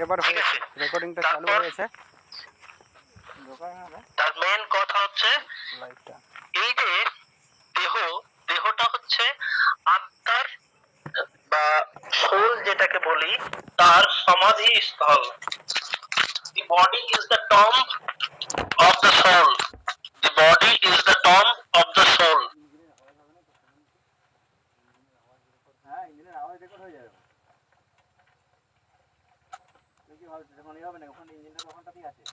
এবার ঠিক আছে, রেকর্ডিংটা চালু হয়েছে। তার মেন কথা হচ্ছে এই যে দেহটা হচ্ছে আত্মার বা সোল যেটাকে বলি তার সমাধি স্থল। The body is the tomb of the soul. The body is the tomb of the soul. হ্যাঁ, ইঞ্জিনের আওয়াজ রেকর্ড হয়ে যাবে। তুই কি ভাবছিস এখন হবে না? ওখানে ইঞ্জিনটা তো ওখানটাতেই আছে।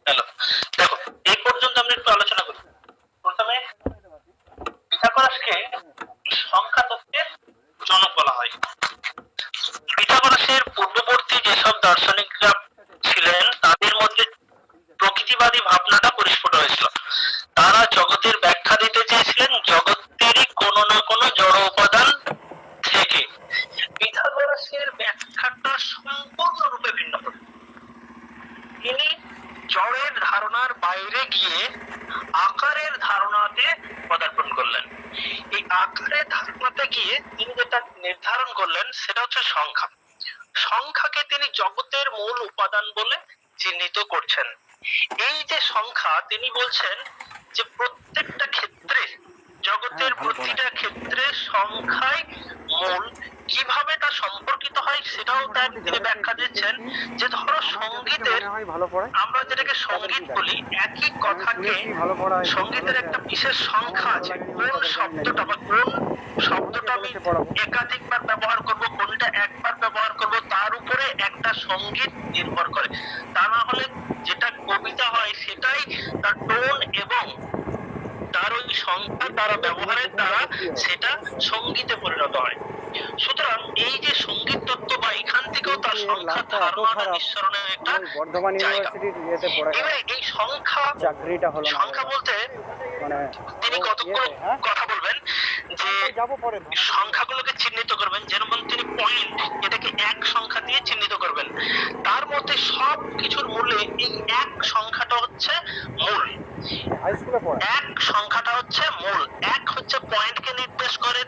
হ্যালো, দেখো এই পর্যন্ত আমরা একটু আলোচনা করি। প্রথমে পিথাগোরাসকে সংখ্যা তত্ত্বের জনক বলা হয়। পিথাগোরাসের পূর্ববর্তী যেসব দার্শনিকরা ছিলেন তাদের মধ্যে প্রকৃতিবাদী ভাবনাটা পরিস্ফুট হয়েছিল। তারা জগতের ব্যাখ্যা দিতে চেয়েছিলেন জগতেরই কোনো না কোনো জড় উপাদান থেকে। পিথাগোরাসের ব্যাখ্যাটা সম্পূর্ণরূপে ভিন্ন। তিনি জড়ের ধারণার বাইরে গিয়ে আকারের ধারণাতে পদার্পণ করলেন। এই আকারের ধারণাতে গিয়ে তিনি যেটা নির্ধারণ করলেন সেটা হচ্ছে সংখ্যা। সংখ্যাকে তিনি জগতের মূল উপাদান বলে চিহ্নিত করছেন। এই যে সংখ্যা, তিনি বলছেন যে প্রত্যেকটা ক্ষেত্রে, জগতের প্রতিটা ক্ষেত্রে সংখ্যাই মূল। কিভাবে তা সম্পর্কিত হয় সেটাও তার তিনি ব্যাখ্যা দিচ্ছেন। যে ধরো সঙ্গীতের, আমরা যেটাকে সঙ্গীত বলি, একই কথাকে সঙ্গীতের একটা বিশেষ সংখ্যা আছে। কোন শব্দটা বা কোন শব্দটা আমি একাধিকবার ব্যবহার করব, কোনটা একবার ব্যবহার করব, তার উপরে একটা সঙ্গীত নির্ভর করে। তা না হলে যেটা কবিতা হয় সেটাই তার টোন এবং তার ওই সংখ্যা দ্বারা ব্যবহারের দ্বারা সেটা সঙ্গীতে পরিণত হয়। সুতরাং এই যে সঙ্গীত তত্ত্ব বা এখান থেকেও তার সংখ্যা ধারণাটা নিঃসরণের একটা জায়গা। এবারে এই সংখ্যা বলতে তিনি কতগুলো কথা বলবেন যে সংখ্যাগুলোকে চিহ্নিত করবেন। যেমন তিনি পয়েন্ট, এটাকে এক সংখ্যা দিয়ে চিহ্নিত করবেন। তার মধ্যে সব কিছুর মূলে এই এক সংখ্যাটা হচ্ছে মূল। এক সংখ্যাটা হচ্ছে মূল। এক হচ্ছে পয়েন্টকে নির্দেশ করে,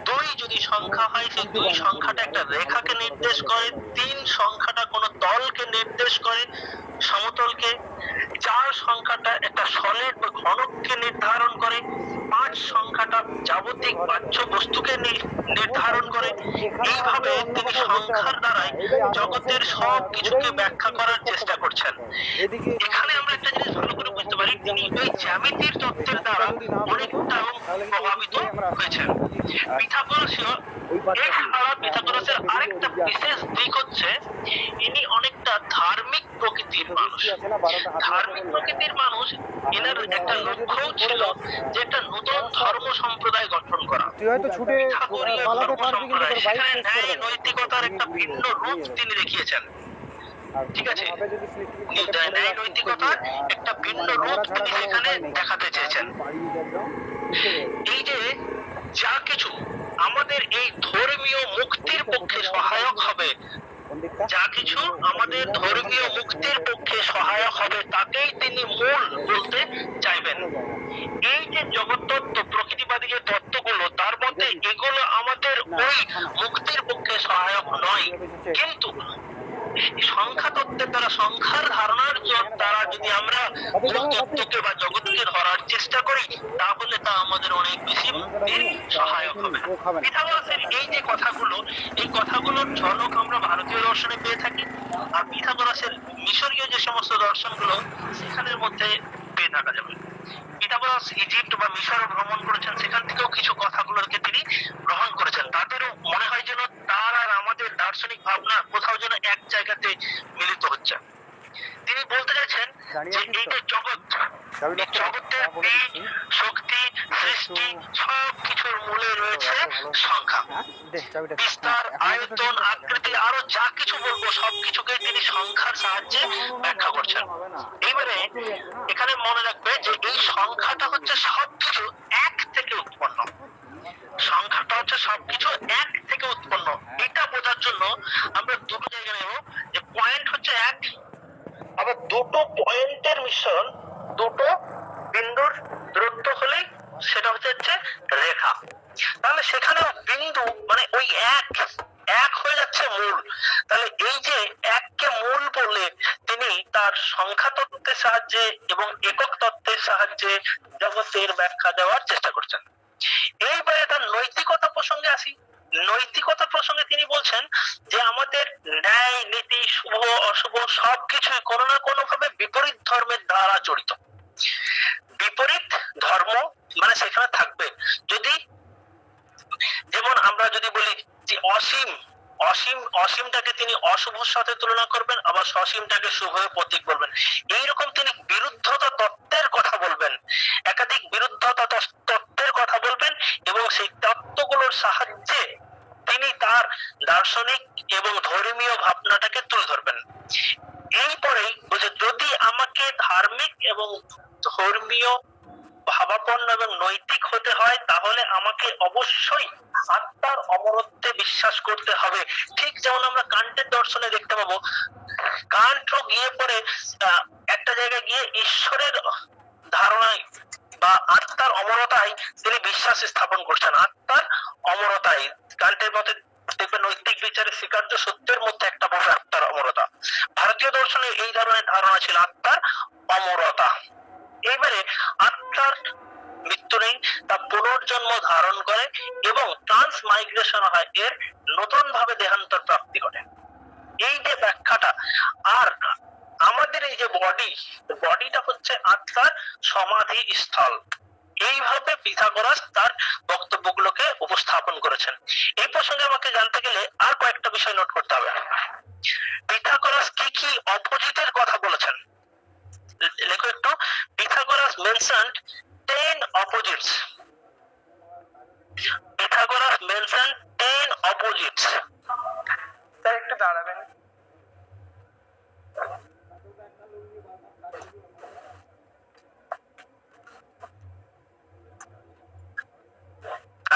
দুই যদি সংখ্যা হয় সেই দুই সংখ্যাটা একটা রেখাকে নির্দেশ করে, তিন সংখ্যাটা কোনো তলকে নির্দেশ করে, সমতলকে, চার সংখ্যাটা একটা সলিড বা ঘনককে নির্ধারণ করে, পাঁচ সংখ্যাটা জাগতিক বাহ্য বস্তুকে নির্ধারণ করে। এইভাবে তিনি সংখ্যার দ্বারাই জগতের সব কিছুকে ব্যাখ্যা করার চেষ্টা করছেন। এখানে আমরা একটা জিনিস ভালো করে বুঝতে পারি, তিনি এই জ্যামিতির তত্ত্বের দ্বারা অনেকটা প্রভাবিত হয়েছেন। পিথাগোরাসের আরেকটা বিশেষ দিক হচ্ছে ইনি অনেকটা ধার্মিক প্রকৃতির মানুষ। ধার্মিক প্রকৃতির মানুষ, এনার একটা লক্ষ্যও ছিল যে একটা নতুন ধর্ম সম্প্রদায় গঠন করা। পিথাগোরীয় ধর্ম সম্প্রদায়, সেখানে ন্যায় নৈতিকতার একটা ভিন্ন রূপ তিনি দেখিয়েছেন। ঠিক আছে, ন্যায় নৈতিকতার একটা ভিন্ন রূপ তিনি সেখানে দেখাতে চেয়েছেন। এই যে যা কিছু আমাদের এই ধর্মীয় মুক্তির পক্ষে সহায়ক হবে, যা কিছু আমাদের ধর্মীয় মুক্তির পক্ষে সহায়ক হবে তাকেই তিনি মূল বলতে চাইবেন। এই যে জগৎ তত্ত্ব, প্রকৃতিবাদী যে তত্ত্বগুলো, তার মধ্যে এগুলো আমাদের ওই মুক্তির পক্ষে সহায়ক নয়। কিন্তু সংখ্যা তত্ত্বের দ্বারা, সংখ্যার ধারণার দ্বারা যদি আমরা মূল তত্ত্বকে বা জগৎকে ধরার চেষ্টা করি, তাহলে তা আমাদের অনেক বেশি মুক্তির সহায়ক হবে। পিথাগোরাসের এই যে কথাগুলো, এই কথাগুলোর ঝলক আমরা ভারতীয় দর্শনে পেয়ে থাকি, আর পিথাগোরাসের মিশরীয় যে সমস্ত দর্শনগুলো সেখানের মধ্যে পেয়ে থাকা যাবে। পিথাগোরাস ইজিপ্ট বা মিশর ভ্রমণ করেছেন, সেখান থেকেও কিছু কথাগুলোকে তিনি গ্রহণ করেছেন। তাদেরও মনে হয় যেন তার আর আমাদের দার্শনিক ভাবনা কোথাও যেন এক জায়গাতে মিলিত হচ্ছে। তিনি বলতে চাইছেন যে এই যে জগৎ, জগতের বীজ, শক্তি, সৃষ্টি সব কিছুর মূলে রয়েছে সংখ্যা। বিস্তার, আয়তন, আকৃতি, আরো যা কিছু বলবো সবকিছুকে তিনি সংখ্যার সাহায্যে ব্যাখ্যা করছেন। এইবারে এখানে মনে রাখবে যে এই সংখ্যাটা হচ্ছে সবকিছু এক থেকে উৎপন্ন। সংখ্যাটা হচ্ছে সবকিছু এক থেকে উৎপন্ন। এটা বোঝার জন্য আমরা দুটো জায়গা নেব, যে পয়েন্ট হচ্ছে এক, আবার দুটো পয়েন্টের মিশ্রণ, দুটো বিন্দুর দূরত্ব হলেই সেটা হচ্ছে রেখা। তাহলে সেখানেও বিন্দু মানে ওই এক এক হয়ে যাচ্ছে মূল। তাহলে এই যে এককে মূল বলে তিনি তার সংখ্যা তত্ত্বের সাহায্যে এবং একক তত্ত্বের সাহায্যে জগতের ব্যাখ্যা দেওয়ার চেষ্টা করছেন। এইবারে তার নৈতিকতা প্রসঙ্গে আসি। নৈতিকতা প্রসঙ্গে তিনি বলছেন যে আমাদের ন্যায় নীতি শুভ অশুভ সবকিছুই কোনো না কোনো ভাবে বিপরীত ধর্মের দ্বারা জড়িত। বিপরীত ধর্ম মানে সেখানে থাকবে। যদি যেমন আমরা যদি বলি যে অসীম অসীম অসীমটাকে তিনি অশুভর সাথে তুলনা করবেন, আবার সসীমটাকে শুভের প্রতীক বলবেন। এইরকম তিনি বিরুদ্ধতা তত্ত্বের কথা বলবেন, একাধিক বিরুদ্ধতা তত্ত্বের কথা বলবেন এবং সেই তত্ত্বগুলোর সাহায্যে তিনি তার দার্শনিক এবং ধর্মীয় ভাবনাটাকে তুলে ধরবেন। এরপরেই বলছে যদি আমাকে ধার্মিক এবং ধর্মীয় ভাবাপন্ন এবং নৈতিক হতে হয় তাহলে আমাকে অবশ্যই আত্মার অমরত্বে বিশ্বাস করতে হবে। ঠিক যেমন আমরা কান্টের দর্শনে দেখতে পাবো, কান্টও গিয়ে পরে একটা জায়গায় গিয়ে ঈশ্বরের ধারণায় বা আত্মার অমরতায় তিনি বিশ্বাস স্থাপন করছেন। আত্মার অমরতায় কান্টের মতে দেখবেন নৈতিক বিচারে স্বীকার্য সত্যের মধ্যে একটা বড় আত্মার অমরতা। ভারতীয় দর্শনে এই ধরনের ধারণা ছিল আত্মার অমরতা। এবারে আত্মার মৃত্যু নেই, তা পুনর্জন্ম ধারণ করে এবং ট্রান্স মাইগ্রেশন হয়, এর নতুন ভাবে দেহান্তর প্রাপ্তি ঘটে। এই যে ব্যাখ্যাটা, আর আমাদের এই যে বডিটা হচ্ছে আত্মার সমাধি স্থল, এইভাবে পিথাগোরাস তার বক্তব্যগুলোকে উপস্থাপন করেছেন। এই প্রসঙ্গে আমাকে জানতে গেলে আর কয়েকটা বিষয় নোট করতে হবে। পিথাগোরাস কি কি অপোজিটের কথা বলেছেন লেখো একটু। Pythagoras mentioned 10 opposites. Pythagoras mentioned 10 opposites. Sir একটু দাঁড়াবেন।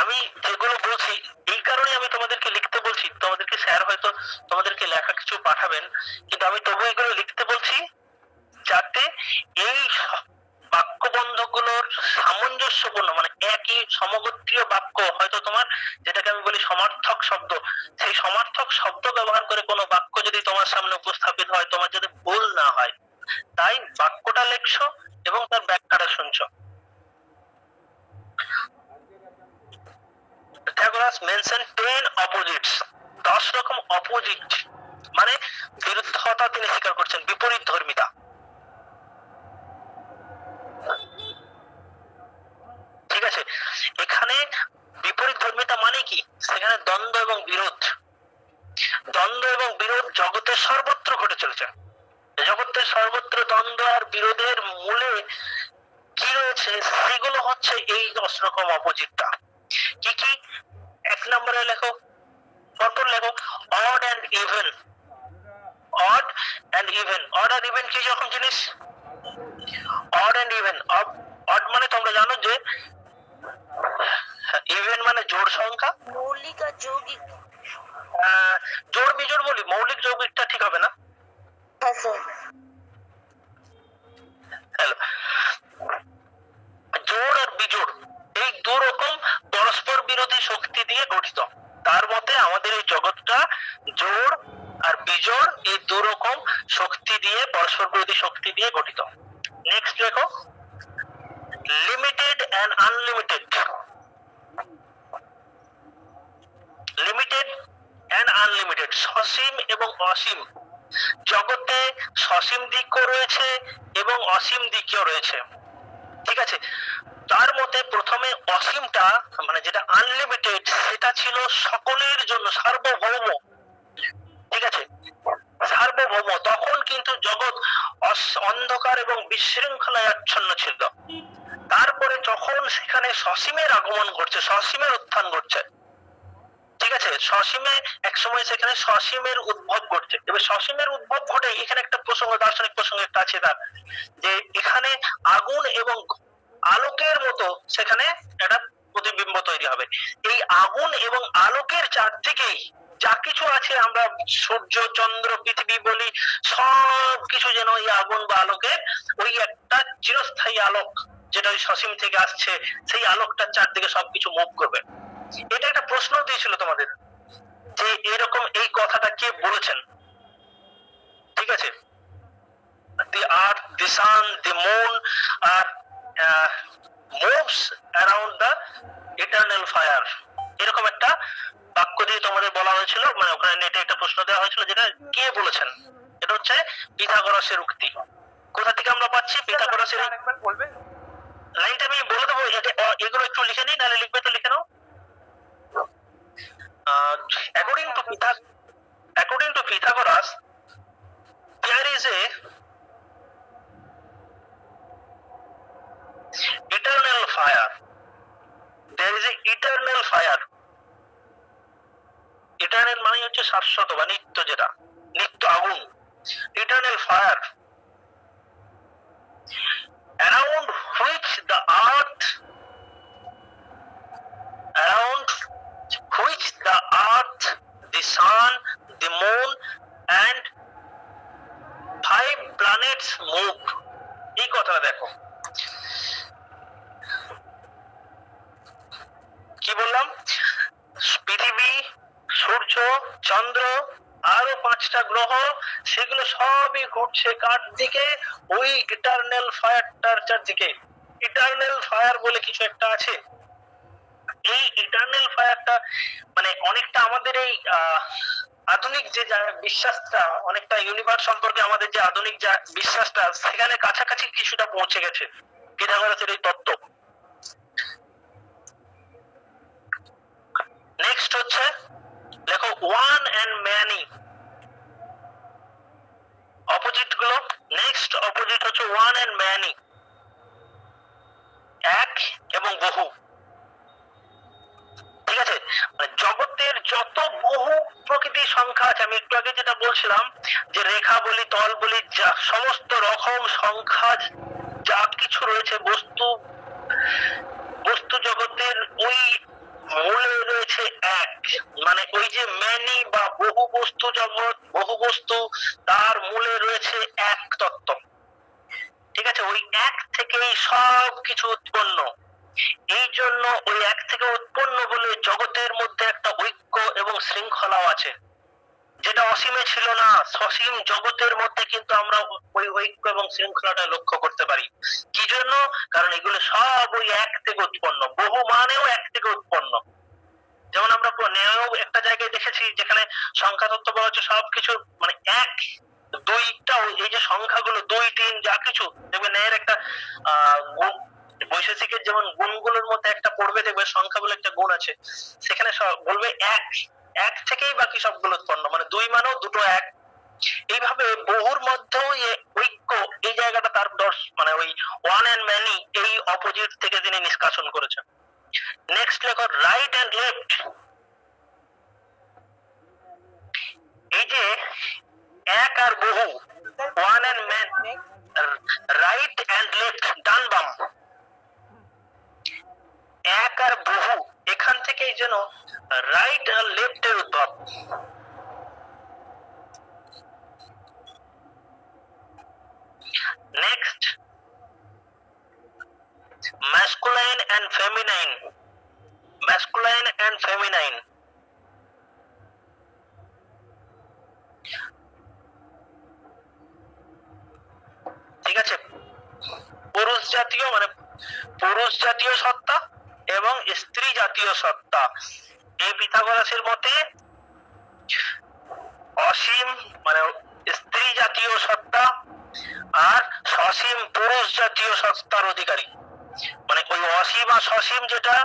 আমি যেগুলো বলছি এই কারণে আমি তোমাদেরকে লিখতে বলছি, তোমাদেরকে স্যার হয়তো তোমাদেরকে লেখা কিছু পাঠাবেন, কিন্তু আমি তবু এগুলো লিখতে বলছি যাতে এই বাক্যবন্ধগুলোর সামঞ্জস্যপূর্ণ মানে একই সমগোত্রীয় বাক্য, হয়তো তোমার যেটাকে আমি বলি সমার্থক শব্দ, সেই সমার্থক শব্দ ব্যবহার করে কোনো বাক্য যদি তোমার সামনে উপস্থাপিত হয় তোমার যাতে ভুল না হয়, তাই বাক্যটা লেখছো এবং তার ব্যাখ্যাটা শুনছো। Pythagoras mentioned 10 opposites, 10 রকম অপোজিট মানে বিরুদ্ধতা তিনি স্বীকার করছেন, বিপরীত ধর্মিতা। ঠিক আছে, এখানে বিপরীত ধর্মিতা মানে কি, সেখানে দ্বন্দ্ব এবং বিরোধ, দ্বন্দ্ব এবং বিরোধ জগতের সর্বত্র ঘটে চলেছে। জগতের সর্বত্র দ্বন্দ্ব আর বিরোধের মূলে কি রয়েছে সেগুলো হচ্ছে এই 10 রকম অপোজিটটা। কি কি? এক নম্বরে লেখো, পরপর লেখো, odd and even. Odd and even, odd আর ইভেন কি রকম জিনিস? অড এন্ড ইভেন, অড মানে তোমরা জানো যে ইভেন মানে জোড় সংখ্যা, মৌলিক আর যৌগিক। জোড় বিজোড় বলি, মৌলিক যৌগিকটা ঠিক হবে না। হ্যাঁ স্যার। হ্যালো, জোড় আর বিজোড় এই দু রকম পরস্পর বিরোধী শক্তি দিয়ে গঠিত। তার মতে আমাদের এই জগৎটা জোড় আর বিজোড় এই দু রকম শক্তি দিয়ে, পরস্পর বিরোধী শক্তি দিয়ে গঠিত। নেক্সট দেখো, limited and unlimited. Limited and unlimited, সসীম এবং অসীম। জগতে সসীম দিকও রয়েছে এবং অসীম দিকও রয়েছে। ঠিক আছে, তার মতে প্রথমে অসীমটা মানে যেটা আনলিমিটেড সেটা ছিল সকলের জন্য সার্বভৌম। ঠিক আছে, সার্বভৌম। তখন কিন্তু জগৎ অন্ধকার এবং বিশৃঙ্খলায় আচ্ছন্ন ছিল। তারপরে যখন সেখানে সসীমের আগমন ঘটছে, সসীমের উত্থান ঘটছে, ঠিক আছে, সসীমে একসময় সেখানে সসীমের উদ্ভব ঘটছে। এবার সসীমের উদ্ভব ঘটে এখানে একটা প্রসঙ্গ, দার্শনিক প্রসঙ্গ একটা আছে তার, যে এখানে আগুন এবং আলোকের মতো সেখানে একটা প্রতিবিম্ব তৈরি হবে। এই আগুন এবং আলোকের চারদিকেই যা কিছু আছে, আমরা সূর্য চন্দ্র পৃথিবী বলি, সব কিছু যেন এই আগুন বা আলোকের ওই একটা চিরস্থায়ী আলোক যেটা ওই সসীম থেকে আসছে, সেই আলোকটার চারদিকে সবকিছু মুভ করবে। এটা একটা প্রশ্ন দিয়েছিল তোমাদের যে এরকম এই কথাটা কে বলেছেন, ঠিক আছে? The earth, the sun, the moon are moves around the eternal fire, এরকম একটা বাক্য দিয়ে তোমাদের বলা হয়েছিল, মানে ওখানে নেটে একটা প্রশ্ন দেওয়া হয়েছিল, যেটা কে বলেছেন? এটা হচ্ছে পিথাগোরাসের উক্তি। কোথা থেকে আমরা পাচ্ছি? পিথাগোরাসের। আরেকবার বলবেন? লাইনটা আমি বলে দেবো, এগুলো একটু লিখে নিই, নাহলে লিখবে তো লিখে নাও। According to Pythagoras, there is a eternal fire. There is a eternal fire. Eternal মানে হচ্ছে শাশ্বত বা নিত্য, যেটা নিত্য আগুন। Eternal fire around which the earth, the sun, the moon and 5 planets move. এই কথাটা দেখো, কি বললাম? পৃথিবী, সূর্য, চন্দ্র, আরো 5টা গ্রহ, সেগুলো সবই ঘুরছে কার দিকে? ওই ইটারনাল ফায়ারটার চারদিকে। ইটারনাল ফায়ার বলে কিছু একটা আছে। এই ইটারনাল ফায়ারটা মানে অনেকটা আমাদের এই আধুনিক যে বিশ্বাসটা, অনেকটা ইউনিভার্স সম্পর্কে আমাদের যে আধুনিক যা বিশ্বাসটা, সেখানে কাছাকাছি কিছুটা পৌঁছে গেছে পিথাগোরাসের এই তত্ত্ব। নেক্সট হচ্ছে দেখো ওয়ান এন্ড ম্যানি, অপোজিট গুলো। নেক্সট অপোজিট হচ্ছে ওয়ান এন্ড ম্যানি, এক এবং বহু, ঠিক আছে? মানে জগতের যত বহু প্রকৃতির সংখ্যা আছে, আমি একটু আগে যেটা বলছিলাম যে রেখা বলি, তল বলি, যা সমস্ত রকম সংখ্যা যা কিছু রয়েছে বস্তু জগতের, ওই মূলে রয়েছে এক। মানে ওই যে ম্যানি বা বহু বস্তু জগৎ, বহু বস্তু, তার মূলে রয়েছে এক তত্ত্ব, ঠিক আছে? ওই এক থেকেই সব কিছু উৎপন্ন। এই জন্য ওই এক থেকে উৎপন্ন বলে জগতের মধ্যে একটা ঐক্য এবং শৃঙ্খলাও আছে, যেটা অসীমে ছিল না। সসীম জগতের মধ্যে কিন্তু আমরা ওই ঐক্য এবং শৃঙ্খলাটা লক্ষ্য করতে পারি। কি জন্য? কারণ এগুলো সব ওই এক থেকে উৎপন্ন, বহু মানেও এক থেকে উৎপন্ন। যেমন আমরা ন্যায়ও একটা জায়গায় দেখেছি, যেখানে সংখ্যা তত্ত্ব বলা হচ্ছে সবকিছু মানে এক, দুইটা, এই যে সংখ্যাগুলো 2, 3 যা কিছু দেখবে, ন্যায়ের একটা বৈশেষিকের যেমন গুণগুলোর মধ্যে একটা পড়বে, দেখবে সংখ্যা বলে একটা গুণ আছে, সেখানে বলবে এক, এক থেকেই বাকি সবগুলো উৎপন্ন, মানে 2 মানেও দুটো এক। এইভাবে বহুর মধ্যেও ঐক্য, এই জায়গাটা তার মানে ওই ওয়ান এন্ড ম্যানি, এই অপোজিট থেকে তিনি নিষ্কাশন করেছেন। নেক্সট লেখো রাইট এন্ড লেফট। এই যে এক আর বহু, one and many, right and left, ডান বাম, এক আর বহু, এখান থেকেই যেন রাইট আর লেফট এর উদ্ভব। Next masculine and feminine, masculine and feminine, ঠিক আছে? পুরুষ জাতীয় মানে পুরুষ জাতীয় সত্তা এবং স্ত্রী জাতীয় সত্তা। এই পিথাগোরাসের মতে অসীম মানে স্ত্রী জাতীয় সত্তা আর সসীম পুরুষ জাতীয় সত্তার অধিকারী। মানে ওই অসীম আর সসীম যেটা,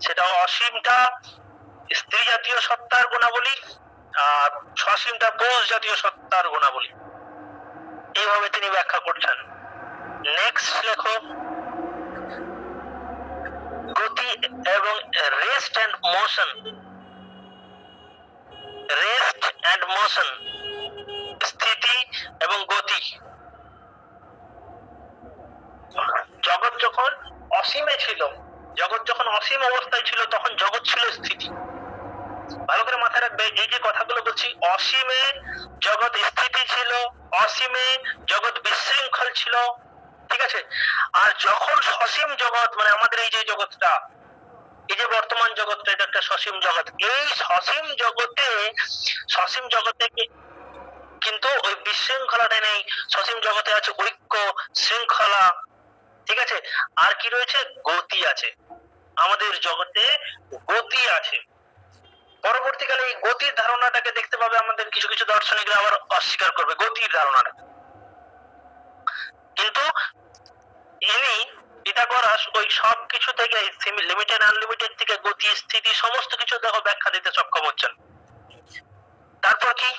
সেটা অসীমটা স্ত্রী জাতীয় সত্তার গুণাবলী আর সসীমটা পুরুষ জাতীয় সত্তার গুণাবলী। এইভাবে তিনি ব্যাখ্যা করছেন। নেক্সট লেখো গতি এবং rest and motion. Rest and motion, স্থিতি এবং গতি। জগৎ যখন অসীমে ছিল, জগৎ যখন অসীম অবস্থায় ছিল, তখন জগৎ ছিল স্থিতি। ভালো করে মাথায় রাখবে, এই যে কথাগুলো বলছি, অসীমে জগৎ স্থিতি ছিল, অসীমে জগৎ বিশৃঙ্খল ছিল, ঠিক আছে। আর যখন সসীম জগৎ মানে আমাদের এই যে জগৎটা, এই যে বর্তমান জগৎটা, এটা একটা সসীম জগৎ। এই সসীম জগতে কিন্তু ওই বিশৃঙ্খলাটা নেই। সসীম জগতে আছে ঐক্য, শৃঙ্খলা, ঠিক আছে। আর কি রয়েছে? গতি আছে। আমাদের জগতে গতি আছে। পরবর্তীকালে এই গতির ধারণাটাকে দেখতে পাবে আমাদের কিছু কিছু দার্শনিকরা আবার অস্বীকার করবে গতির ধারণাটা। কিন্তু ইনি পিথাগোরাস ওই সব কিছু থেকে লিমিটেড আনলিমিটেড থেকে গতি, স্থিতি সমস্ত কিছু দেখো ব্যাখ্যা দিতে সক্ষম হচ্ছেন। তারপর কি?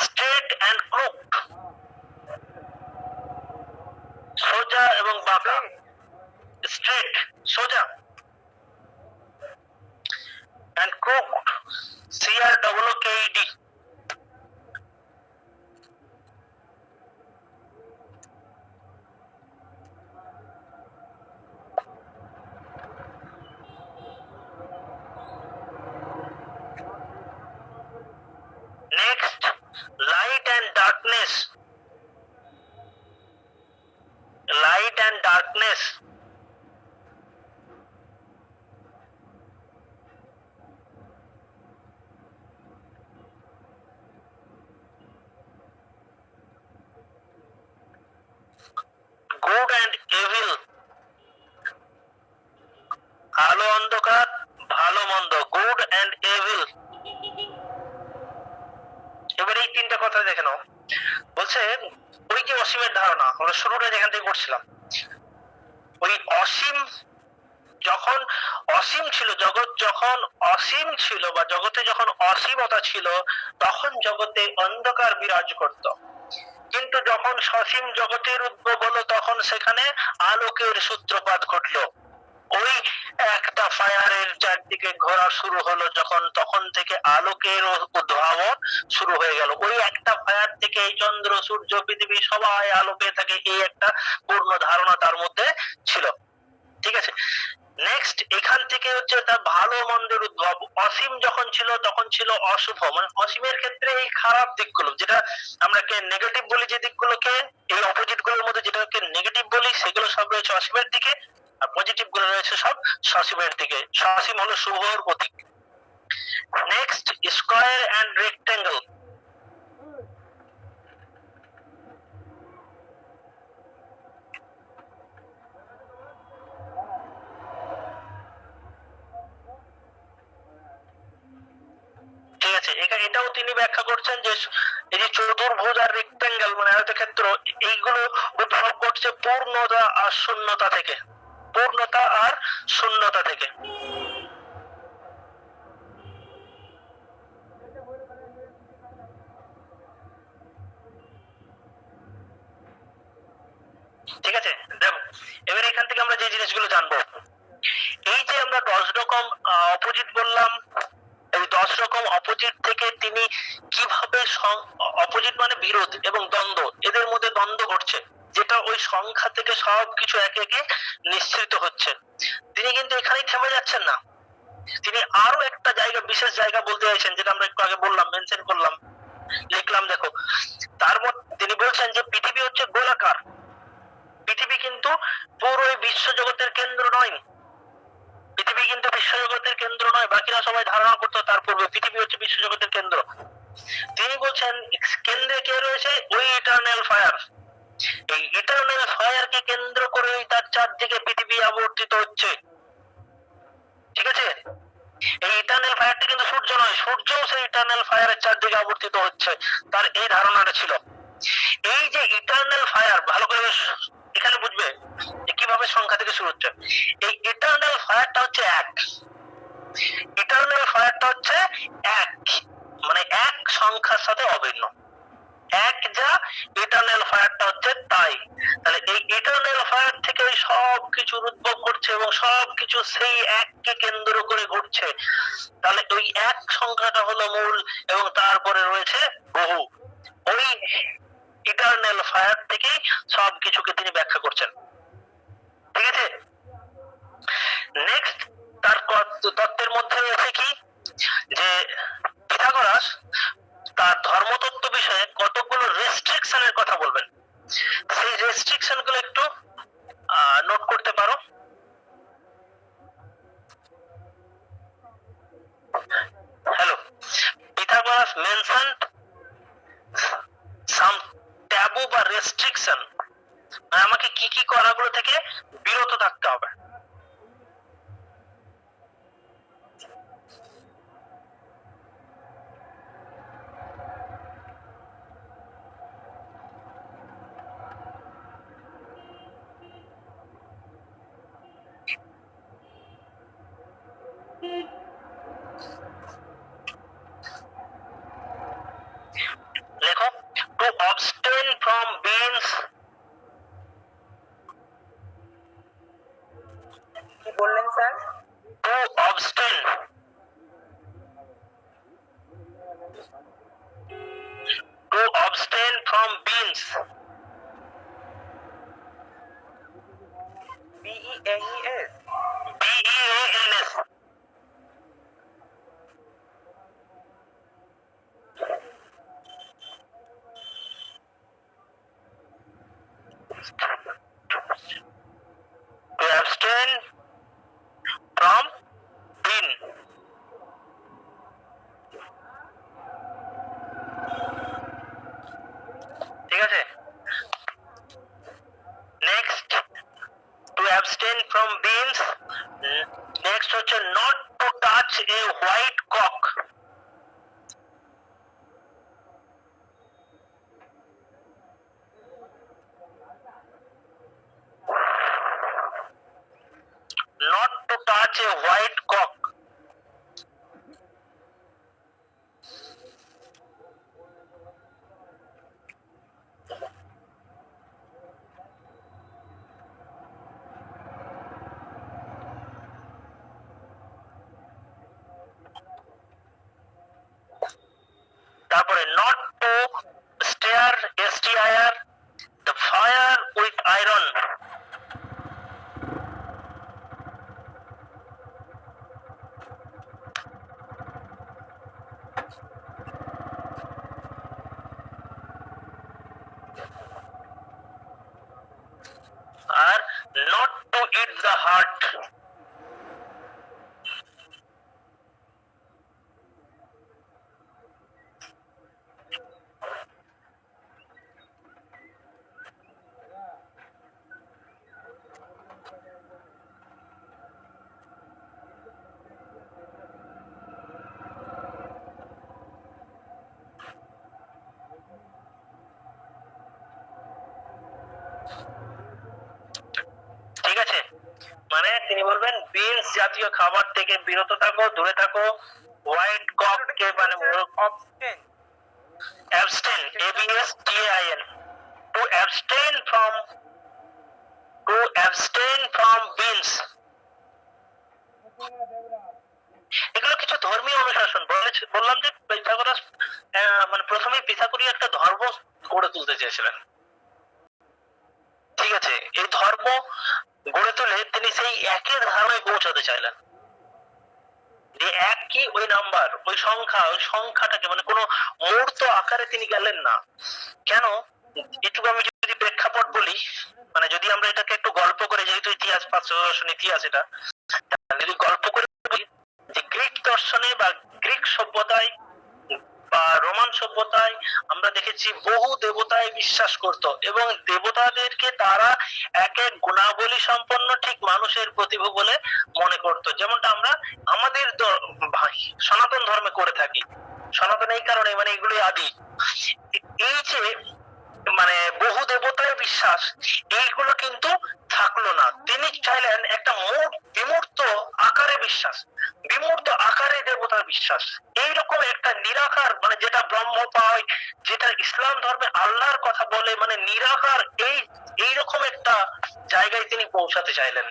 স্ট্রেট অ্যান্ড ক্রুক, সোজা এবং বাঁকা। স্ট্রেট সোজা, and crooked, CROOKED, next light and darkness, light and darkness, good and evil, আলো অন্ধকার, ভালো মন্দ, গুড অ্যান্ড এভিল। এবার এই তিনটা কথা দেখে নাও। বলছে ওই যে অসীমের ধারণা আমরা শুরুটা যেখান থেকে করছিলাম, ওই অসীম যখন অসীম ছিল, জগৎ যখন অসীম ছিল বা জগতে যখন অসীমতা ছিল, তখন জগতে অন্ধকার বিরাজ করত। কিন্তু যখন সসীম জগতের উদ্ভব হলো, তখন সেখানে আলোকের সূত্রপাত ঘটলো। ওই একটা ফায়ারের চারদিকে ঘোরা শুরু হলো যখন, তখন থেকে আলোকের উদ্ভাবন শুরু হয়ে গেল। ওই একটা ফায়ার থেকে এই চন্দ্র, সূর্য, পৃথিবী সবাই আলো পেয়ে থাকে, এই একটা পূর্ণ ধারণা তার মধ্যে ছিল। ঠিক আছে। নেক্সট এখান থেকে হচ্ছে তার ভালো মন্দের উদ্ভব। অসীম যখন ছিল তখন ছিল অশুভ, মানে অসীমের ক্ষেত্রে এই খারাপ দিকগুলো, যেটা আমরা নেগেটিভ বলি, যে দিকগুলোকে এই অপোজিট গুলোর মধ্যে যেটাকে নেগেটিভ বলি, সেগুলো সব রয়েছে অসীমের দিকে, আর পজিটিভ গুলো রয়েছে সব সসীমের দিকে। সসীম হলো শুভর প্রতীক। Next square and rectangle. ঠিক আছে, এটাও তিনি ব্যাখ্যা করছেন যে এই যে চতুর্ভুজ আর রেক্টেঙ্গেল মানে আয়তক্ষেত্র, এইগুলো উদ্ভব করছে পূর্ণতা আর শূন্যতা থেকে, পূর্ণতা আর শূন্যতা থেকে। ঠিক আছে, দেখো এবার এখান থেকে আমরা যে জিনিসগুলো জানবো, এই যে আমরা 10 রকম অপোজিট বললাম, এই 10 রকম অপোজিট থেকে তিনি কিভাবে, অপোজিট মানে বিরোধ এবং দ্বন্দ্ব, এদের মধ্যে দ্বন্দ্ব ঘটছে, যেটা ওই সংখ্যা থেকে সবকিছু একে একে নিঃসৃত হচ্ছে। তিনি কিন্তু এখানেই থেমে যাচ্ছেন না, তিনি আরো একটা জায়গা, বিশেষ জায়গা বলতে চাইছেন, যেটা আমরা একটু আগে বললাম, মেনশন করলাম, লিখলাম। দেখো তার মধ্যে তিনি বলছেন যে পৃথিবী হচ্ছে গোলাকার। পৃথিবী কিন্তু পুরো বিশ্ব জগতের কেন্দ্র নয়, পৃথিবী কিন্তু বিশ্বজগতের কেন্দ্র নয়। বাকিরা সবাই ধারণা করতো তার পূর্বে পৃথিবী হচ্ছে বিশ্বজগতের কেন্দ্র। তিনি বলছেন কেন্দ্রে কে রয়েছে? ওই ইটারনাল ফায়ার। এই ইটারনাল ফায়ারকে কেন্দ্র করে তার চারদিকে পৃথিবী আবর্তিত হচ্ছে। ঠিক আছে, এই ইটারনাল ফায়ারটা কিন্তু সূর্য নয়, সূর্যও সেই ইটারনাল ফায়ারের চারদিকে আবর্তিত হচ্ছে, তার এই ধারণাটা ছিল। এই যে ইটারনাল ফায়ার, ভালো করে এখানে বুঝবে কিভাবে সংখ্যা থেকে শুরু হচ্ছে। এই ইটারনাল ফায়ারটা হচ্ছে এক, ইটারনাল ফায়ারটা হচ্ছে এক, মানে এক সংখ্যার সাথে অভিন্ন। এক যা ইটারনাল ফায়ারটা হচ্ছে তাই। তাহলে এই ইটারনাল ফায়ার থেকে সব কিছুর উদ্ভব করছে এবং সবকিছু সেই এককে কেন্দ্র করে ঘটছে। তাহলে ওই এক সংখ্যাটা হলো মূল এবং তারপরে রয়েছে বহু। ওই ইটারনাল ফায়ার থেকে সবকিছুকে তিনি ব্যাখ্যা করছেন। ঠিক আছে, নেক্সট তার তত্ত্বের মধ্যে রয়েছে কি, যে পিথাগোরাস তার ধর্মতত্ত্ব বিষয়ে কতগুলো রেস্ট্রিকশনের কথা বলবেন। সেই রেস্ট্রিকশন গুলো একটু রেস্ট্রিকশন, আমাকে কি কি করাগুলো থেকে বিরত থাকতে হবে। লেখো, টু অবস্টেন ফ্রম বিনস, কি বললেন sir? To abstain, to abstain from beans, BENES, BEANS, to abstain from bean, ঠিক আছে। Next, to abstain from beans, next হচ্ছে not to touch a white cock, not to touch a white cock, তারপরে not to stir the fire with iron, আর not to eat the heart, ঠিক আছে। মানে তিনি বলবেন বিনস জাতীয় খাবার থেকে বিরত থাকো, দূরে থাকো। হোয়াইট কক কে মানে অবস্টেন, abstain, ABSTAIN, to abstain from, to abstain from beans, এগুলো কিছু ধর্মীয় অনুশাসন। বললাম যে পিথাগোরাস মানে প্রথমে পিথাগোরীয় একটা ধর্ম গড়ে তুলতে চেয়েছিলেন, ঠিক আছে। এই ধর্ম গড়ে তুলে তিনি সেই একই ধারণায় পৌঁছাতে চাইলেন, যে এক কি ওই নাম্বার, ওই সংখ্যা, ওই সংখ্যাটাকে মানে কোনো মূর্ত আকারে তিনি গেলেন না। কেন, একটু আমি যদি প্রেক্ষাপট বলি, মানে যদি আমরা এটাকে একটু গল্প করে, যেহেতু ইতিহাস 500 দর্শন ইতিহাস, এটা যদি গল্প করে বলি, যে গ্রিক দর্শনে বা গ্রিক সভ্যতায় বা রোমান সভ্যতায় আমরা দেখেছি বহু দেবতায় বিশ্বাস করত, এবং দেবতাদেরকে তারা এক এক গুণাবলী সম্পন্ন ঠিক মানুষের প্রতিভা বলে মনে করত, যেমনটা আমরা আমাদের সনাতন ধর্মে করে থাকি। সনাতন এই কারণে, মানে এগুলোই আদি। এই যে মানে বহু দেবতায় বিশ্বাস, এইগুলো কিন্তু থাকলো না। তিনি চাইলেন একটা বিমূর্ত আকারে বিশ্বাস, বিমূর্ত আকারে দেবতার বিশ্বাস, এইরকম একটা নিরাকার, মানে যেটা ব্রহ্ম পায়, যেটা ইসলাম ধর্মে আল্লাহর কথা বলে, মানে নিরাকার, এইরকম একটা জায়গায় তিনি পৌঁছাতে চাইলেন।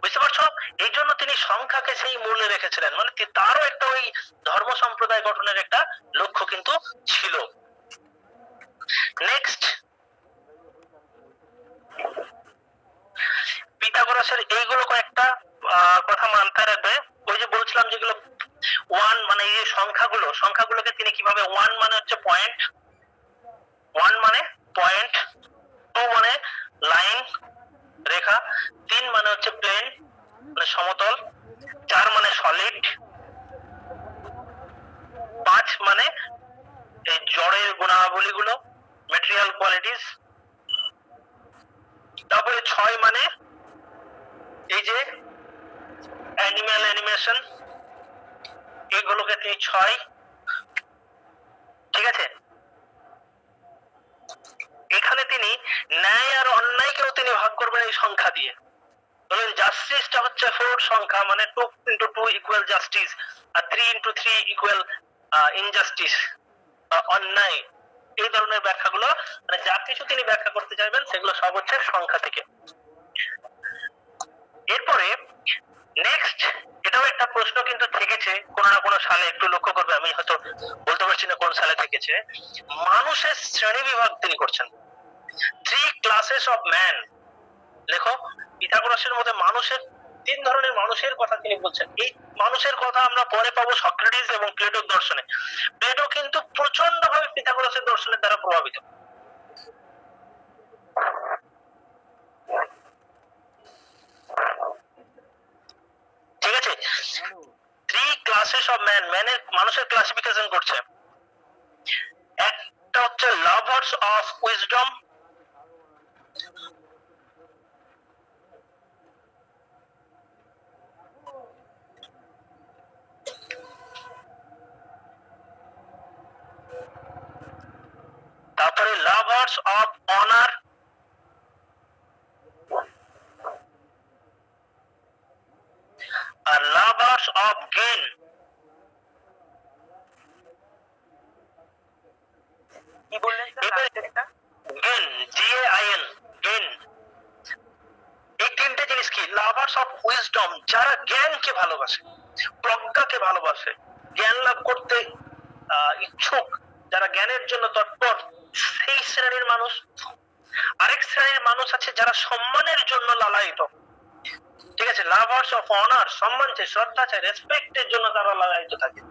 বুঝতে পারছো? এই জন্য তিনি সংখ্যাকে সেই মূল্যে রেখেছিলেন, মানে তারও একটা ওই ধর্ম সম্প্রদায় গঠনের একটা লক্ষ্য কিন্তু ছিল। নেক্সট, পিথাগোরাসের এইগুলো কয়েকটা কথা মাথায় রাখবে। ওই যে বলছিলাম যেগুলো ওয়ান, মানে এই সংখ্যাগুলোকে তিনি কিভাবে, ওয়ান মানে হচ্ছে পয়েন্ট, ওয়ান মানে পয়েন্ট, টু মানে লাইন রেখা, তিন মানে হচ্ছে প্লেন মানে সমতল, চার মানে সলিড, পাঁচ মানে এই জড়ের গুণাবলীগুলো ম্যাটেরিয়াল কোয়ালিটিস। তারপরে 6 মানে এই যে অ্যানিম্যাল অ্যানিমেশন, এগুলোকে তিনি 6, ঠিক আছে। এখানে তিনি ন্যায় আর অন্যায়কেও তিনি ভাগ করবেন এই সংখ্যা দিয়ে। বলেন জাস্টিসটা হচ্ছে 4 সংখ্যা, মানে 2 into 2 equal justice, আর 3 into 3 equal injustice, অন্যায়। এই ধরনের ব্যাখ্যাগুলো, মানে যা কিছু তিনি ব্যাখ্যা করতে চাইবেন সেগুলো সব হচ্ছে সংখ্যা থেকে। এরপরে নেক্সট, এটাও একটা প্রশ্ন কিন্তু থেকেছে কোন না কোন সালে, একটু লক্ষ্য করবে, আমি হয়তো বলতে পারছি না কোন সালে থেকেছে। মানুষের শ্রেণী বিভাগ তিনি করছেন, 3 classes of man। লেখো, পিথাগোরাসের মধ্যে মানুষের 3 ধরনের মানুষের কথা তিনি বলছেন। এই মানুষের কথা আমরা পরে পাবো সক্রেটিস এবং প্লেটোর দর্শনে। প্লেটো কিন্তু প্রচন্ড ভাবে পিথাগোরাসের দর্শনের দ্বারা প্রভাবিত। ঠিক আছে, 3 classes of man, মানুষের ক্লাসিফিকেশন করছে। একটা হচ্ছে লাভার্স অফ উইজডম, তারপরে লাভার্স অফ অনার, আর লাভার্স অফ গেইন। কি বললেন স্যার লাস্টেরটা? Gain, GAIN, gain. এই 3টে জিনিস কি? লাভার্স অফ উইজডম, যারা জ্ঞানকে ভালোবাসে, প্রজ্ঞাকে ভালোবাসে, জ্ঞান লাভ করতে ইচ্ছুক, যারা জ্ঞানের জন্য তৎপর, সেই শ্রেণীর মানুষ। আরেক শ্রেণীর মানুষ আছে যারা সম্মানের জন্য লালায়িত, ঠিক আছে, লাভার্স অফ অনার, সম্মান চাই, শ্রদ্ধা চাই, রেসপেক্টের জন্য তারা লালায়িত থাকে।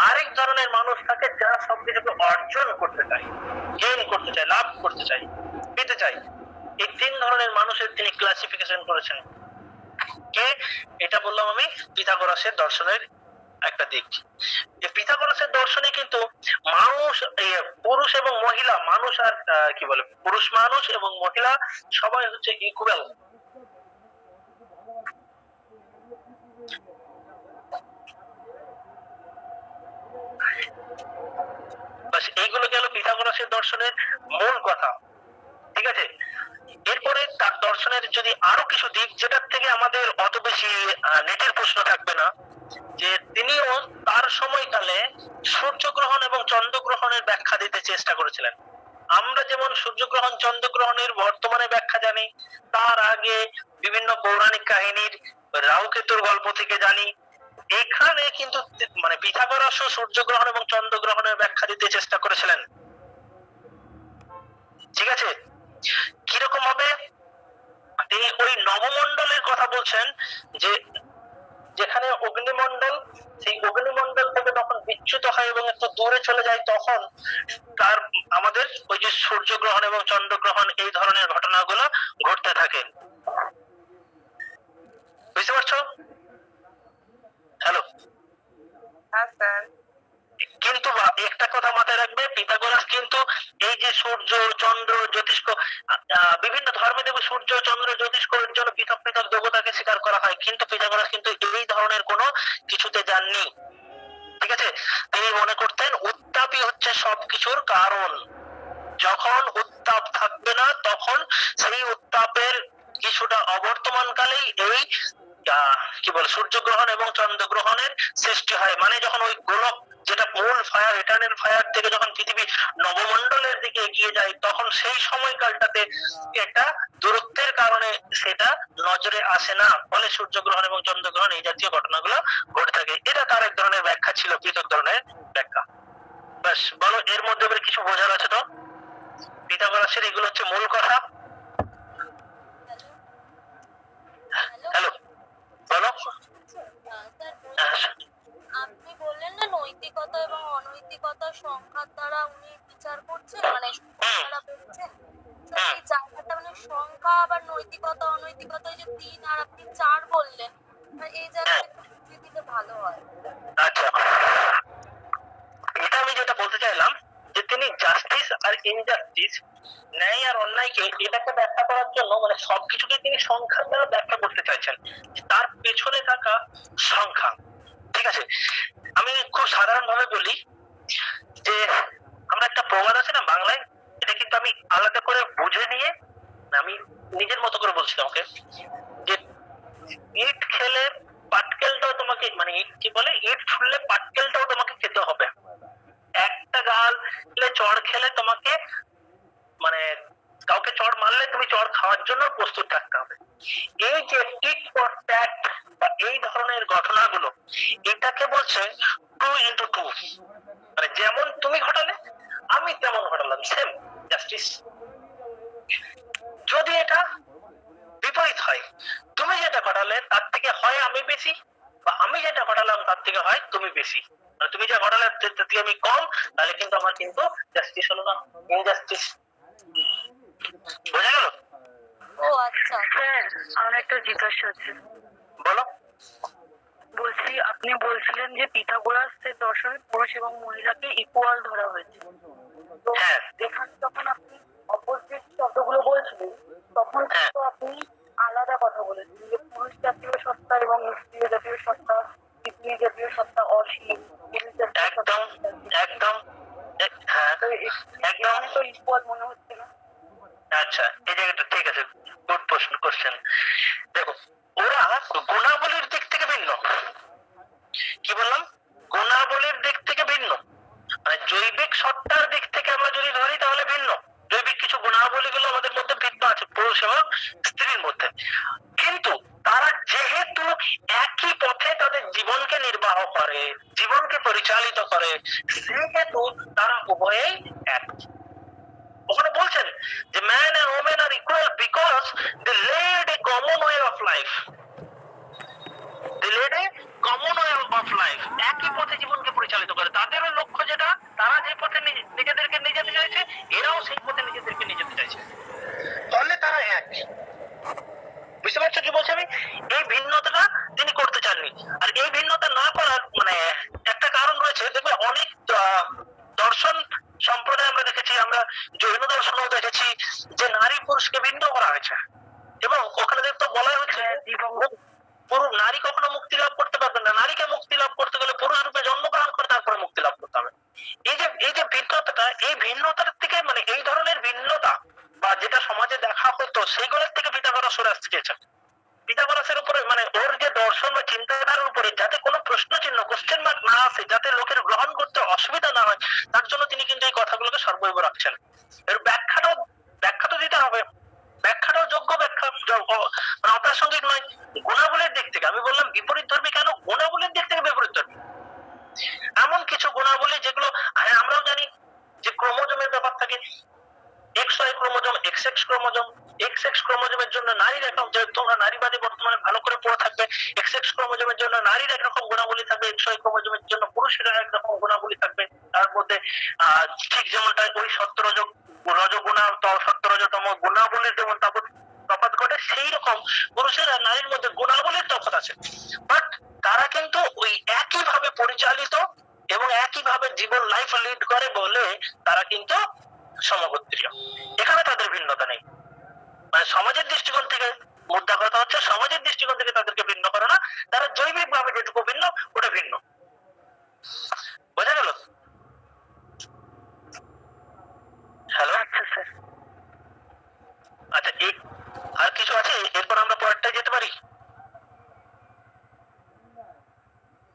আরেক ধরনের মানুষ থাকে যারা সবকিছুকে অর্জন করতে চায়, গেইন করতে চায়, লাভ করতে চায়, পেতে চায়। এই 3 ধরনের মানুষের তিনি ক্লাসিফিকেশন করেছেন। কে? এটা বললাম আমি পিথাগোরাসের দর্শনের একটা দিক। এই পিথাগোরাসের দর্শনে কিন্তু মানুষ, পুরুষ এবং মহিলা, মানুষ আর কি বলে, পুরুষ মানুষ এবং মহিলা সবাই হচ্ছে ইকুয়াল। এইগুলো গেল পিথাগোরাসের দর্শনের মূল কথা, ঠিক আছে। এরপরে তার দর্শনের যদি আরো কিছু দিক, যেটার থেকে আমাদের অত বেশি নেটের প্রশ্ন থাকবে না, যে তিনিও তার সময়কালে সূর্যগ্রহণ এবং চন্দ্রগ্রহণের ব্যাখ্যা দিতে চেষ্টা করেছিলেন। আমরা যেমন সূর্যগ্রহণ চন্দ্রগ্রহণের বর্তমানে ব্যাখ্যা জানি, তার আগে বিভিন্ন পৌরাণিক কাহিনীর রাহুকেতুর গল্প থেকে জানি। এখানে কিন্তু মানে পিথাগোরাসও সূর্যগ্রহণ এবং চন্দ্রগ্রহণের ব্যাখ্যা দিতে চেষ্টা করেছিলেন, ঠিক আছে। কিরকম হবে? তিনি ওই নবমণ্ডলের কথা বলছেন, যে যেখানে অগ্নিমণ্ডল, সেই অগ্নিমণ্ডল থেকে তখন বিচ্যুত হয় এবং একটু দূরে চলে যায়, তখন তার আমাদের ওই যে সূর্যগ্রহণ এবং চন্দ্রগ্রহণ, এই ধরনের ঘটনাগুলো ঘটতে থাকে। বুঝতে পারছো? হ্যালো? হ্যাঁ স্যার। কিন্তু একটা কথা মাথায় রাখবে, পিথাগোরাস কিন্তু এই যে সূর্য চন্দ্র জ্যোতিষ্ক, বিভিন্ন ধর্মে দেখবে সূর্য চন্দ্র জ্যোতিষ্কের জন্য পৃথক পৃথক দেবতাকে স্বীকার করা হয়, কিন্তু পিথাগোরাস কিন্তু এই ধরনের কোনো কিছুতে যাননি, ঠিক আছে। তিনি মনে করতেন উত্তাপই হচ্ছে সবকিছুর কারণ। যখন উত্তাপ থাকবে না, তখন সেই উত্তাপের কিছুটা অবর্তমানকালেই এই কি বলে সূর্যগ্রহণ এবং চন্দ্রগ্রহণের সৃষ্টি হয়। মানে যখন ওই গোলক, যেটা মূল ফায়ার, ইটারনাল ফায়ার থেকে যখন পৃথিবী নবমণ্ডলের দিকে এগিয়ে যায়, তখন সেই সময়কালটাতে এটা দূরত্বের কারণে সেটা নজরে আসে না, ফলে সূর্যগ্রহণ এবং চন্দ্রগ্রহণ এই জাতীয় ঘটনাগুলো ঘটে থাকে। এটা তার এক ধরনের ব্যাখ্যা ছিল, পৃথক ধরনের ব্যাখ্যা। ব্যাস, বলো এর মধ্যে আবার কিছু বোঝার আছে তো? পিথাগোরাসের এগুলো হচ্ছে মূল কথা। হ্যালো, বলো। আপনি বললেন না নৈতিকতা এবং অনৈতিকতার সংখ্যার দ্বারা উনি বিচার করছেন, মানে সংখ্যাটা বলছেন, তো এই জায়গাটা মানে সংখ্যা আবার নৈতিকতা অনৈতিকতা, যে 3 আর আপনি 4 বললেন, এই জায়গাটা একটু বুঝিয়ে দিলে ভালো হয়। আচ্ছা, এটা আমি যেটা বলতে চাইলাম, যে তিনি জাস্টিস আর ইনজাস্টিস ন্যায় আর অন্যায়কে এটাকে ব্যাখ্যা করার জন্য মানে সবকিছুকে তিনি সংখ্যার দ্বারা ব্যাখ্যা করতে চাইছেন, তার পেছনে থাকা সংখ্যা। ঠিক আছে, আমি খুব সাধারণ ভাবে বলি যে আমরা একটা প্রবাদ আছে না বাংলায়, এটা কিন্তু আমি আলাদা করে বুঝে নিয়ে আমি নিজের মতো করে বলছিলাম ওকে, যে ইট খেলে পাটকেলটাও তোমাকে মানে কি বলে, ইট ছুড়লে পাটকেলটাও তোমাকে খেতে হবে। একটা গাল চড় খেলে তোমাকে মানে কাউকে চড় মারলে তুমি চড় খাওয়ার জন্য প্রস্তুত থাকতে হবে। এই যে টিট ফর ট্যাট বা এই ধরনের ঘটনাগুলো, এটাকে বলছে 2 into 2, মানে যেমন তুমি ঘটালে আমি তেমন ঘটালাম, সেম জাস্টিস। যদি এটা বিপরীত হয়, তুমি যেটা ঘটালে তার থেকে হয় আমি বেশি, বা আমি যেটা ঘটালাম তার থেকে হয় তুমি বেশি, মানে তুমি যা ঘটালে তার থেকে আমি কম, তাহলে কিন্তু আমার কিন্তু জাস্টিস হলো না, ইনজাস্টিস। বোঝা গেল? ও আচ্ছা। স্যার আমার একটা জিজ্ঞাসা আছে। বলো। বলছি আপনি বলছিলেন যে পিথাগোরাসের দর্শনে পুরুষ এবং মহিলাকে ইকুয়াল ধরা হয়েছে, তো হ্যাঁ। এখানে যখন আপনি অপোজিট শব্দগুলো বলছিলেন তখন কিন্তু আপনি আলাদা কথা বলেছেন, যে পুরুষ জাতীয় সত্তা এবং স্ত্রী জাতীয় সত্তা, স্ত্রী জাতীয় সত্তা অসীম, পুরুষ জাতীয় সত্তা একদম একদম হ্যাঁ একদম। তো ইকুয়াল মনে হচ্ছে না। আচ্ছা, এই জায়গাটা ঠিক আছে, গুড কোশ্চেন। দেখো, ওরা গুণাবলীর দিক থেকে ভিন্ন। কি বললাম? গুণাবলীর দিক থেকে ভিন্ন, মানে জৈবিক সত্তার দিক থেকে আমরা যদি ধরি তাহলে ভিন্ন। জৈবিক কিছু গুণাবলী গুলো আমাদের মধ্যে ভিন্ন আছে পুরুষ এবং স্ত্রীর মধ্যে, কিন্তু তারা যেহেতু একই পথে তাদের জীবনকে নির্বাহ করে, জীবনকে পরিচালিত করে, সেহেতু তারা উভয়েই এক। ওখানে বলছেন যে man and women are equal because they led a common way of life. They led a common way of life, একই পথে জীবনকে পরিচালিত করে। তাদেরও লক্ষ্য যেটা, তারা যে পথে নিজেদেরকে নিয়ে যেতে চাইছে, এরাও সেই পথে নিজেদেরকে নিয়ে যেতে চাইছে, তাহলে তারা এক। বুঝতে পারছো কি বলছি আমি? এই ভিন্নতাটা তিনি করতে চাননি। আর এই ভিন্নতা না করার মানে একটা কারণ রয়েছে, দেখবে অনেক দর্শন সম্প্রদায় আমরা দেখেছি, আমরা জৈন দর্শনও দেখেছি যে নারী পুরুষকে ভিন্ন করা হয়েছে, এবং ওখানে দেখতে বলা হচ্ছে নারী কখনো মুক্তি লাভ করতে পারবে না, নারীকে মুক্তি লাভ করতে গেলে পুরুষ রূপে জন্মগ্রহণ করে তারপরে মুক্তি লাভ করতে হবে। এই যে ভিন্নতাটা, এই ভিন্নতার থেকে মানে এই ধরনের ভিন্নতা বা যেটা সমাজে দেখা হতো সেইগুলোর থেকে পিথাগোরাস সরে আসতে চেয়েছেন। পিথাগোরাসের উপরে মানে ওর যে দর্শন বা চিন্তাধারার উপরে যাতে কোনো প্রশ্ন চিহ্ন কোশ্চেন মার্ক না আসে, যাতে লোকের গ্রহণ করতে অসুবিধা না হয়, তার জন্য তিনি কিন্তু এই কথাগুলোকে সর্বৈব রাখছেন। এর ব্যাখ্যা তো দিতে হবে, ব্যাখ্যাটাও যোগ্য ব্যাখ্যা, মানে অপ্রাসঙ্গিক নয়। গুণাবলীর দিক থেকে আমি বললাম বিপরীত ধর্মী কেন, গুণাবলীর দিক থেকে বিপরীত ধর্মী। এমন কিছু গুণাবলী যেগুলো আমরাও জানি যে ক্রোমোজোমের ব্যাপার থাকে, XY chromosome, XX chromosome. XX ক্রোমোজোমের জন্য নারীর একরকম, তোমরা নারীবাদী বর্তমানে ভালো করে পড়ে থাকবে, XX ক্রোমোজোমের জন্য নারীর একরকম গুণাবলী থাকবে, XY ক্রোমোজোমের জন্য পুরুষের একরকম গুণাবলী থাকবে। তার মধ্যে ঠিক যেমনটা ওই সত্তরজতম গুণাবলীর যেমন তফাৎ ঘটে, সেই রকম পুরুষের আর নারীর মধ্যে গুণাবলীর তফাৎ আছে, বাট তারা কিন্তু ওই একই ভাবে পরিচালিত এবং একই ভাবে জীবন লাইফ লিড করে বলে তারা কিন্তু সমগোত্রীয়। এখানে তাদের ভিন্নতা নেই, মানে সমাজের দৃষ্টিকোণ থেকে মুদ্রা কথা হচ্ছে, সমাজের দৃষ্টিকোণ থেকে তাদেরকে ভিন্ন করে না, তারা জৈবিক ভাবে যেটুকু ভিন্ন ওটা ভিন্ন। বোঝা গেল? হ্যালো, আচ্ছা স্যার। আচ্ছা, আর কিছু আছে? এরপর আমরা পরেরটায় যেতে পারি।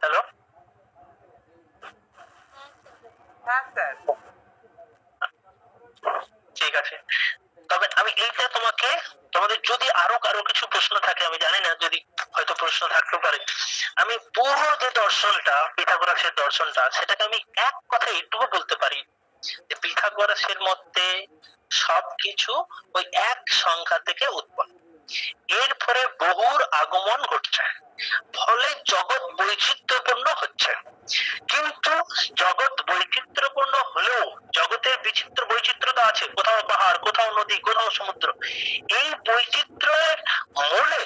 হ্যালো, হ্যাঁ স্যার। ঠিক আছে, তবে আমি এইটা তোমাদের যদি আরো কারো কিছু প্রশ্ন থাকে, আমি জানি না, যদি হয়তো প্রশ্ন থাকতে পারে, আমি পুরো যে দর্শনটা পিথাগোরাসের দর্শনটা, সেটাকে আমি এক কথায় এইটুকু বলতে পারি যে পিথাগোরাসের মধ্যে সবকিছু ওই এক সংখ্যা থেকে উৎপন্ন, এর ফলে বহুর আগমন ঘটছে, ফলে জগৎ বৈচিত্র্যপূর্ণ হচ্ছে। কিন্তু জগৎ বৈচিত্র্যপূর্ণ হলেও জগতের বৈচিত্র্যতা আছে, কোথাও পাহাড়, কোথাও নদী, কোথাও সমুদ্র। এই বৈচিত্র্যের মূলে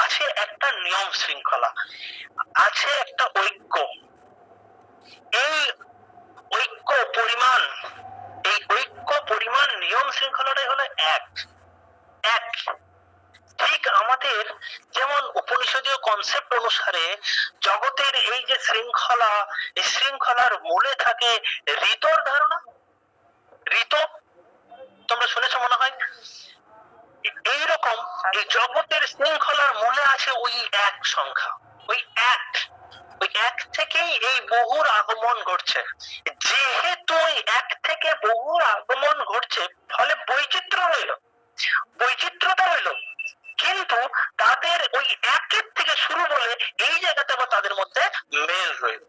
আছে একটা নিয়ম শৃঙ্খলা, আছে একটা ঐক্য। এই ঐক্য পরিমাণ, এই ঐক্য পরিমাণ নিয়ম শৃঙ্খলাটাই হলো এক এক ঠিক আমাদের যেমন উপনিষদীয় কনসেপ্ট অনুসারে জগতের এই যে শৃঙ্খলা, এই শৃঙ্খলার মূলে থাকে ঋতর ধারণা। ঋত তোমরা শুনেছো মনে হয়। এইরকম এই জগতের শৃঙ্খলার মূলে আছে ওই এক সংখ্যা, ওই এক থেকেই এই বহুর আগমন ঘটছে। যেহেতু ওই এক থেকে বহুর আগমন ঘটছে, ফলে বৈচিত্র্যতা রইল, কিন্তু তাদের ওই একের থেকে শুরু বলে এই জায়গাতে আবার তাদের মধ্যে মেল রইল।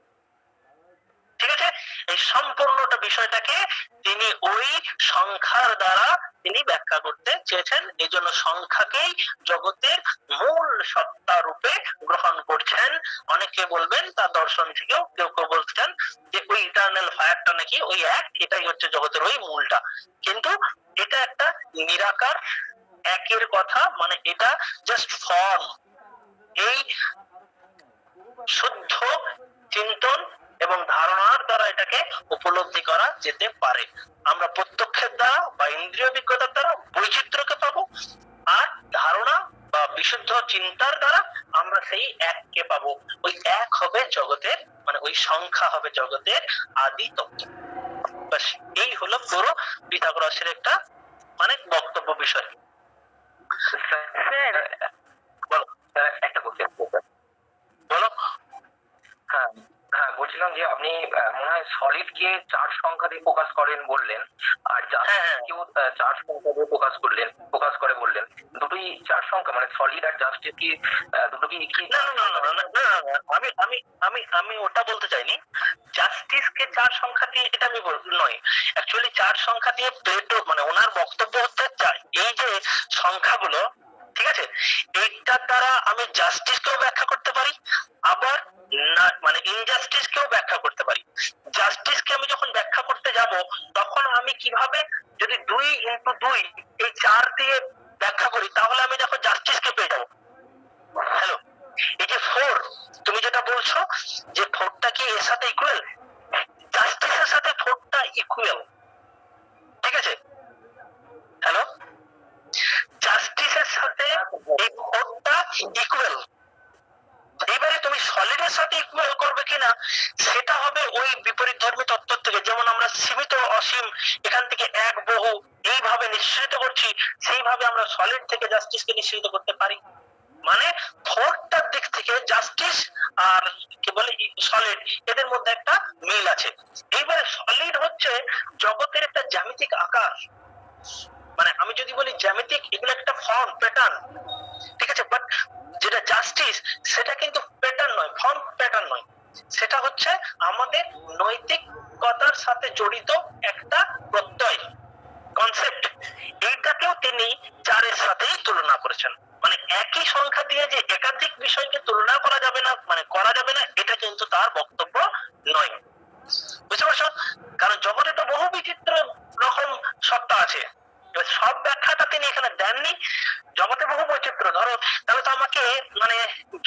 ঠিক আছে, এই সম্পূর্ণটা বিষয়টাকে তিনি ওই সংখ্যার দ্বারা তিনি ব্যাখ্যা করতে চেয়েছেন। এই জন্য সংখ্যাকেই জগতের মূল সত্তা রূপে গ্রহণ করছেন। অনেকে বলবেন তার দর্শন থেকেও কেউ কেউ বলছেন যে ওই ইটারনাল ফায়ারটা নাকি ওই এক, এটাই হচ্ছে জগতের ওই মূলটা। কিন্তু এটা একটা নিরাকার একের কথা, মানে এটা জাস্ট ফর্ম। এই শুদ্ধ চিন্তন এবং ধারণার দ্বারা এটাকে উপলব্ধি করা যেতে পারে। আমরা প্রত্যক্ষের দ্বারা বা ইন্দ্রিয় অভিজ্ঞতার দ্বারা বৈচিত্র্যকে পাবো, আর ধারণা বা বিশুদ্ধ চিন্তার দ্বারা আমরা সেই এককে পাবো। ওই এক হবে জগতের, মানে ওই সংখ্যা হবে জগতের আদি তত্ত্ব। বাস এই হলো পুরো পিথাগোরাসের একটা মানে বক্তব্য বিষয়। স্যার বলো একটা কোশ্চেন বলো। হ্যাঁ হ্যাঁ বলছিলাম যে আপনি মনে হয় সলিড কে 4 সংখ্যা দিয়ে প্রকাশ করেন বললেন, আর জাস্টিস কেও 4 সংখ্যা দিয়ে প্রকাশ করে বললেন। দুটোই 4 সংখ্যা, মানে সলিড আর জাস্টিস কি দুটো কি? না না না না না, আমি আমি আমি আমি ওটা বলতে চাইনি। জাস্টিস কে 4 সংখ্যা দিয়ে এটা আমি নয়, অ্যাকচুয়ালি 4 সংখ্যা দিয়ে প্লেটো মানে ওনার বক্তব্য হতে চাই এই যে সংখ্যাগুলো, ঠিক আছে, এইটার দ্বারা আমি জাস্টিসকেও ব্যাখ্যা করতে পারি, আবার না মানে ইনজাস্টিসকেও ব্যাখ্যা করতে পারি। জাস্টিসকে আমি যখন ব্যাখ্যা করতে যাব তখন আমি কিভাবে যদি 2 × 2 এই 4 দিয়ে ব্যাখ্যা করি, তাহলে আমি দেখো জাস্টিসকে পেয়ে যাবো। হ্যালো, এই যে 4 তুমি যেটা বলছো যে 4টা কি এর সাথে ইকুয়াল, জাস্টিসের সাথে 4টা ইকুয়াল। ঠিক আছে, হ্যালো, জাস্টিসের সাথে এই 4টা ইকুয়াল। এবারে তুমি সলিডের সাথে ইকুয়াল করবে কিনা সেটা হবে ওই বিপরীত ধর্মী তত্ত্ব থেকে। যেমন আমরা সীমিত অসীম এখান থেকে এক বহু এইভাবে নিশ্চিত করছি, সেইভাবে আমরা সলিড থেকে জাস্টিসকে নিশ্চিত করতে পারি। মানে 4টার দিক থেকে জাস্টিস আর কি বলে সলিড, এদের মধ্যে একটা মিল আছে। এইবারে সলিড হচ্ছে জগতের একটা জ্যামিতিক আকার, মানে আমি যদি বলি জ্যামিতিক, এগুলো একটা ফর্ম প্যাটার্ন, ঠিক আছে। বাট যেটা জাস্টিস সেটা কিন্তু প্যাটার্ন নয়, ফর্ম প্যাটার্ন নয়, সেটা হচ্ছে আমাদের নৈতিকতার সাথে জড়িত একটা প্রত্যয় কনসেপ্ট। এইটাকেও তিনি 4-এর সাথেই তুলনা করেছেন। মানে একই সংখ্যা দিয়ে যে একাধিক বিষয়কে তুলনা করা যাবে না, মানে করা যাবে না, এটা কিন্তু তার বক্তব্য নয়। বুঝতে পারছো? কারণ জগতে তো বহু বিচিত্র রকম সত্তা আছে, সব ব্যাখ্যাটা তিনি এখানে দেননি। জগতে বহু বৈচিত্র্য, ধরো তাহলে তো আমাকে মানে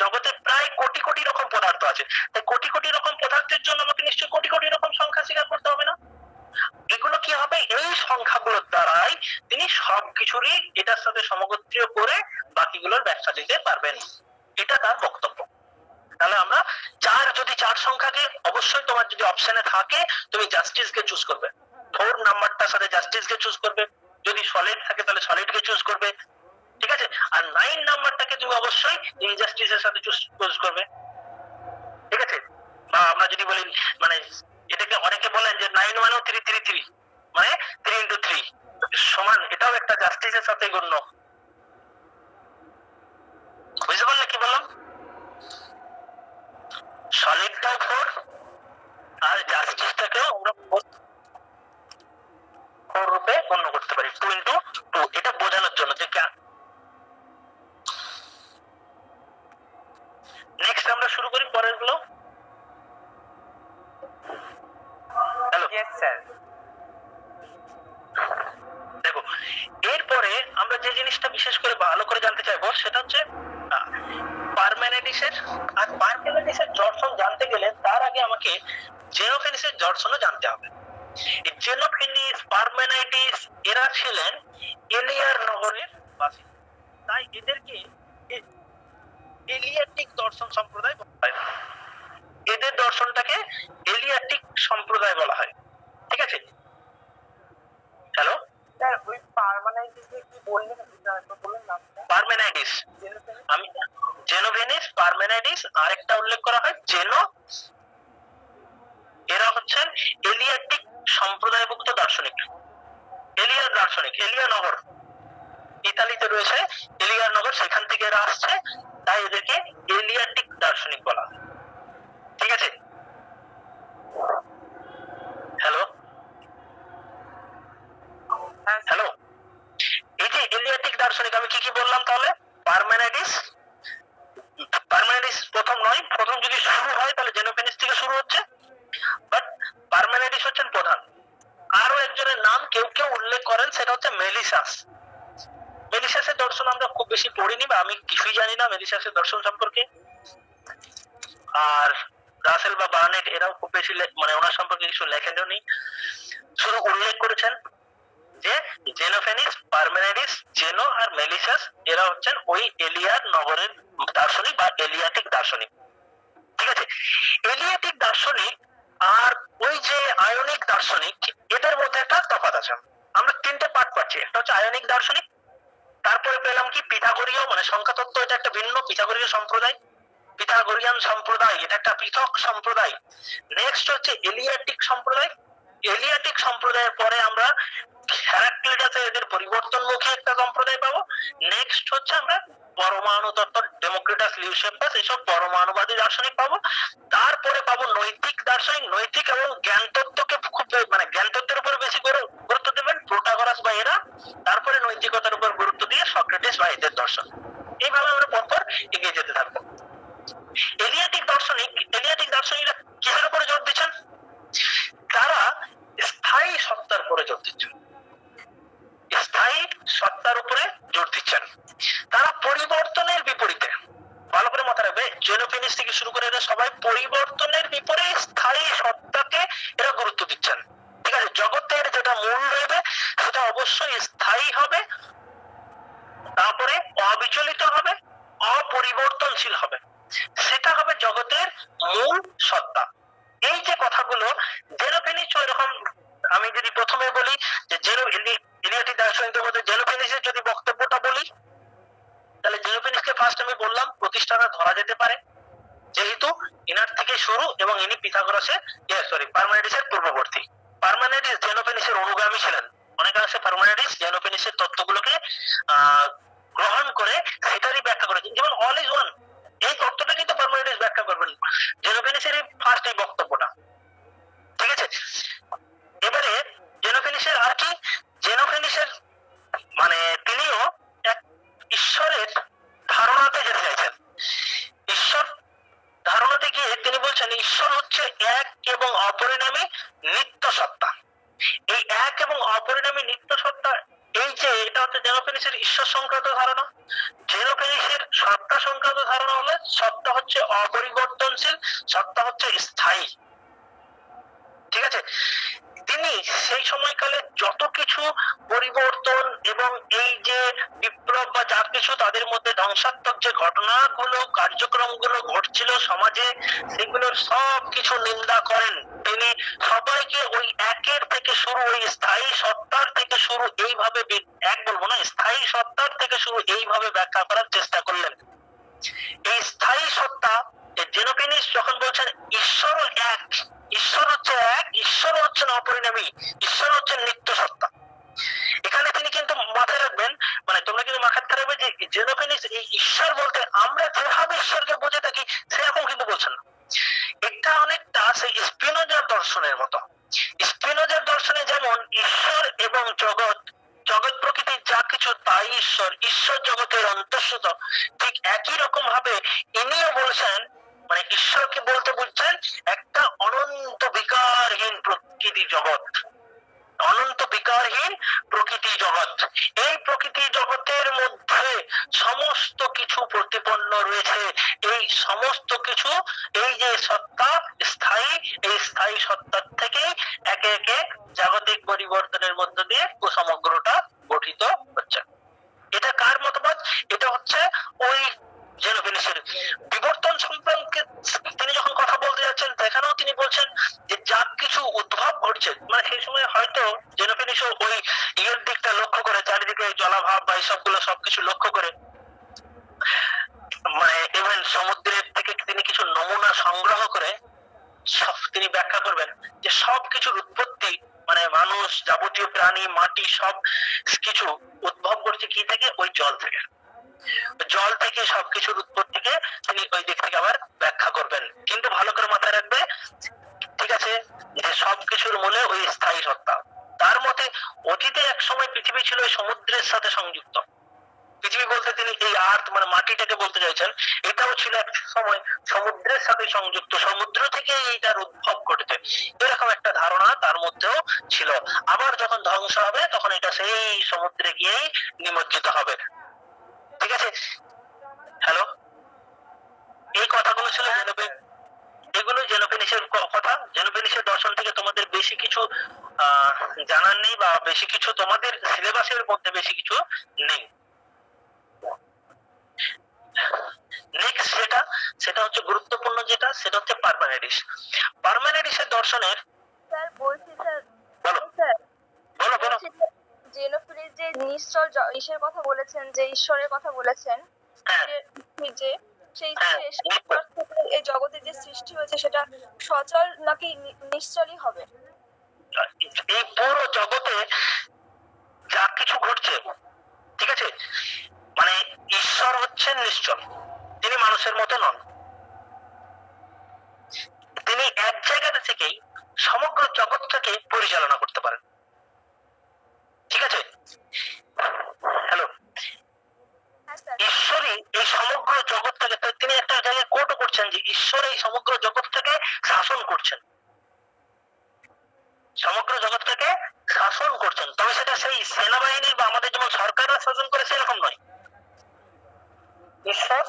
জগতে প্রায় কোটি কোটি রকম পদার্থ আছে, তাই কোটি কোটি রকম পদার্থের জন্য আমাকে নিশ্চয়ই কোটি কোটি রকম সংখ্যা স্বীকার করতে হবে না। এগুলো কি হবে, এই সংখ্যাগুলোর দ্বারাই তিনি সবকিছুরই এটার সাথে সমগোত্রীয় করে বাকিগুলোর ব্যাখ্যা দিতে পারবেন, এটা তার বক্তব্য। তাহলে আমরা 4 যদি 4 সংখ্যাকে অবশ্যই তোমার যদি অপশনে থাকে তুমি জাস্টিসকে চুজ করবে, 4 নাম্বারটার সাথে জাস্টিসকে চুজ করবে, যদি সলিড থাকে তাহলে সলিডকে চুজ করবে, ঠিক আছে। আর 9 নাম্বারটাকে তুমি অবশ্যই ইনজাস্টিসের সাথে চুজ করবে, ঠিক আছে। বা আমরা যদি বলি মানে এটাকে অনেকে বলেন যে 9 মানেও 333, মানে 3 × 3 সমান, এটাও একটা জাস্টিসের সাথে গণ্য। বুঝতে পারলে কি বললাম? সলিডটাও 4 আর জাস্টিসটাকেও আমরা 4 রূপে গণ্য করতে পারি, 2 × 2, এটা বোঝানোর জন্য যে নেক্সট আমরা শুরু করি পরের গুলো। Hello, yes sir. দেখো এরপরে আমরা যে জিনিসটা বিশেষ করে ভালো করে জানতে চাইবো সেটা হচ্ছে পারমেনেডিসের। আর পারমেনেডিসের দর্শন জানতে গেলে তার আগে আমাকে জেনোফেনিসের দর্শনও জানতে হবে। এই জেনোফেনিস পার্মেনাইটিস এরা ছিলেন এলিয়ার নগরের বাসিন্দা, তাই এদেরকে এলিয়াটিক দর্শন সম্প্রদায় বলা হয়। এদের দর্শনটাকে এলিয়াটিক সম্প্রদায় বলা হয়। ঠিক আছে? হ্যালো, স্যার ওই পার্মানেন্টলি কি বললেন, বললেন না পার্মেনাইটিস, আমি জেনোভেনিস, পার্মেনাইটিস, আরেকটা উল্লেখ করা হয় জেনো। এরা হচ্ছেন এলিয়াটিক সম্প্রদায়ভুক্ত দার্শনিক, এলিয়ার দার্শনিক। এলিয়া নগর ইতালিতে রয়েছে, এলিয়ার নগর, সেখান থেকে এরা আসছে, তাই এদেরকে এলিয়াটিক দার্শনিক বলা হয়। ঠিক আছে? হ্যালো হ্যালো, এই যে এলিয়াটিক দার্শনিক আমি কি কি বললাম তাহলে? পার্মেনাইটিস, পার্মেনাইটিস প্রথম নয়, প্রথম যদি শুরু হয় তাহলে জেনোফেনিস থেকে শুরু হচ্ছে, বাট পার্মেনাইটিস হচ্ছেন প্রধান। আরো একজনের নাম কেউ কেউ উল্লেখ করেন, সেটা হচ্ছে মেলিসাস। মেলিসাসের দর্শন আমরা খুব বেশি পড়িনি, বা আমি কিছুই জানি না মেলিসাসের দর্শন সম্পর্কে। আর রাসেল বা বার্নেট এরাও খুব বেশি মানে ওনার সম্পর্কে কিছু লেখেনও নেই, শুধু উল্লেখ করেছেন যে জেনোফেনিস, পার্মেনাইটিস, জেনো আর মেলিসাস এরা হচ্ছেন ওই এলিয়ার নগরের দার্শনিক বা এলিয়াটিক দার্শনিক। ঠিক আছে? এলিয়াটিক দার্শনিক আর ওই যে আয়নিক দার্শনিক, এদের মধ্যে একটা তফাৎ আছে। আমরা তিনটে পার্ট পাচ্ছি। একটা হচ্ছে আয়নিক দার্শনিক, তারপরে পেলাম কি পিথাগোরীয়, মানে সংখ্যাতত্ত্ব, এটা একটা ভিন্ন পিথাগোরীয় সম্প্রদায়, পিথাগোরিয়ান সম্প্রদায়, এটা একটা পৃথক সম্প্রদায়। নেক্সট হচ্ছে এলিয়াটিক সম্প্রদায়। এলিয়াটিক সম্প্রদায়ের পরে আমরা হেরাক্লিটাসে এদের পরিবর্তনমুখী একটা সম্প্রদায় পাবো। নেক্সট হচ্ছে আমরা পরমাণু তত্ত্ব, ডেমোক্রিটাস, লিউসিয়াস, এইসব পরমাণুবাদী দার্শনিক পাবো। তারপরে পাবো নৈতিক দার্শনিক, নৈতিক এবং জ্ঞান তত্ত্বকে খুব মানে জ্ঞান তত্ত্বের উপর বেশি গুরুত্ব দেবেন প্রোটাগরাস বা এরা। তারপরে নৈতিকতার উপর গুরুত্ব দিয়ে সক্রেটিস বা এদের দর্শন। এইভাবে আমরা পরপর এগিয়ে যেতে থাকবো। এলিয়াটিক দার্শনিকরা কিসের উপরে জোর দিচ্ছেন? তারা স্থায়ী সত্তার উপরে জোর দিচ্ছেন, স্থায়ী সত্তার উপরে জোর দিচ্ছেন। তারা পরিবর্তনের বিপরীতে, ভালো করে মাথায় রাখবে, জেনোফেনিস থেকে শুরু করে এরা সবাই পরিবর্তনের বিপরীতে স্থায়ী সত্তাকে এরা গুরুত্ব দিচ্ছেন। ঠিক আছে? জগতের যেটা মূল রয়েছে সেটা অবশ্যই স্থায়ী হবে, তারপরে অবিচলিত হবে, অপরিবর্তনশীল হবে, সেটা হবে জগতের মূল সত্তা। এই যে কথাগুলো জেনোফেনিস, এরকম আমি যদি প্রথমে বলি যে এলিয়াটিক দার্শনিকদের মধ্যে জেনোফেনিসের যদি বক্তব্যটা বলি, তাহলে জেনোফেনিসকে ফার্স্ট আমি বললাম প্রতিষ্ঠাতা ধরা যেতে পারে, যেহেতু ইনার থেকে শুরু এবং ইনি পিথাগোরাসের পার্মেনাইটিসের পূর্ববর্তী। পার্মেনাইটিস জেনোফেনিসের অনুগামী ছিলেন, অনেকাংশে পার্মেনাইটিস জেনোফেনিসের তত্ত্বগুলোকে গ্রহণ করে সেটারই ব্যাখ্যা করেছেন। যেমন অল ইজ ওয়ান, এই তত্ত্বটা কিন্তু পার্মেনাইটিস ব্যাখ্যা করবেন, জেনোফেনিসের ফার্স্ট এই বক্তব্যটা। ঠিক আছে? এবারে জেনোফেনিসের আর কি, জেনোফেনিসের মানে তিনিও এক ঈশ্বরের ধারণাতে যেতে চাইছেন। ঈশ্বর ধারণাতে গিয়ে তিনি বলছেন ঈশ্বর হচ্ছে এক এবং অপরিণামী নিত্য সত্তা। এই এক এবং অপরিণামী নিত্য সত্তা, এই যে এটা হচ্ছে জেনোফেনিসের ঈশ্বর সংক্রান্ত ধারণা। জেনোফেনিসের সত্তা সংক্রান্ত ধারণা হলে সত্তা হচ্ছে অপরিবর্তনশীল, সত্তা হচ্ছে স্থায়ী। ঠিক আছে? তিনি সেই সময়কালে যত কিছু পরিবর্তন এবং এই যে বিপ্লব বা যা কিছু তাদের মধ্যে ধ্বংসাত্মক যে ঘটনাগুলো, কার্যক্রমগুলো ঘটছিল সমাজে, সেগুলোর সব কিছু নিন্দা করেন। তিনি সবাইকে ওই একের থেকে শুরু, ওই স্থায়ী সত্তার থেকে শুরু, এইভাবে এক বলবো না, স্থায়ী সত্তার থেকে শুরু এইভাবে ব্যাখ্যা করার চেষ্টা করলেন। এই স্থায়ী সত্তা, জেনোফেনিস যখন বলছেন ঈশ্বর এক, ঈশ্বর হচ্ছে এক, ঈশ্বর হচ্ছেন অপরিণামী, ঈশ্বর হচ্ছেন নিত্য সত্তা, এখানে তিনি কিন্তু মাথায় রাখবেন, মানে তোমরা কিন্তু মাথায় রাখবে যে জেনোফেনিস এই ঈশ্বর বলতে আমরা যেভাবে ঈশ্বরকে বুঝে থাকি সেরকম কিন্তু বলছেন না। এটা অনেকটা সেই স্পিনোজার দর্শনের মতো। স্পিনোজার দর্শনে যেমন ঈশ্বর এবং জগৎ, জগৎ প্রকৃতির যা কিছু তাই ঈশ্বর, ঈশ্বর জগতের অন্তঃসত্ত্ব, ঠিক একই রকম ভাবে ইনিও বলছেন, মানে ঈশ্বরকে বলতে বুঝছেন একটা অনন্ত বিকারহীন প্রকৃতি জগৎ, অনন্ত বিকারহীন প্রকৃতি জগৎ। এই প্রকৃতি জগতের মধ্যে সমস্ত কিছু প্রতিপন্ন রয়েছে, এই সমস্ত কিছু, এই যে সত্তা স্থায়ী, এই স্থায়ী সত্তার থেকে একে একে জাগতিক পরিবর্তনের মধ্যে জেনোফেনিস ওই ইয়ের দিকটা লক্ষ্য করে, চারিদিকে জলাভাব বা এইসবগুলো সবকিছু লক্ষ্য করে, মানে ইভেন সমুদ্রের থেকে তিনি কিছু নমুনা সংগ্রহ করে তিনি ব্যাখ্যা করবেন যে সবকিছুর উৎপত্তি, মানে মানুষ, যাবতীয় প্রাণী, মাটি, সব কিছু উদ্ভব করছে কি থেকে? ওই জল থেকে। জল থেকে সবকিছুর উৎপত্তিকে তিনি ওই দিক থেকে আবার ব্যাখ্যা করবেন। কিন্তু ভালো করে মাথায় রাখবে, ঠিক আছে, যে সবকিছুর মূলে ওই স্থায়ী সত্তা। তার মতে অতীতে এক সময় পৃথিবী ছিল সমুদ্রের সাথে সংযুক্ত। পৃথিবী বলতে তিনি এই আর্থ মানে মাটিটাকে বলতে চাইছেন, এটাও ছিল এক সময় সমুদ্রের সাথে সংযুক্ত, সমুদ্র থেকে এইটার উদ্ভব ঘটেছে, এরকম একটা ধারণা তার মধ্যেও ছিল। আবার যখন ধ্বংস হবে তখন এটা সেই সমুদ্রে গিয়েই নিমজ্জিত হবে। ঠিক আছে? হ্যালো, এই কথাগুলো ছিল এগুলো জেনোফেনিসের কথা। জেনোফেনিসের দর্শন থেকে তোমাদের বেশি কিছু জানার নেই, বা বেশি কিছু তোমাদের সিলেবাসের মধ্যে বেশি কিছু নেই। নেক্সট সেটা হচ্ছে গুরুত্বপূর্ণ, সেটা হচ্ছে পারমানেডিস। পারমানেডিসের দর্শনের, স্যার বলছি স্যার, বলো স্যার বলো বলো। জেনোফিলিস যে নিশ্চল ইসের কথা বলেছেন, যে ঈশ্বরের কথা বলেছেন, যে সেই ঈশ্বর থেকে এই জগতের যে সৃষ্টি হয়েছে সেটা সচল নাকি নিশ্চলই হবে? এই পুরো জগতে যা কিছু ঘটছে, ঠিক আছে, মানে ঈশ্বর হচ্ছেন নিশ্চল, তিনি মানুষের মতো নন। তিনি এক জায়গাতে থেকেই সমগ্র জগৎটাকে পরিচালনা করতে পারেন। ঠিক আছে? হ্যালো, ঈশ্বরই এই সমগ্র জগৎটাকে, তিনি একটা জায়গায় কোটও করছেন যে ঈশ্বর এই সমগ্র জগৎটাকে শাসন করছেন, সমগ্র জগৎটাকে শাসন করছেন। তবে সেটা সেই সেনাবাহিনী বা আমাদের যেমন সরকাররা শাসন করে সেরকম নয়। ঈশ্বর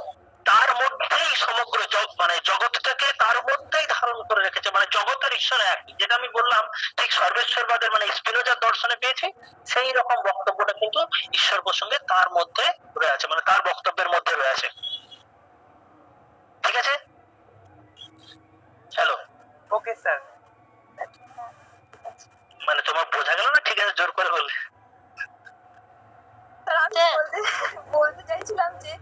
তার মধ্যেই সমগ্র মানে জগৎটাকে তার মধ্যেই ধারণ করে রেখেছে, মানে জগৎ আর ঈশ্বর এক। যেটা আমি বললাম ঠিক সর্বেশ্বরবাদের মানে স্পিনোজার দর্শনে পেয়েছি, সেই রকম বক্তব্যটা কিন্তু ঈশ্বর প্রসঙ্গে তার মধ্যে রয়েছে, মানে তার বক্তব্যের মধ্যে রয়েছে। ঠিক আছে? Hello, okay sir. মানে তোমার বোঝা গেল না? ঠিক আছে, জোর করে বললে। স্যার আমি বলতে চাইছিলাম যে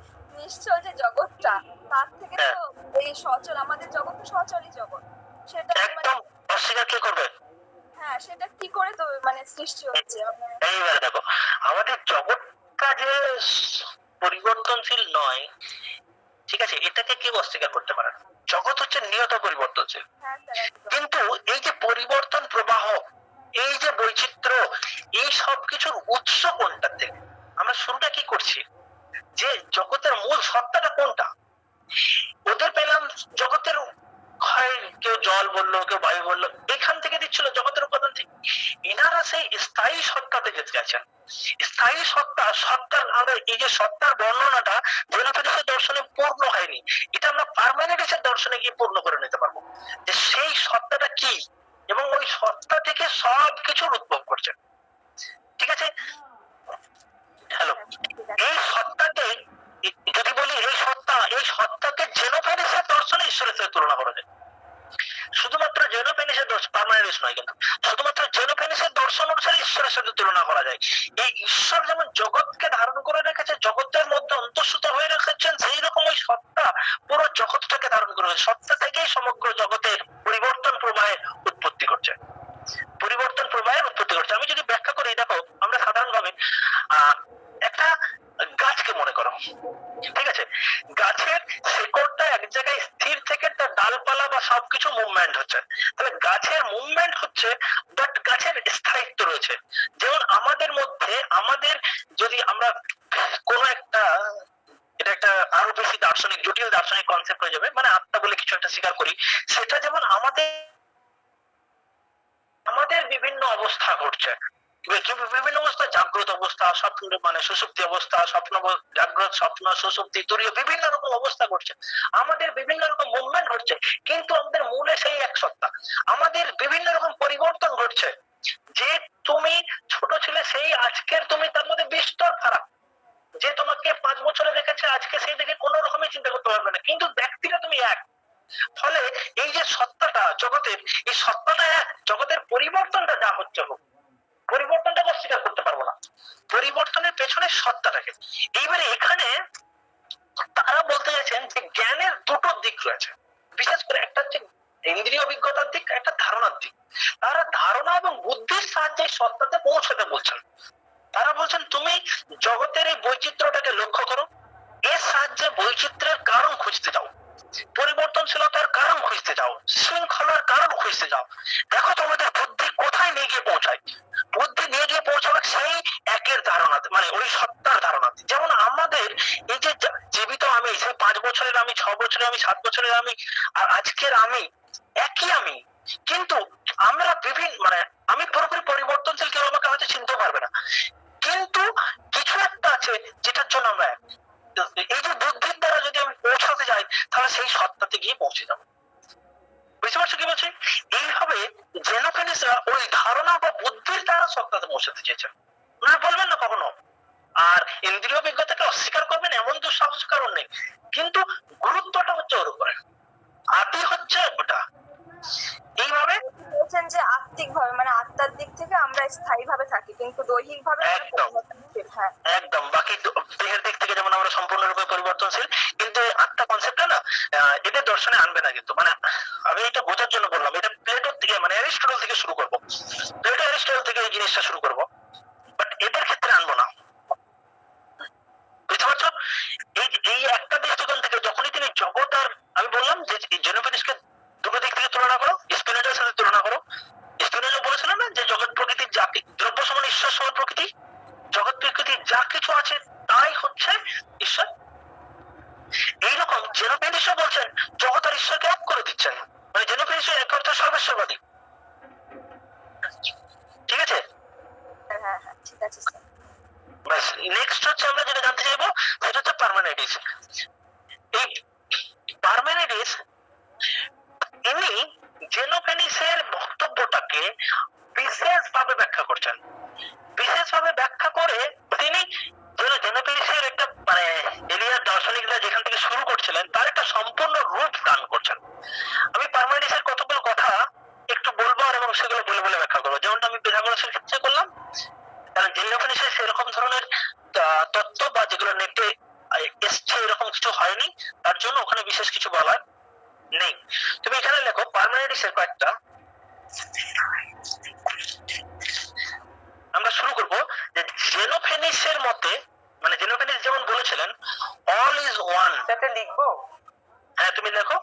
নিশ্চল যে জগৎটা, তার থেকে তো এই সচল, আমাদের জগৎ তো সচলই জগৎ, সেটা একদম অস্বীকার কে করবে? হ্যাঁ, সেটা কি করে তো মানে সৃষ্টি হচ্ছে? এইবারে দেখো, আমাদের জগৎটা যে পরিবর্তনশীল নয়, ঠিক আছে, এটাকে কেউ অস্বীকার করতে পারে না। জগৎ হচ্ছে নিয়ত পরিবর্তনশীল। কিন্তু এই যে পরিবর্তন প্রবাহ, এই যে বৈচিত্র্য, এই সব কিছুর উৎস কোনটা থেকে? আমরা শুরুটা কি করছি, যে জগতের মূল সত্তাটা কোনটা? ওদের পেলাম জগতের, হয় কেউ জল বললো, কেউ বায়ু বললো, এখান থেকে দিচ্ছিল জগতের উপাদান থেকে। এনারা সেই স্থায়ী সত্তাতে যেতে চাইছেন। স্থায়ী সত্তার আমরা এই যে সত্তার বর্ণনাটা জেনোফেনিসের দর্শনে পূর্ণ হয়নি, এটা আমরা পারমানেডিসের দর্শনে গিয়ে পূর্ণ করে নিতে পারবো, যে সেই সত্তাটা কি এবং ওই সত্তা থেকে সব কিছুর উদ্ভব করছে। ঠিক আছে? হ্যালো, এই সত্তাকে যদি বলি, এই সত্তাকে জেনোফেনিসের দর্শনে ঈশ্বরের সাথে তুলনা করা যায়। শুধুমাত্র জেনোফেনিসের দর্শন, পারমানেডিস নয় কিন্তু, শুধুমাত্র জেনোফেনিসের দর্শন অনুসারে ঈশ্বরের সাথে তুলনা করা যায়। এই ঈশ্বর যেমন জগৎকে ধারণ করে রেখেছে, জগতের মধ্যে অন্তঃসুত হয়ে রেখেছেন, সেই রকম ওই সত্তা পুরো জগৎটাকে ধারণ করে, সত্তা থেকেই সমগ্র জগতের পরিবর্তন প্রবাহের উৎপত্তি করছে। আমি যদি ব্যাখ্যা করি, দেখো আমরা সাধারণভাবে একটা গাছকে মনে করো, ঠিক আছে, গাছের শেকড়টা এক জায়গায় স্থির থেকে তার ডালপালা বা সবকিছু মুভমেন্ট হচ্ছে, তাহলে গাছের মুভমেন্ট হচ্ছে, বাট গাছের স্থায়িত্ব রয়েছে। যেমন আমাদের মধ্যে, আমাদের যদি আমরা কোন একটা, এটা একটা আরো বেশি দার্শনিক, জটিল দার্শনিক কনসেপ্ট হয়ে যাবে, মানে আত্মা বলে কিছু একটা স্বীকার করি, সেটা যেমন আমাদের বিভিন্ন অবস্থা ঘটছে, বিভিন্ন অবস্থা, জাগ্রত অবস্থা, স্বপ্ন মানে সুষুপ্তি অবস্থা, স্বপ্ন, জাগ্রত, স্বপ্ন, সুষুপ্তি, তুরীয়, বিভিন্ন রকম অবস্থা ঘটছে, আমাদের বিভিন্ন রকম মুভমেন্ট ঘটছে, কিন্তু আমাদের মূলে সেই এক সত্তা। আমাদের বিভিন্ন রকম পরিবর্তন ঘটছে, যে তুমি ছোট ছিলে সেই আজকের তুমি তার মধ্যে বিস্তর ফারাক। যে তোমাকে 5 বছরে দেখেছে, আজকে সেই দেখে কোনো রকমের চিন্তা করতে পারবে না, কিন্তু ব্যক্তিটা তুমি এক। ফলে এই যে সত্তাটা জগতের, এই সত্তাটা এক, জগতের পরিবর্তনটা যা হচ্ছে হোক, পরিবর্তনটাকে অস্বীকার করতে পারবো না, পরিবর্তনের পেছনে সত্তাটাকে। এইবারে এখানে তারা বলতে চাইছেন যে জ্ঞানের দুটো দিক রয়েছে, বিশেষ করে একটা হচ্ছে ইন্দ্রিয় অভিজ্ঞতার দিক, একটা ধারণার দিক। তারা ধারণা এবং বুদ্ধির সাহায্যে সত্তাতে পৌঁছাতে বলছেন। তারা বলছেন তুমি জগতের এই বৈচিত্র্যটাকে লক্ষ্য করো, এর সাহায্যে বৈচিত্র্যের কারণ খুঁজতে যাও, পরিবর্তনশীলতার কারণ খুঁজতে যাও, শৃঙ্খলার কারণ খুঁজতে যাও। দেখো তোমাদের বুদ্ধি কোথায় নিয়ে গিয়ে পৌঁছায়। বুদ্ধি নিয়ে গিয়ে পৌঁছাবে সেই একের ধারণাতে, মানে ওই সত্তার ধারণাতে। যেমন আমাদের এই যে জীবিত আমি, সেই 5 বছরের আমি, 6 বছরের আমি, 7 বছরের আমি, আর আজকের আমি একই আমি, কিন্তু আমরা বিভিন্ন, মানে আমি পুরোপুরি পরিবর্তনশীল, কেউ আমাকে হয়তো চিনতে পারবে না, কিন্তু কিছু একটা আছে যেটার জন্য আমরা এক। এই যে বুদ্ধির দ্বারা যদি আমি পৌঁছাতে যাই, তাহলে সেই সত্তাতে গিয়ে পৌঁছে যাবো। বুঝতে পারছো কি বলছি? এইভাবে জেনোফেনিসরা ওই ধারণা বা বুদ্ধির দ্বারা সত্তাতে পৌঁছাতে চেয়েছেন। ওনারা বলবেন না কখনো আর ইন্দ্রিয় অভিজ্ঞতাকে অস্বীকার করবেন এমন দুঃসাহস কারণ নেই, কিন্তু গুরুত্বটা হচ্ছে ওর উপরে, আদি হচ্ছে ওটা। এইভাবে বলছেন যে আত্মিক ভাবে, মানে আত্মার দিক থেকে আমরা স্থায়ী ভাবে থাকি, কিন্তু দৈহিক ভাবে একদম একদম বাকি দেহের দিক থেকে যেমন আমরা সম্পূর্ণরূপে পরিবর্তনশীল, কিন্তু আত্মা কনসেপ্টটা না এটা দর্শনে আনবে না। কিন্তু মানে আমি এটা বোঝার জন্য বললাম, এটা প্লেটোর থেকে, মানে অ্যারিস্টটল থেকে শুরু করবো, প্লেটো অ্যারিস্টটল থেকে এই জিনিসটা শুরু করবো, বাট এদের ক্ষেত্রে আনবো না। বুঝতে পারছো? এই একটা দৃষ্টিকোণ থেকে যখনই তিনি জগৎ আর, আমি বললাম যে জেনোফেনিসকে দুটো দিক থেকে তুলনা করো, স্পিনোজার সাথে তুলনা করো। স্পিনোজা বলেছিলেন না যে জগৎ প্রকৃতির যা দ্রব্য সমান ঈশ্বর সমান প্রকৃতি, জগৎ প্রকৃতির যা কিছু আছে তাই হচ্ছে ঈশ্বর। এইরকম জেনোফেনিসও বলছেন জগৎ আর ঈশ্বরকে এক করে দিচ্ছেন, মানে জেনোফেনিস এক অর্থে সর্বেশ্বরবাদী। ঠিক আছে? হ্যাঁ ঠিক আছে স্যার। বাস নেক্সট হচ্ছে আমরা যেটা জানতে চাইবো সেটা হচ্ছে পার্মেনিডিস। এই পার্মেনিডিস ইনি জেনোফেনিসের বক্তব্যটাকে বিশেষভাবে ব্যাখ্যা করছেন। বিশেষভাবে ব্যাখ্যা করে তিনি জেনোফেনিসের একটা, মানে এলিয়ার দার্শনিকরা যেখান থেকে শুরু করছিলেন তার একটা সম্পূর্ণ রূপ দান করছেন। আমি পার্মেনিডিসের কতগুলো কথা একটু বলবো আর এবং সেগুলো বলে বলে ব্যাখ্যা করবো, যেমনটা আমি পিথাগোরাসের ক্ষেত্রে করলাম। কারণ জেনোফেনিসের সেরকম ধরনের তত্ত্ব বা যেগুলো নেটে এসছে এরকম কিছু হয়নি, তার জন্য ওখানে বিশেষ কিছু বলার নেই। তুমি এখানে লেখো পার্মেনিডিসের কয়েকটা। আমরা শুরু করব যে জেনোফেনিসের মতে, মানে জেনোফেনিস যেমন বলেছিলেন অল ইজ ওয়ান। সেটা লিখবো? হ্যাঁ তুমি লেখো।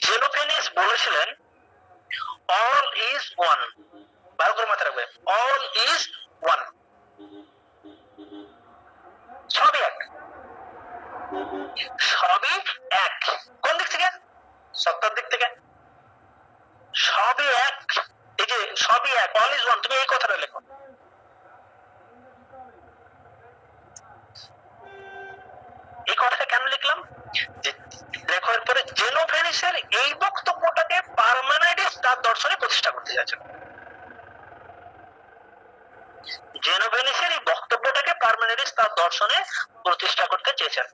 জেনোফেনিস বলেছিলেন অল ইজ ওয়ান, ভালো করে মাথায় রাখবে, অল ইজ ওয়ান, সবই এক, সবই এক। কোন দিক থেকে? সত্তার দিক থেকে। সবই এক, এই যে সবই এক, অল ইজ ওয়ান, তুমি এই কথাটা লেখো। এই কথাটা কেন লিখলাম? দেখো এরপরে জেনোফেনিসের এই বক্তব্যটাকে পার্মেনিডিস তার দর্শনে প্রতিষ্ঠা করতে যাচ্ছেন। জেনোফেনিসের এই বক্তব্যটাকে পার্মেনিডিস তার দর্শনে প্রতিষ্ঠা করতে চেয়েছেন।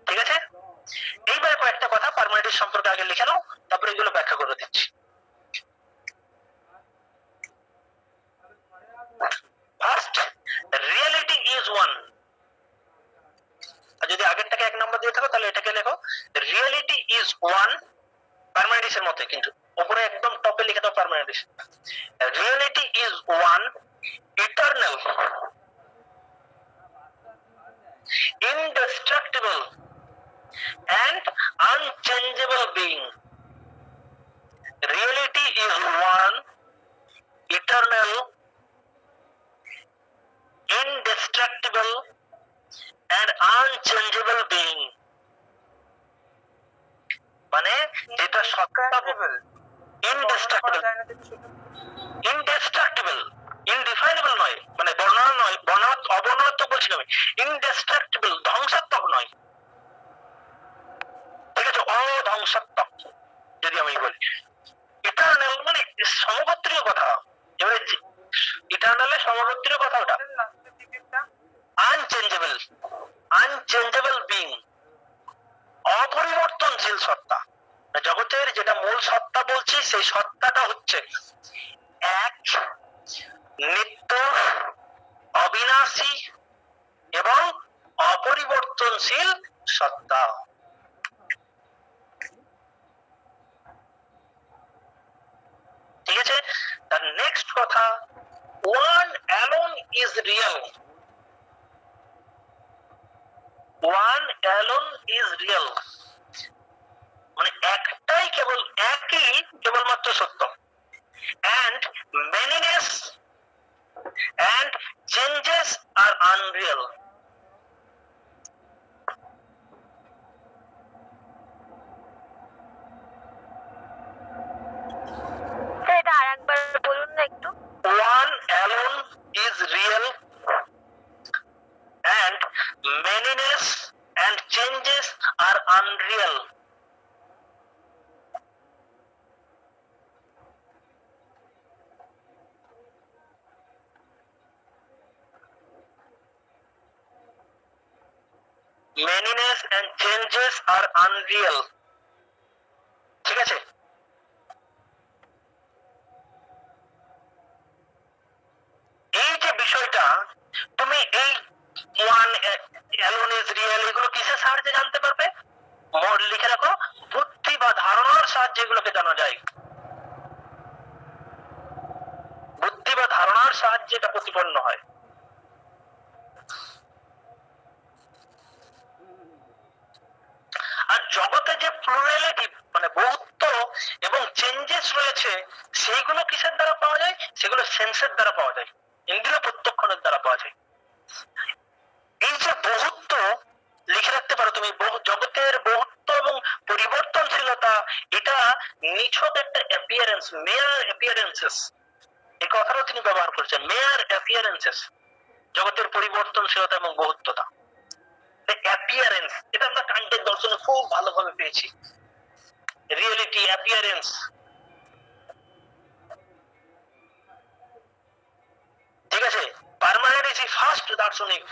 ঠিক আছে? এইবারে কয়েকটা কথা পার্মেনিডিস সম্পর্কে আগে লিখে নাও, তারপরে এগুলো ব্যাখ্যা করে দিচ্ছি। First, reality is one. আর যদি আগেরটাকে 1 নম্বর দিয়ে থাকো তাহলে এটাকে লেখো রিয়েলিটি ইজ ওয়ান, পার্মেনিডিসের মতে, কিন্তু উপরে একদম টপে লিখে দাও Parmenides. Reality is one, eternal, indestructible and unchangeable being. Reality is one, eternal, indestructible and unchangeable being. মানে যেটা সত্তা, indestructible, indestructible, indefinable নয়, মানে বর্ণনা নয়, অবর্ণনাত্মক বলছি আমি, indestructible, ধ্বংসাত্মক নয়। ঠিক আছে? অধ্বংসাত্মক যদি আমি বলি। ইটারনাল মানে সমগোত্রীয় কথা, এবারে ইটারনালের সমগোত্রীয় কথা ওটা। আনচেঞ্জেবল, আনচেঞ্জেবল বিং, অপরিবর্তন পরিবর্তনশীল সত্তা। জগতের যেটা মূল সত্তা বলছি সেই সত্তাটা হচ্ছে এক, নিত্য, অবিনাশী এবং অপরিবর্তনশীল সত্তা। ঠিক আছে, তার নেক্সট কথা, one alone is real. One alone is real মানে একটাই, কেবল একই কেবলমাত্র সত্য। and manyness and changes are unreal. এটা আরেকবার বলুন না একটু। One alone is real and manyness and changes are unreal. Manyness and changes are unreal. ঠিক আছে, এই যে বিষয়টা তুমি এই ওয়ান অ্যালোন ইজ রিয়েল এগুলো কিসের সাহায্যে জানতে পারবে? মোর লিখে রাখো, বুদ্ধি বা ধারণার সাহায্যে এগুলোকে জানা যায়। বুদ্ধি বা ধারণার সাহায্যে এটা প্রতিপন্ন হয়। আর জগতে যে প্লুরালিটি মানে বহুত্ব এবং চেঞ্জেস রয়েছে সেইগুলো কিসের দ্বারা পাওয়া যায়? সেগুলো সেন্সের দ্বারা পাওয়া যায়, ইন্দ্রিয় প্রত্যক্ষণের দ্বারা পাওয়া যায়। এই যে বহুত্ব লিখে রাখতে পারো তুমি, জগতের বহুত্ব এবং পরিবর্তনশীলতা, এটা নিছক একটা অ্যাপিয়ারেন্স, মেয়ার অ্যাপিয়ারেন্সেস। এই কথাটাও তিনি ব্যবহার করেছেন, মেয়ার অ্যাপিয়ারেন্সেস, জগতের পরিবর্তনশীলতা এবং বহুত্বতা। অ্যাপিয়ারেন্স এটা আমরা কান্টের দর্শনে খুব ভালোভাবে পেয়েছি। Reality, appearance. ঠিক আছে, পার্মানেন্ট ফার্স্ট দার্শনিক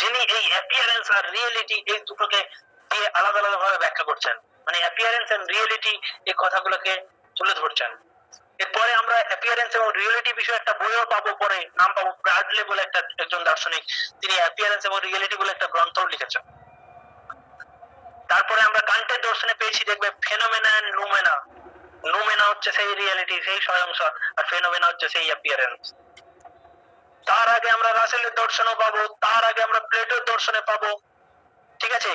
যিনি এই অ্যাপিয়ারেন্স আর রিয়েলিটি এই দুটোকে দিয়ে আলাদা আলাদা ভাবে ব্যাখ্যা করছেন, মানে অ্যাপিয়ারেন্স এন্ড রিয়েলিটি এই কথাগুলোকে তুলে ধরছেন। এরপরে আমরা অ্যাপিয়ারেন্স এবং রিয়েলিটি বিষয়ে একটা বইও পাবো, পরে নাম পাবো, ব্রাডলে বলে একটা একজন দার্শনিক, তিনি অ্যাপিয়ারেন্স এবং রিয়েলিটি বলে একটা গ্রন্থও লিখেছেন। তারপরে আমরা কান্টের দর্শনে পেয়েছি, দেখবে ফেনোমেনা এন্ড নুমেনা। নুমেনা হচ্ছে সেই রিয়েলিটি, সেই স্বয়ংসৎ, আর ফেনোমেনা হচ্ছে সেই অ্যাপিয়ারেন্স। তার আগে আমরা রাসেলের দর্শনও পাবো, তার আগে আমরা প্লেটোর দর্শনে পাবো। ঠিক আছে,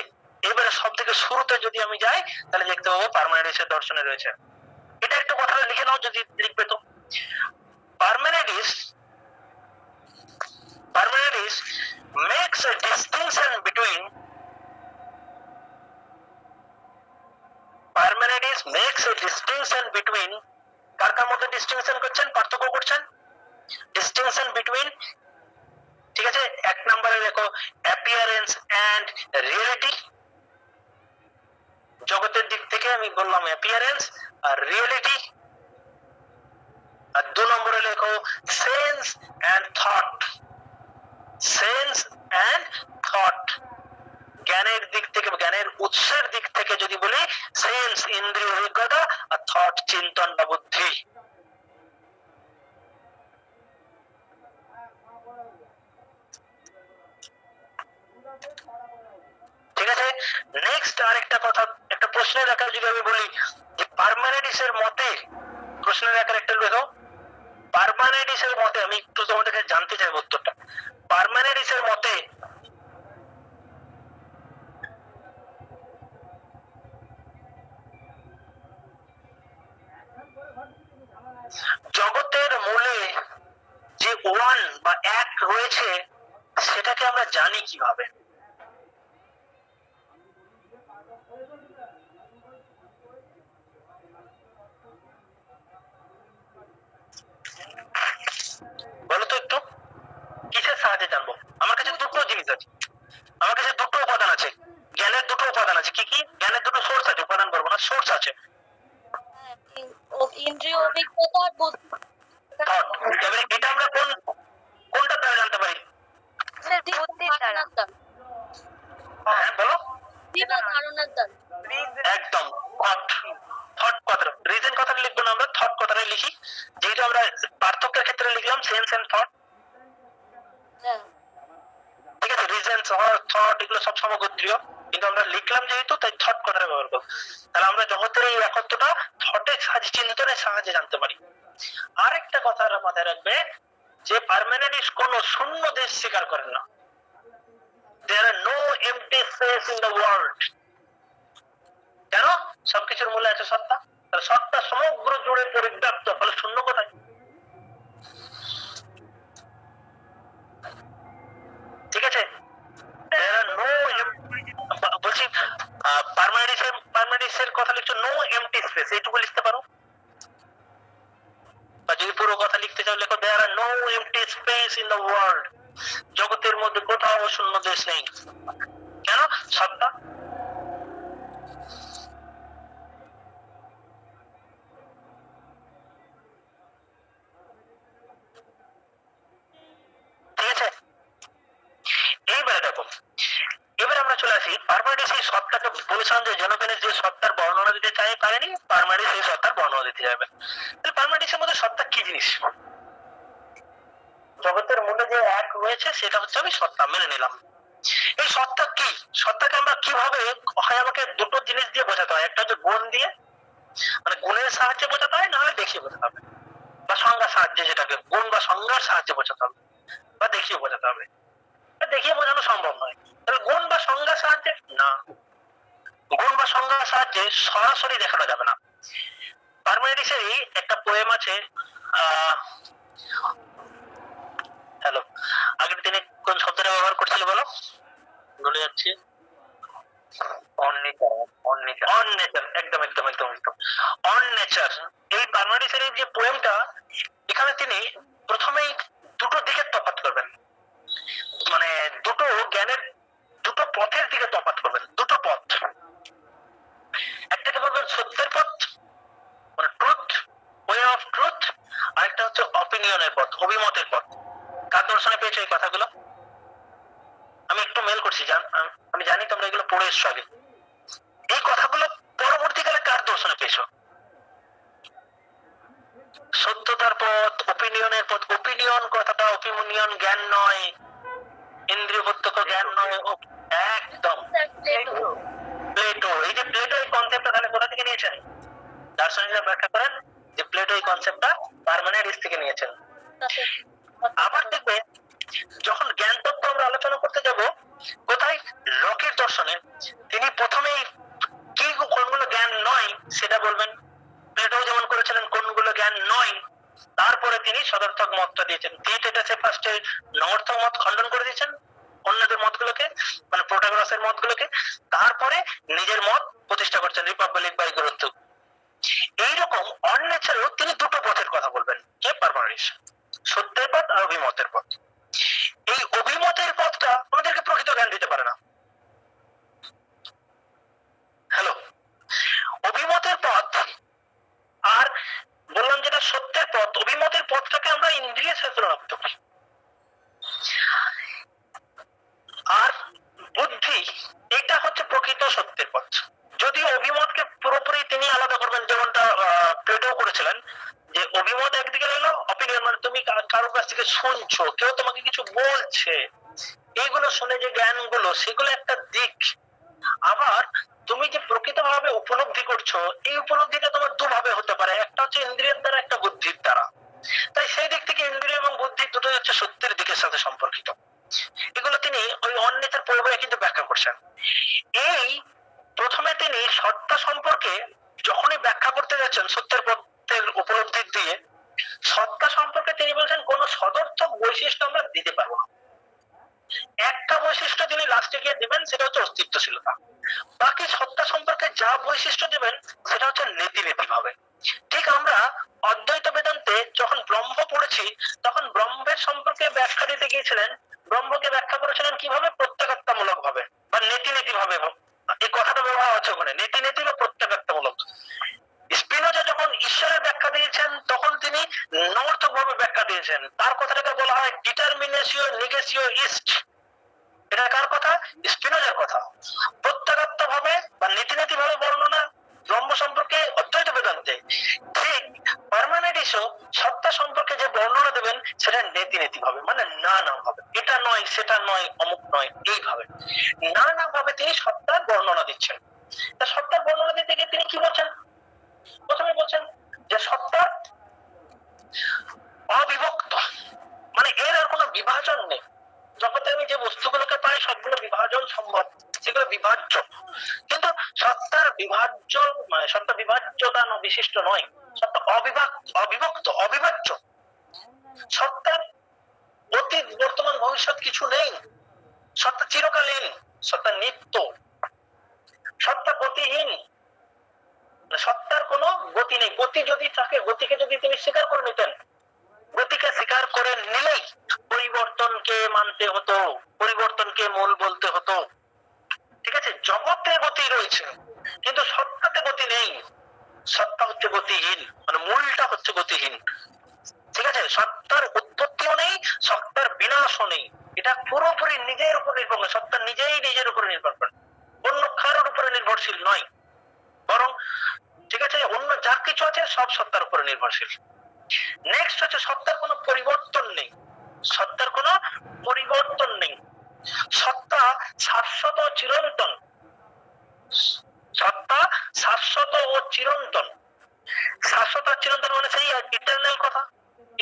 এবারে সব থেকে শুরুতে যদি আমি যাই তাহলে দেখতে পাবো পার্মেনিডিসের দর্শনে রয়েছে। এটা একটু কথা লিখে নাও যদি লিখবে তো। পার্মেনিডিস makes a distinction between কার কার মধ্যে ডিস্টিংশন করছেন, পার্থক্য করছেন? ডিস্টিংশন বিটুইন, ঠিক আছে, এক নম্বরে দেখো অ্যাপিয়ারেন্স এন্ড রিয়েলিটি। জগতের দিক থেকে আমি বললাম অ্যাপিয়ারেন্স আর রিয়েলিটি। আর দু নম্বরে লেখো sense and thought. Sense and thought, জ্ঞানের দিক থেকে, জ্ঞানের উৎসের দিক থেকে যদি বলি, সেন্স ইন্দ্রিয় অভিজ্ঞতা আর থট চিন্তন বা বুদ্ধি। ঠিক আছে, নেক্সট আরেকটা কথা, একটা প্রশ্নের আকারে যদি আমি বলি যে পার্মেনিডিসের মতে, প্রশ্নের আকারে একটা লেখো, পার্মেনিডিসের মতে, আমি একটু তোমাদের কাছে জানতে চাই উত্তরটা। পার্মেনিডিসের মতে জগতের মূলে যে ওয়ান বা এক রয়েছে সেটাকে আমরা জানি কিভাবে? বলো তো একটু, কিসের সাহায্যে জানবো? আমার কাছে দুটো জিনিস আছে, আমার কাছে দুটো উপাদান আছে, জ্ঞানের দুটো উপাদান আছে। কি কি? জ্ঞানের দুটো সোর্স আছে, উপাদান বলবো না, সোর্স আছে। ইন্দ্রিয় অভিজ্ঞতা আর বুদ্ধি। এবারে এটা আমরা কোনটা দ্বারা জানতে পারি? বুদ্ধির দ্বারা। হ্যাঁ বলো। বুদ্ধি বা ধারণার দ্বারা। একদম থট কথাটা, রিজন কথাটা লিখবো না, আমরা থট কথাটা লিখি, যেহেতু আমরা পার্থক্যের ক্ষেত্রে লিখলাম সেন্স এন্ড থট। হ্যাঁ ঠিক আছে, রিজন থট এগুলো সব সমগোত্রীয়, কিন্তু আমরা লিখলাম যেহেতু তাই থট কথাটা ব্যবহার করবো। তাহলে আমরা জগতের এই একত্বটা থটের সাহায্যে, চিন্তনের সাহায্যে জানতে পারি। আরেকটা কথা মাথায় রাখবে যে পার্মেনিডিস কোন শূন্য দেশ স্বীকার করেন না। There are no empty space in the world. কেন? সবকিছুর মূলে আছে সত্তা, তাহলে সত্তা সমগ্র জুড়ে পরিব্যাপ্ত, ফলে শূন্য কোথায়? ঠিক আছে, there are no বলছি পার্মেনিডিসের কথা লিখছো নো এমটি স্পেস, এইটুকু লিখতে পারো। বা যদি পুরো কথা লিখতে চাও লেখো there are no empty space in the world. জগতের মধ্যে কোথাও শূন্য দেশ নেই। কেন? সত্তা। ঠিক আছে, এইবারে দেখো, এবার আমরা চলে আসি পার্মেনিডিস এই সত্তাকে বলেছিলাম যে জেনোফেনিস যে সত্তার বর্ণনা দিতে চাই পারেনি, পার্মেনিডিস এই সত্তার বর্ণনা দিতে যাবে। তাহলে পার্মেনিডিসের মধ্যে সত্তা কি জিনিস? জগতের মূলে যে এক রয়েছে সেটা হচ্ছে আমি সত্তা, মেনে নিলাম। এই সত্তা কি? সত্তাকে আমরা কিভাবে, হয় আমাকে দুটো জিনিস দিয়ে বোঝাতে হয়, একটা হচ্ছে গুণ দিয়ে, মানে গুণের সাহায্যে বোঝাতে হয়, না হলে দেখিয়ে বোঝাতে হবে, বা সংজ্ঞার সাহায্যে, যেটাকে গুণ বা সংজ্ঞার সাহায্যে বোঝাতে হবে, বা দেখিয়ে বোঝাতে হবে। দেখিয়ে বোঝানো সম্ভব নয়, তাহলে গুণ বা সংজ্ঞার সাহায্যে না, গুণ বা সংজ্ঞার সাহায্যে সরাসরি দেখানো যাবে না। পার্মেনিডিসেরই একটা পোয়েম আছে, হ্যালো, আগের দিনে কোন শব্দটা ব্যবহার করছিল বলো, ভুলে যাচ্ছি। অন নেচার, একদম একদম একদম একদম অন নেচার। এই পার্মেনিডিসের এই যে পোয়েমটা, এখানে তিনি প্রথমেই দুটো দিকের তফাৎ করবেন, মানে দুটো জ্ঞানের দুটো পথের দিকে তফাৎ করবেন, দুটো পথ। একটাকে বলবেন সত্যের পথ, মানে ট্রুথ, ওয়ে অফ ট্রুথ, আরেকটা হচ্ছে অপিনিয়নের পথ, অভিমতের পথ। কার দর্শনে পেয়েছো এই কথাগুলো? আমি একটু মেল করছি, আমি জানি তোমরা এগুলো পড়ে এসছো আগে। এই কথাগুলো পরবর্তীকালে কার দর্শনে পেয়েছো? সত্যতার পথ, ওপিনিয়নের পথ। ওপিনিয়ন কথাটা, ওপিনিয়ন জ্ঞান নয়, ইন্দ্রিয় প্রত্যক্ষ জ্ঞান নয়, একদম প্লেটো। এই যে প্লেটো এই কনসেপ্টটা তাহলে কোথা থেকে নিয়েছেন? দার্শনিকরা ব্যাখ্যা করেন যে প্লেটো এই কনসেপ্টটা পার্মেনিডিস থেকে নিয়েছেন। আবার দেখবে যখন জ্ঞান তত্ত্ব আমরা আলোচনা করতে যাব কোথায়, লকের দর্শনে, তিনি প্রথমেই কি কোনগুলো জ্ঞান নয় সেটা বলবেন। প্লেটো যেমন করেছিলেন কোনগুলো জ্ঞান নয়, তারপরে তিনি সদর্থক মতটা দিয়েছেন। থিয়েটেটাসে ফার্স্টে নগর্থক মত খণ্ডন করে দিয়েছেন, অন্যদের মতগুলোকে, মানে প্রোটাগরাসের মতগুলোকে, তারপরে নিজের মত প্রতিষ্ঠা করছেন, রিপাবলিক বাই গ্রন্থ। এইরকম অন নেচারেও তিনি দুটো পথের কথা বলবেন, কে? পার্মেনিডিস, সত্যের পথ আর অভিমতের পথ। এই অভিমতের পথটা আমাদেরকে প্রকৃত জ্ঞান দিতে পারে না। হ্যালো, অভিমতের পথ আর বললাম যেটা সত্যের পথ, অভিমতের পথটাকে আমরা ইন্দ্রিয়ের সাথে তুলনা করতে পারি। আর বুদ্ধি, এটা হচ্ছে প্রকৃত সত্যের পথ। যদিও অভিমতকে পুরোপুরি তিনি আলাদা করবেন, যেমনটা প্লেটো করেছিলেন, যে অভিমত একদিকে রইলো, অপিনিয়ন মানে তুমি কারো কাছ থেকে শুনছো, কেউ তোমাকে কিছু বলছে, এইগুলো শুনে যে জ্ঞানগুলো, সেগুলো একটা দিক। আবার তুমি যে প্রকৃতভাবে উপলব্ধি করছো, এই উপলব্ধিটা তোমার দুভাবে হতে পারে, একটা হচ্ছে ইন্দ্রিয়ের দ্বারা, একটা বুদ্ধির দ্বারা। তাই সেই দিক থেকে ইন্দ্রিয় এবং বুদ্ধি দুটোই হচ্ছে সত্যের দিকের সাথে সম্পর্কিত। এগুলো তিনি ওই অন্যতার পরিবারে কিন্তু ব্যাখ্যা করছেন। এই প্রথমে তিনি সত্তা সম্পর্কে যখনই ব্যাখ্যা করতে যাচ্ছেন, সত্যের পথের উপলব্ধি দিয়ে, সত্তা সম্পর্কে তিনি বলছেন কোন সদর্থক বৈশিষ্ট্য আমরা দিতে পারবো না। একটা বৈশিষ্ট্য তিনি লাস্টে গিয়ে দেবেন, সেটা হচ্ছে অস্তিত্বশীলতা। বাকি সত্তা সম্পর্কে যা বৈশিষ্ট্য দেবেন সেটা হচ্ছে নীতি ভাবে। ঠিক আমরা অদ্বৈত বেদান্তে যখন ব্রহ্ম পড়েছি, তখন ব্রহ্মের সম্পর্কে ব্যাখ্যা দিতে গিয়েছিলেন, ব্রহ্মকে ব্যাখ্যা করেছিলেন কিভাবে? প্রত্যাগাত্মূলক ভাবে বা নীতি ভাবে। এই কথাটা ব্যবহার হচ্ছে ওখানে, নীতি বা প্রত্যাগাত্মূলক। স্পিনোজা যখন ঈশ্বরের ব্যাখ্যা দিয়েছেন, তখন তিনি নমর্থক ভাবে ব্যাখ্যা দিয়েছেন। তার কথাটাকে বলা হয় ডিটারমিনেশিও নিগেশিও ইস্ট। এটা কার কথা? স্পিনোজার কথা। প্রত্যাগাত্ম প্রথমে বলছেন যে সত্তা অবিভক্ত, মানে এর আর কোনো বিভাজন নেই। জগতে আমি যে বস্তুগুলোকে পাই সবগুলো বিভাজন সম্ভব, সেগুলো বিভাজ্য, কিন্তু সত্তার বিভাজ্য মানে সত্তা বিভাজ্যতা বিশিষ্ট নয়, সত্তা অবিভক্ত অবিভাজ্য। সত্তার অতীত বর্তমান ভবিষ্যৎ কিছু নেই, সত্তা চিরকালীন, সত্তা নিত্য, সত্তা গতিহীন, সত্তার কোনো গতি নেই। গতি যদি থাকে, গতিকে যদি তিনি স্বীকার করে নিতেন, গতিকে স্বীকার করে নিলেই পরিবর্তনকে মানতে হতো, পরিবর্তনকে মূল বলতে হতো। ঠিক আছে, জগতে গতি রয়েছে কিন্তু সত্তাতে গতি নেই, সত্তা হচ্ছে গতিহীন, মানে মূলটা হচ্ছে গতিহীন। ঠিক আছে, সত্তার উৎপত্তিও নেই, সত্তার বিনাশও নেই, এটা পুরোপুরি নিজের উপর নির্ভর করে, সত্তা নিজেই নিজের উপরে নির্ভর করে, অন্য কারোর উপরে নির্ভরশীল নয়, বরং ঠিক আছে অন্য যা কিছু আছে সব সত্তার উপরে নির্ভরশীল। নেক্সট হচ্ছে সত্তার কোনো পরিবর্তন নেই, সত্তার কোনো পরিবর্তন নেই, সত্তা শাশ্বত চিরন্তন, সত্তা শাশ্বত ও চিরন্তন। শাশ্বত আর চিরন্তন মানে সেই ইটারনাল কথা,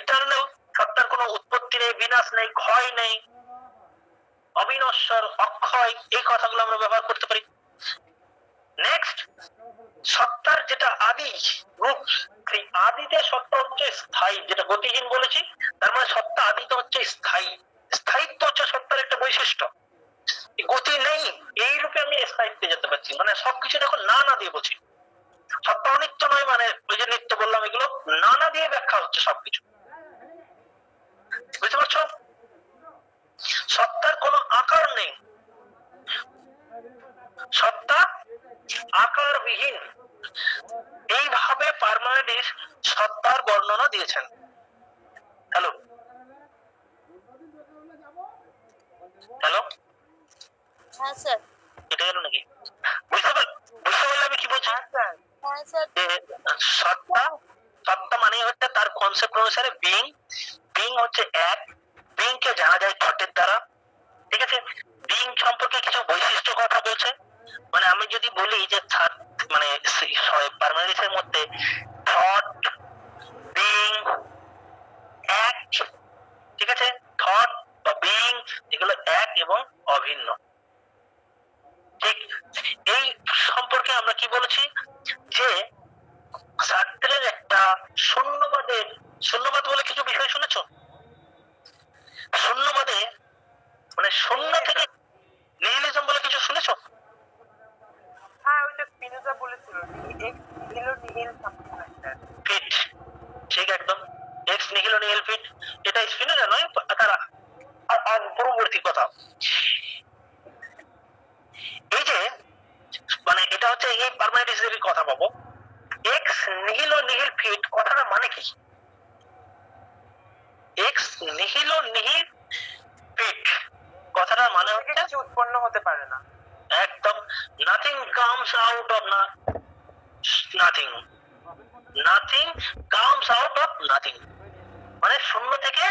ইটারনাল। সত্তার কোনো উৎপত্তি নেই, বিনাশ নেই, ক্ষয় নেই, অবিনশ্বর, অক্ষয়, এই কথাগুলো আমরা ব্যবহার করতে পারি। নেক্সট, সত্তার যেটা আদি রূপ, সেই আদিতে সত্তা হচ্ছে স্থায়ী, যেটা গতিহীন বলেছি, তার মানে সত্তা আদিতে হচ্ছে স্থায়ী, স্থায়িত্ব হচ্ছে সত্তার একটা বৈশিষ্ট্য। গতি নেই এই রূপে আমি স্থায়িত্বে যেতে পারছি, মানে সবকিছু দেখো না না দিয়ে বলছি। সত্তা অনিত্য নয়, মানে ওই যে নিত্য বললাম, এগুলো না না দিয়ে ব্যাখ্যা হচ্ছে সবকিছু, বুঝতে পারছো? সত্তার কোনো আকার নেই, সত্তা আকারবিহীন, এইভাবে পারমানেন্টিস্ট সত্তার বর্ণনা দিয়েছেন। হ্যালো হ্যালো, হ্যাঁ স্যার। এটা গেল নাকি? বুঝতে পারলে আমি কি বলছি? হ্যাঁ স্যার। সত্তা, সত্তা মানে হচ্ছে তার কনসেপ্ট অনুসারে বিং, বিং হচ্ছে এক, বিং কে জানা যায় থটের দ্বারা। ঠিক আছে, বিং সম্পর্কে কিছু বৈশিষ্ট্য কথা বলছে, মানে আমি যদি বলি যে মানে পারমানেন্টিস্টের মধ্যে থট, বিং, এক, ঠিক আছে, থট বা বিং এগুলো এক এবং অভিন্ন। ঠিক এই সম্পর্কে আমরা কি বলেছি যে সার্ত্রের একটা শূন্যবাদের, শূন্যবাদ বলে কিছু বিষয় শুনেছো? শূন্যবাদে মানে শূন্য থেকে নিহিলিজম বলে কিছু শুনেছো? হ্যাঁ, ওইটা স্পিনোজা বলেছিল, ex nihilo nihil something like that. Fit, ঠিক একদম, এক্স নিহিলো নিহিল ফিট, এটা স্পিনোজা নয়, তারা পূর্ববর্তী কথা। এই যে মানে এটা হচ্ছে এই পারমানেন্টিস্টের কথা পাবো, এক্স নিহিলো নিহিল ফিট কথাটা মানে কি? এক্স নিহিলো নিহিল ফিট কথাটার মানে হচ্ছে কিছু উৎপন্ন হতে পারে না, একদম, nothing comes out of nothing, nothing comes out of nothing, মানে শূন্য থেকে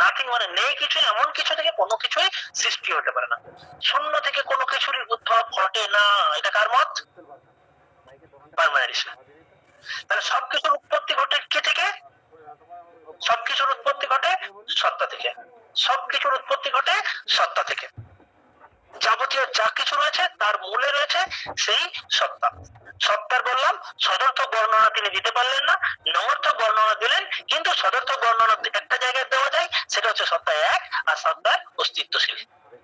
নাথিং মানে নেই কিছু, এমন কিছু থেকে কোনো কিছুই সৃষ্টি হতে পারে না, শূন্য থেকে কোনো কিছুর উদ্ভব ঘটে না। এটা কার মত? পারমানেন্টিস্ট। তাহলে সবকিছুর উৎপত্তি ঘটে কি থেকে? সবকিছুর উৎপত্তি ঘটে সত্তা থেকে, সবকিছুর উৎপত্তি ঘটে সত্তা থেকে, যাবতীয় যা কিছু রয়েছে তার মূলে রয়েছে সেই সত্তা। সত্তার বললাম সদর্থক বর্ণনা তিনি দিতে পারলেন না, নমর্থক বর্ণনা দিলেন, কিন্তু সদর্থক বর্ণনা একটা জায়গায় দেওয়া যায়, সেটা হচ্ছে সত্তা এক আর সত্তার অস্তিত্বশীল।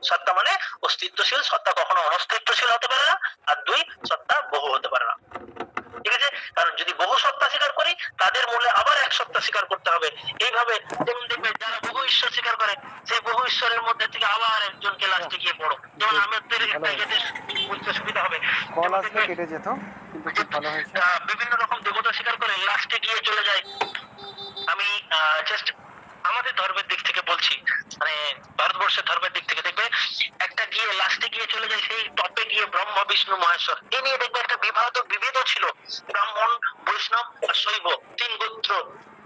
সত্তা মানে অস্তিত্বশীল, সত্তা কখনো অনস্তিত্বশীল হতে পারে না, আর দুই, সত্তা বহু হতে পারে না। ঠিক আছে, কারণ যদি বহু সত্তা স্বীকার করি তাদের মূলে আবার এক সত্তা স্বীকার করতে হবে। এইভাবে যেমন দেখবে যারা বহু ঈশ্বর স্বীকার করে, সেই বহু ঈশ্বরের মধ্যে থেকে আবার একজনকে লাস্টে গিয়ে পড়ো, যেমন আমাদের একটা ইয়েতে বুঝতে সুবিধা হবে, কল আসলে কেটে যেত, কিন্তু খুব ভালো হয়েছে। বিভিন্ন রকম দেবতা স্বীকার করে লাস্টে গিয়ে চলে যায়। আমি জাস্ট আমাদের ধর্মের দিক থেকে বলছি, মানে ভারতবর্ষের ধর্মের দিক থেকে দেখবে একটা গিয়ে লাস্টে গিয়ে চলে যায় সেই টপে গিয়ে ব্রহ্ম বিষ্ণু মহেশ্বর, এ নিয়ে দেখবে একটা বিভেদও ছিল, ব্রাহ্মণ বৈষ্ণব আর শৈব তিন গোত্র,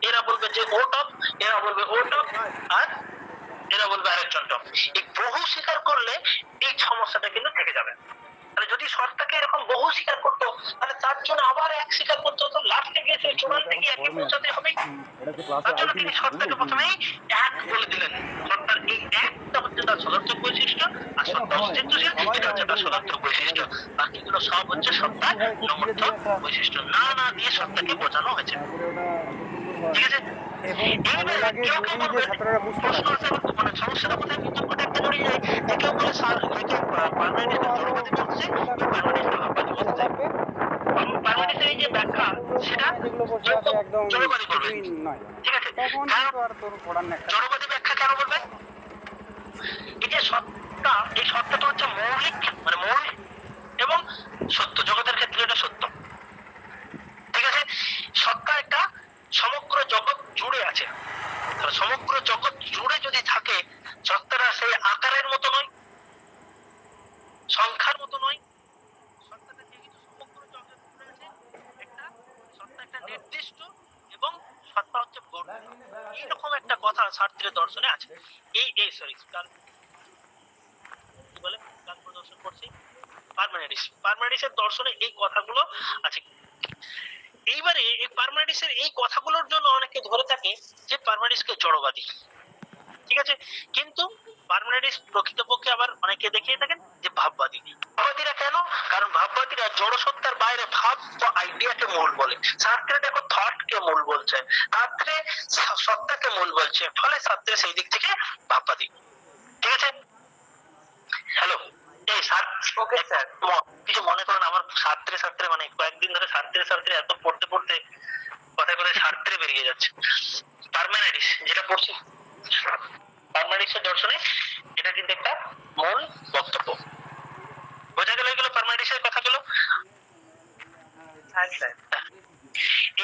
এরা বলবে যে ও টপ, এরা বলবে ও টপ, আর এরা বলবে আরেকজন টপ। এই বহু স্বীকার করলে এই সমস্যাটা কিন্তু থেকে যাবে। তাহলে যদি সত্তাকে এরকম বহু স্বীকার করতো তাহলে তার জন্য আবার এক স্বীকার করতে হতো, লাস্টে গিয়ে সেই চূড়ান্তে গিয়ে একে পৌঁছাতে হবে। তার জন্য তিনি সত্তাকে প্রথমেই এক বলে দিলেন। সত্তার এই একটা হচ্ছে তার সদর্থক বৈশিষ্ট্য, আর সত্তা অস্তিত্বশীল এটা হচ্ছে তার সদর্থক বৈশিষ্ট্য। বাকিগুলো সব হচ্ছে সত্তার নমর্থক বৈশিষ্ট্য, না দিয়ে সত্তাকে বোঝানো হয়েছে। ঠিক আছে, এবং ভালো লাগে যদি যে ছাত্ররা বুঝতে পারে। মানে সমস্যাটা কোথায় বিতর্কটা একটা জড়িয়ে যায় যে কেউ বলে স্যার একে পার্মানেন্ট জড়বাদী বলছে, পার্মানেন্ট ভাববাদী বলছে। পার্মানেন্টের এই যে ব্যাখ্যা সেটা যেগুলো বসে আছে একদম জড়বাদী বলবে। কিছুই নয়, ঠিক আছে, তখন কিন্তু আর তোর পড়ার না। জড়বাদী ব্যাখ্যা কেন বলবে? এই যে সত্তা, এই সত্তাটা হচ্ছে মৌলিক, মানে মূল এবং সত্য, জগতের ক্ষেত্রে এটা সত্য। ঠিক আছে, সত্তা একটা সমগ্র জগৎ জুড়ে আছে। সমগ্র জগৎ জুড়ে যদি থাকে, সত্তাটা সেই আকারের মতো নয়, সংখ্যার মতো নয়। সত্তাটা যেহেতু সমগ্র জগৎ জুড়ে আছে, সত্তা একটা নির্দিষ্ট এবং সত্তা হচ্ছে বর্ণিত, এইরকম একটা কথা শাস্ত্রীয় দর্শনে আছে। এই সরি কি বলে কাল প্রদর্শন করছি পারমানেন্টিসের দর্শনে এই কথাগুলো আছে। এইবারে এই পারমানেন্টিসের এই কথাগুলোর জন্য অনেকে ধরে থাকে যে পারমানেন্টিসকে জড়বাদী। ঠিক আছে, কিন্তু পারমানেন্টিস্ট প্রকৃতপক্ষে আবার অনেকে দেখিয়ে থাকেন যে ভাববাদী। ভাববাদীরা কেন? কারণ ভাববাদীরা জড় সত্তার বাইরে ভাব বা আইডিয়াকে মূল বলে। শাস্ত্রে দেখো থটকে মূল বলছে, শাস্ত্রে সত্তাকে মূল বলছে, ফলে শাস্ত্রে সেই দিক থেকে ভাববাদী। ঠিক আছে, হ্যালো এই ওকে স্যার, কিছু মনে করেন আমার শাস্ত্রে মানে কয়েকদিন ধরে শাস্ত্রে এত পড়তে কথায় কথায় শাস্ত্রে বেরিয়ে যাচ্ছে। পারমানেন্টিস যেটা পড়ছি, পারমানেন্টিসের দর্শনে এটা কিন্তু একটা মূল বক্তব্য। বোঝা গেল এগুলো পারমানেন্টিসের কথাগুলো?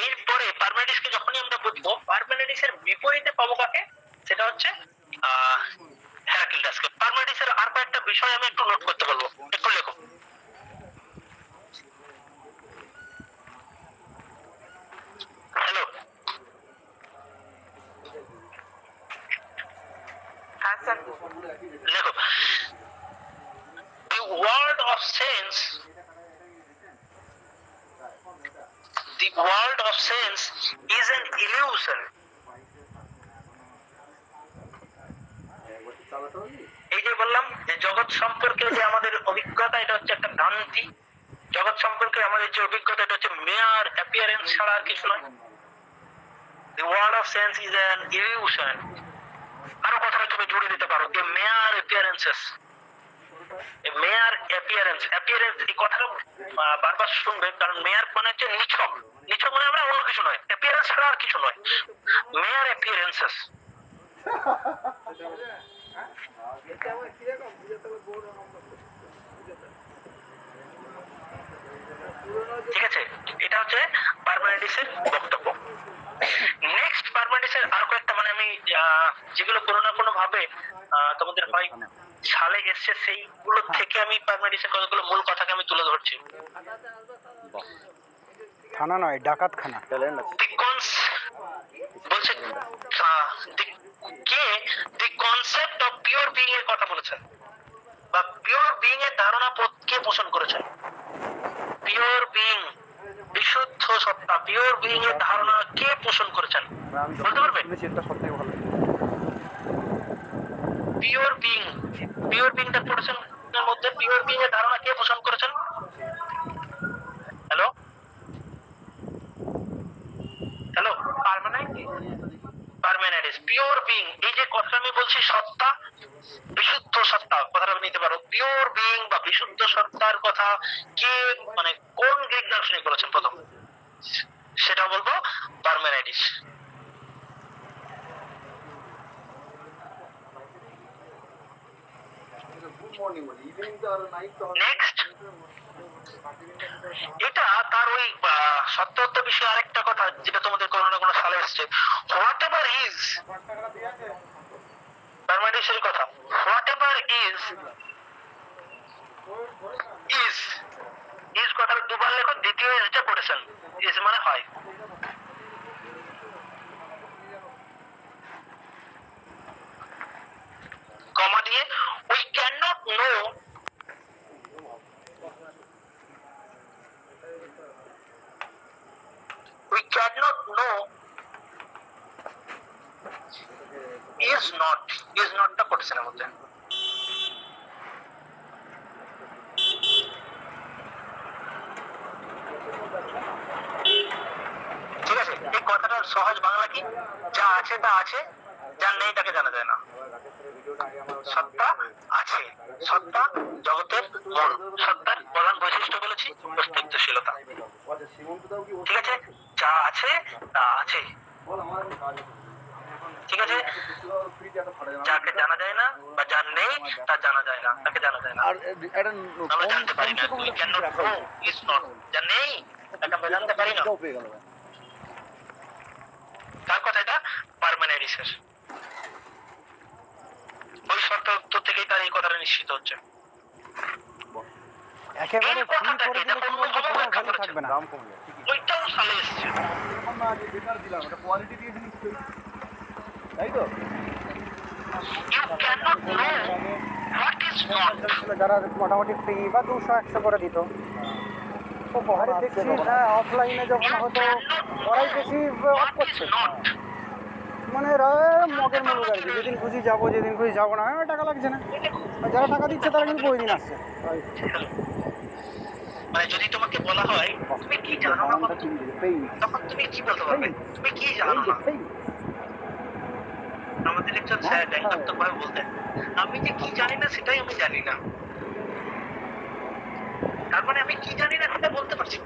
এরপরে পারমানেন্টিসকে যখনই আমরা বুঝবো, পারমানেন্টিসের বিপরীতে পাবো কাকে? সেটা হচ্ছে হেরাক্লিটাসকে। পারমানেন্টিসের আর কয়েকটা বিষয় আমি একটু নোট করতে বলবো, একটু লেখো। হ্যালো, লেখো। The world of sense is an illusion. এই যে বললাম যে জগৎ সম্পর্কে যে আমাদের অভিজ্ঞতা, এটা হচ্ছে একটা ভ্রান্তি। জগৎ সম্পর্কে আমাদের যে অভিজ্ঞতা, এটা হচ্ছে মেয়ার অ্যাপিয়ারেন্স ছাড়া আর কিছু নয়। The world of sense is an illusion. আরো কথাটা তুমি জুড়ে দিতে পারো, যে মেয়ার অ্যাপিয়ারেন্সেস, মেয়ার অ্যাপিয়ারেন্স এই কথাটা বারবার শুনবে, কারণ মেয়ার মানে হচ্ছে নিছক মানে আমরা অন্য কিছু নয়, অ্যাপিয়ারেন্স ছাড়া আর কিছু নয়, মেয়ার অ্যাপিয়ারেন্সেস। ঠিক আছে, এটা হচ্ছে পারমানেন্টিসের বক্তব্য। নেক্সট পারমানেন্টিসের আর কয়েকটা, মানে আমি যেগুলো কোনো না কোনো ভাবে তোমাদের হয় সালে এসছে, সেইগুলো থেকে আমি পারমানেন্টিসের কতগুলো মূল কথাকে আমি তুলে ধরছি। থানা নয়, ডাকাতখানা। বলছে কে the concept of pure being এর কথা বলেছেন, বা পিওর বিইং এর ধারণা কে পোষণ করেছেন? পিওর বিইং, বিশুদ্ধ সত্তা, পিওর বিইং এর ধারণা কে পোষণ করেছেন বলতে পারবে? পিওর বিইংটা পড়েছেন এর মধ্যে, পিওর বিইং এর ধারণা কে পোষণ করেছেন? হ্যালো পারমানেন্টিস, পিওর বিইং। এই যে কথা আমি বলছি সত্তা, বিশুদ্ধ সত্তা, কথাটা নিতে পারো। পিওর বিইং বা বিশুদ্ধ সত্তার কথা কে, মানে কোন গ্রিক দার্শনিক বলেছেন প্রথম? সেটা বলবো পারমানেন্টিস। নেক্সট, এটা তার ওই সত্য বিষয়ে আরেকটা কথা যেটা তোমাদের কোনো না কোনো সালে এসছে, হোয়াট এভার ইজ, পারমানেন্টিসের কথা, হোয়াট এভার ইজ কথাটা দুবার লেখো, দ্বিতীয় ইজটা পড়েছেন, ইজ মানে হয়। কমা দিয়ে, we can not no is নটটা কোটেশনের মধ্যে। ঠিক আছে, এই কথাটার সহজ বাংলা কি? যা আছে তা আছে, যা নেই তাকে জানা যায় না। সত্তা আছে, সত্তা জগতের মূল। সত্তার প্রধান বৈশিষ্ট্য বলেছি অস্তিত্বশীলতা। ঠিক আছে, যা আছে তা আছে। ঠিক আছে, যাকে জানা যায় না বা যার নেই তা জানা যায় না, তাকে জানা যায় না, আমরা জানতে পারি না। We cannot know is not, যা নেই তাকে আমরা জানতে পারি না। তার কথা এটা পারমানেন্টিসের ওই শর্ত থেকেই তার এই কথাটা নিশ্চিত হচ্ছে। একেবারে ফ্রি করে দিলে কি বলবো, কোনো ভ্যালু থাকবে না। ওইটাও সালে এসছে। তাই তো You cannot know what is not. যারা মোটামুটি ফ্রি বা 200-100 করে দিত, তো পরে দেখছি অফলাইনে যখন হতো ওরাই বেশি অফ করছে, মানে মগের মুলুক আর কি। যেদিন খুশি যাবো, যেদিন খুশি যাবো না, টাকা লাগছে না। আর যারা টাকা দিচ্ছে তারা কিন্তু প্রতিদিন আসছে। মানে যদি তোমাকে বলা হয় তুমি কি জানো না, তখন তুমি কি বলতে পারবে? তুমি কি জানো না? আমাদের একজন স্যার ডাইরেক্টভাবে বলতেন, আমি যে কি জানি না সেটাই আমি জানি না। তার মানে আমি কি জানি না সেটা বলতে পারছি।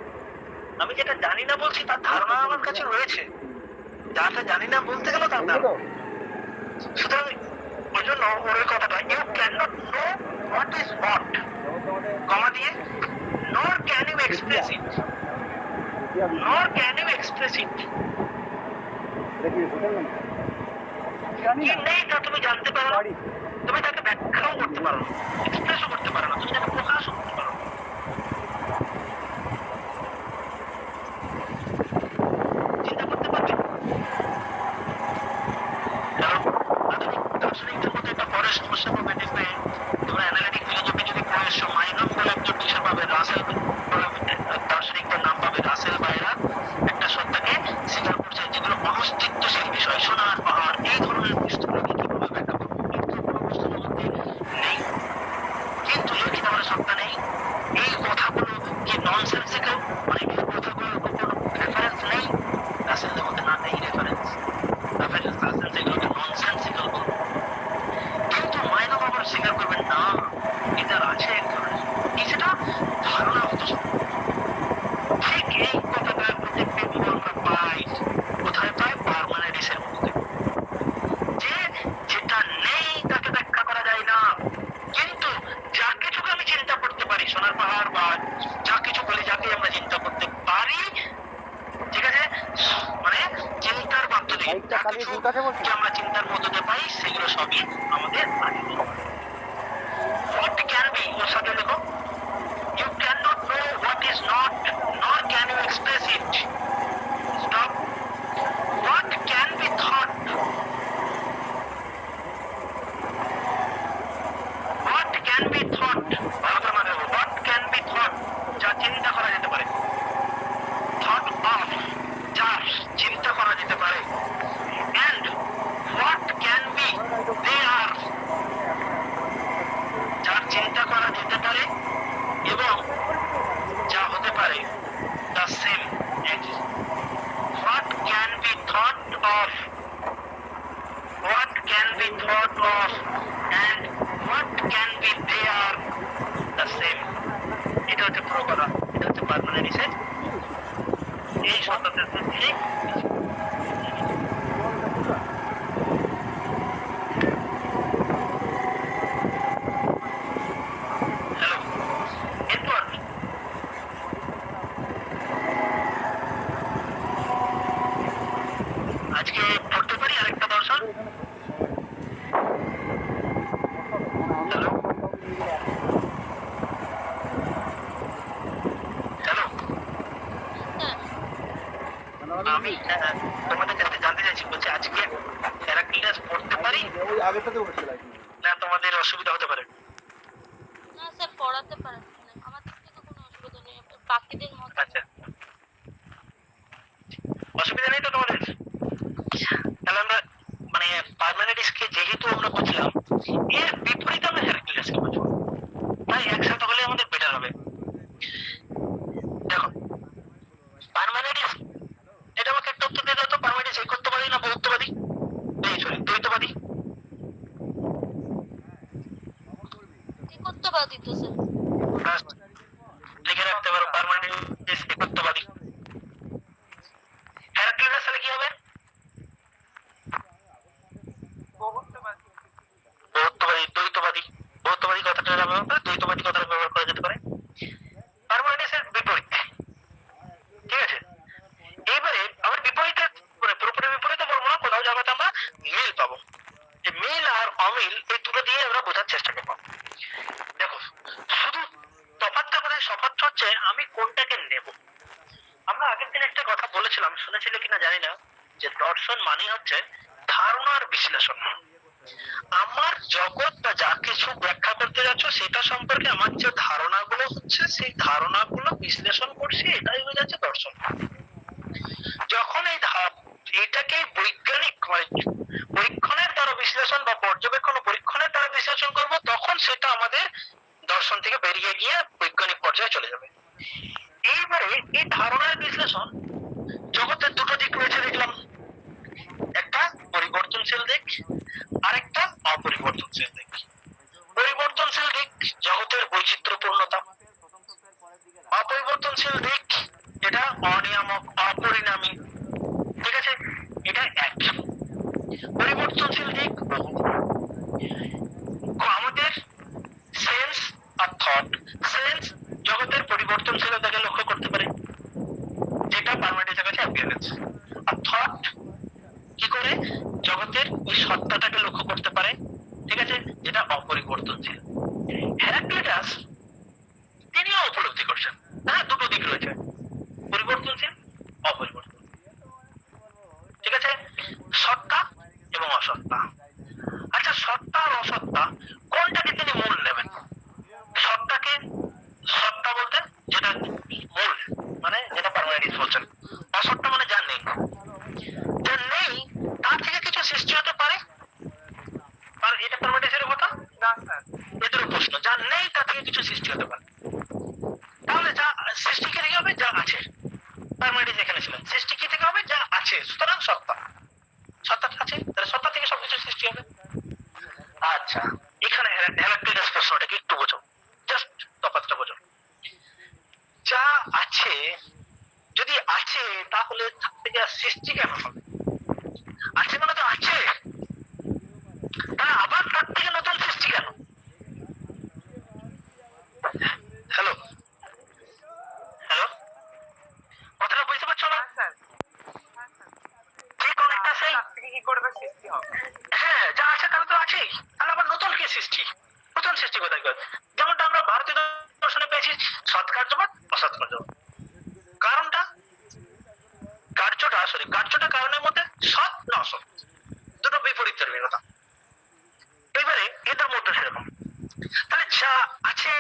আমি যেটা জানি না বলছি তার ধারণা আমার কাছে রয়েছে, যাটা জানি না বলতে গেল তার ধারণা। সুতরাং ওই জন্য ওর কথাটা, you can not know what is not, comma দিয়ে, nor can you express it, nor can you express it। কি নেই তা তুমি জানতে পারো না, তুমি তাকে ব্যাখ্যাও করতে পারো না, এক্সপ্রেসও করতে পারো না, তুমি তাকে প্রকাশও করতে পারো না। চিন্তা করতে পারবে? কারণ আধুনিক দার্শনিকদের মধ্যে একটা বড় সমস্যা পাবে, দেখবে তোমরা অ্যানালিটিক ফিলোসফি যদি পড়ে এসো, মাইনন বলে একজন টিচার পাবে, রাসেল দার্শনিকদের নাম পাবে, রাসেল বাইরা একটা সত্তাকে স্বীকার করছে যেগুলো অনস্তিত্বশীল বিষয়, সোনার পাহাড়, এই ধরনের বিষয়গুলোকে কিভাবে ব্যাখ্যা করবে? প্রশ্নের মধ্যে নেই, কিন্তু যদি তোমার সত্তা নেই, এই কথাগুলো কি ননসেন্সিক্যাল, মানে এই কথাগুলোর কোনো রেফারেন্স নেই, রাসেলদের মধ্যে না নেই রেফারেন্স, রাসেল যেগুলোকে ননসেন্সিক্যাল বলবো, কিন্তু মাইনব আবার স্বীকার করবেন না এটার আছে এক ধরনের, সেটা ধারণা হতো। ঠিক এই কথাটার প্রতিবিম্ব আমরা পাই কোথায়? পাই পারমানেন্টিসের মধ্যে, যে যেটা নেই তাকে ব্যাখ্যা করা যায় না, কিন্তু যা কিছুকে আমি চিন্তা করতে পারি, সোনার পাহাড় বা যা কিছু বলি, যাকে আমরা চিন্তা করতে পারি, ঠিক আছে, মানে চিন্তার মাধ্যমে যা কিছু আমরা চিন্তার মধ্যে দিয়ে পাই, সেগুলো সবই আমাদের আছে। What can be, ওর সাথে লেখো, you cannot know what is not, nor can you express it. Stop. What can be thought? What can be thought? ভালো করে মনে রাখো, what can be thought, যা চিন্তা করা যেতে পারে, thought of, যা চিন্তা করা যেতে পারে, and what can be there, যার চিন্তা করা যেতে পারে এবং যা হতে পারে, the same, একই। What can be thought of, what can be thought of, and what can be there, the same। এটা হচ্ছে পুরো কথা, এটা হচ্ছে পারমানেন্টিসের এই শব্দটার ঠিক। হ্যালো, এরপর আজকে পড়তে পারি আরেকটা দর্শন। হ্যালো হ্যালো, আমি তোমাদের কাছে জানতে চাইছি, বলছি আজকে হেরাক্লিটাস পড়তে পারি না? তোমাদের অসুবিধা হতে পারে? না স্যার, পড়াতে পারেন, আমাদের থেকে কোনো অসুবিধা নেই, বাকিদের মতো। আচ্ছা, অসুবিধা নেই তো তোমাদের? তাহলে আমরা মানে পার্মানেন্টিসকে যেহেতু আমরা বুঝলাম, এর বিপরীতে আমরা হেরাক্লিয়াসকে বুঝবো, তাই একসাথে হলে আমাদের বেটার হবে। দেখো পার্মানেন্টিস, এটা আমাকে একটা উত্তর দিয়ে দাও তো, পার্মানেন্টিস একত্ববাদী না বহুত্ববাদী, সরি দ্বৈতবাদী? একত্ববাদী তো স্যার। ব্যাস, লিখে রাখতে পারো পার্মানেন্টিস একত্ববাদী। হেরাক্লিয়াস তাহলে কি হবে? বহুত্ববাদী, দ্বৈতবাদী। বহুত্ববাদী কথাটা ব্যবহার করে দ্বৈতবাদী কথাটা ব্যবহার করা যেতে পারে। পার্মানেন্টিসের বিপরীত, ঠিক আছে? এইবারে আবার বিপরীতে, মানে পুরোপুরি বিপরীতে বলবো না, কোথাও জায়গাতে আমরা মিল পাবো। যে মিল আর অমিল এই দুটো দিয়ে আমরা বোঝার চেষ্টা করবো। দেখো শুধু তফাৎটা কোথায়, সফাৎটা হচ্ছে আমি কোনটাকে নেব। আমরা আগের দিন একটা কথা বলেছিলাম, শুনেছিল কিনা জানি না, যে দর্শন মানে হচ্ছে ধারণার বিশ্লেষণ। আমার জগৎ বা যা কিছু ব্যাখ্যা করতে যাচ্ছ সেটা সম্পর্কে আমার যে ধারণাগুলো হচ্ছে, সেই ধারণাগুলো বিশ্লেষণ করছি, এটাই হয়ে যাচ্ছে দর্শন। যখন এটাকে বৈজ্ঞানিক মানে পরীক্ষণের দ্বারা বিশ্লেষণ বা পর্যবেক্ষণ ও পরীক্ষণের দ্বারা বিশ্লেষণ করব, তখন সেটা আমাদের দর্শন থেকে বেরিয়ে গিয়ে বৈজ্ঞানিক পর্যায়ে চলে যাবে। এইবারে এই ধারণার বিশ্লেষণ জগতের দুটো দিক রয়েছে দেখলাম, একটা পরিবর্তনশীল দিক, আরেকটা অপরিবর্তনশীল দিক। পরিবর্তনশীল দিক জগতের বৈচিত্র্যপূর্ণতা, অপরিবর্তনশীল দিক এটা অনিয়ামক, অপরিণামী, ঠিক আছে? এটা এক। পরিবর্তনশীল দিক বহু। আমাদের সেন্স আর থট, সেন্স জগতের পরিবর্তনশীলতাকে লক্ষ্য করতে পারে, যেটা পার্মানেন্টের কাছে অ্যাপিয়ারেন্স। আর থট কি করে জগতের ওই সত্তাটাকে লক্ষ্য করতে পারে, ঠিক আছে, যেটা অপরিবর্তনশীল। হেরাক্লিটাস তিনিও উপলব্ধি করছেন, হ্যাঁ দুটো দিক রয়েছে, পরিবর্তনশীল অপরিবর্তনশীল, ঠিক আছে, সত্তা এবং অসত্তা। আচ্ছা সত্তা আর অসত্তা কোনটাকে তিনি মূল নেবেন? সত্তাকে, সত্তা বলতে যেটা মূল, মানে যেটা পার্মানেন্টিস বলছেন। অসত্তা মানে যা নেই, যা নেই তার থেকে কিছু সৃষ্টি হতে পারে, আর এটা পার্মানেন্টিসের কথা না স্যার, এদের প্রশ্ন। যা নেই তার থেকে কিছু সৃষ্টি হতে পারে, তাহলে যা সৃষ্টি কি থেকে হবে? যা আছে। পার্মানেন্টিস এখানে ছিলেন, সৃষ্টি কি থেকে হবে? যা আছে, সুতরাং সত্তা। সত্তা আছে, তাহলে সত্তা থেকে সবকিছু সৃষ্টি হবে। আচ্ছা এখানে হেরাক্লিটাস প্রশ্নটাকে একটু বোঝো, জাস্ট তফাৎটা বোঝো। যা আছে, যদি আছে তাহলে তার থেকে সৃষ্টি কেন হবে? আছে মানে তো আছে, তাহলে আবার তার থেকে নতুন সৃষ্টি কেন? হ্যালো হ্যালো, কথাটা বুঝতে পারছো না? যে কোন একটা সেই কি করবে সৃষ্টি হবে, হ্যাঁ যা আছে তাহলে তো আছেই, তাহলে আবার নতুন কি সৃষ্টি? নতুন সৃষ্টি কোথায়? যেমনটা আমরা ভারতীয় দর্শনে পেয়েছি সৎ কার্যবাদ, অসৎ কার্যবাদ। কারণটা, কার্যটা কারণের মধ্যে সৎ না অসৎ, দুটো বিপরীত কথা। এবারে এদের মধ্যে সেরকম, তাহলে যা আছে,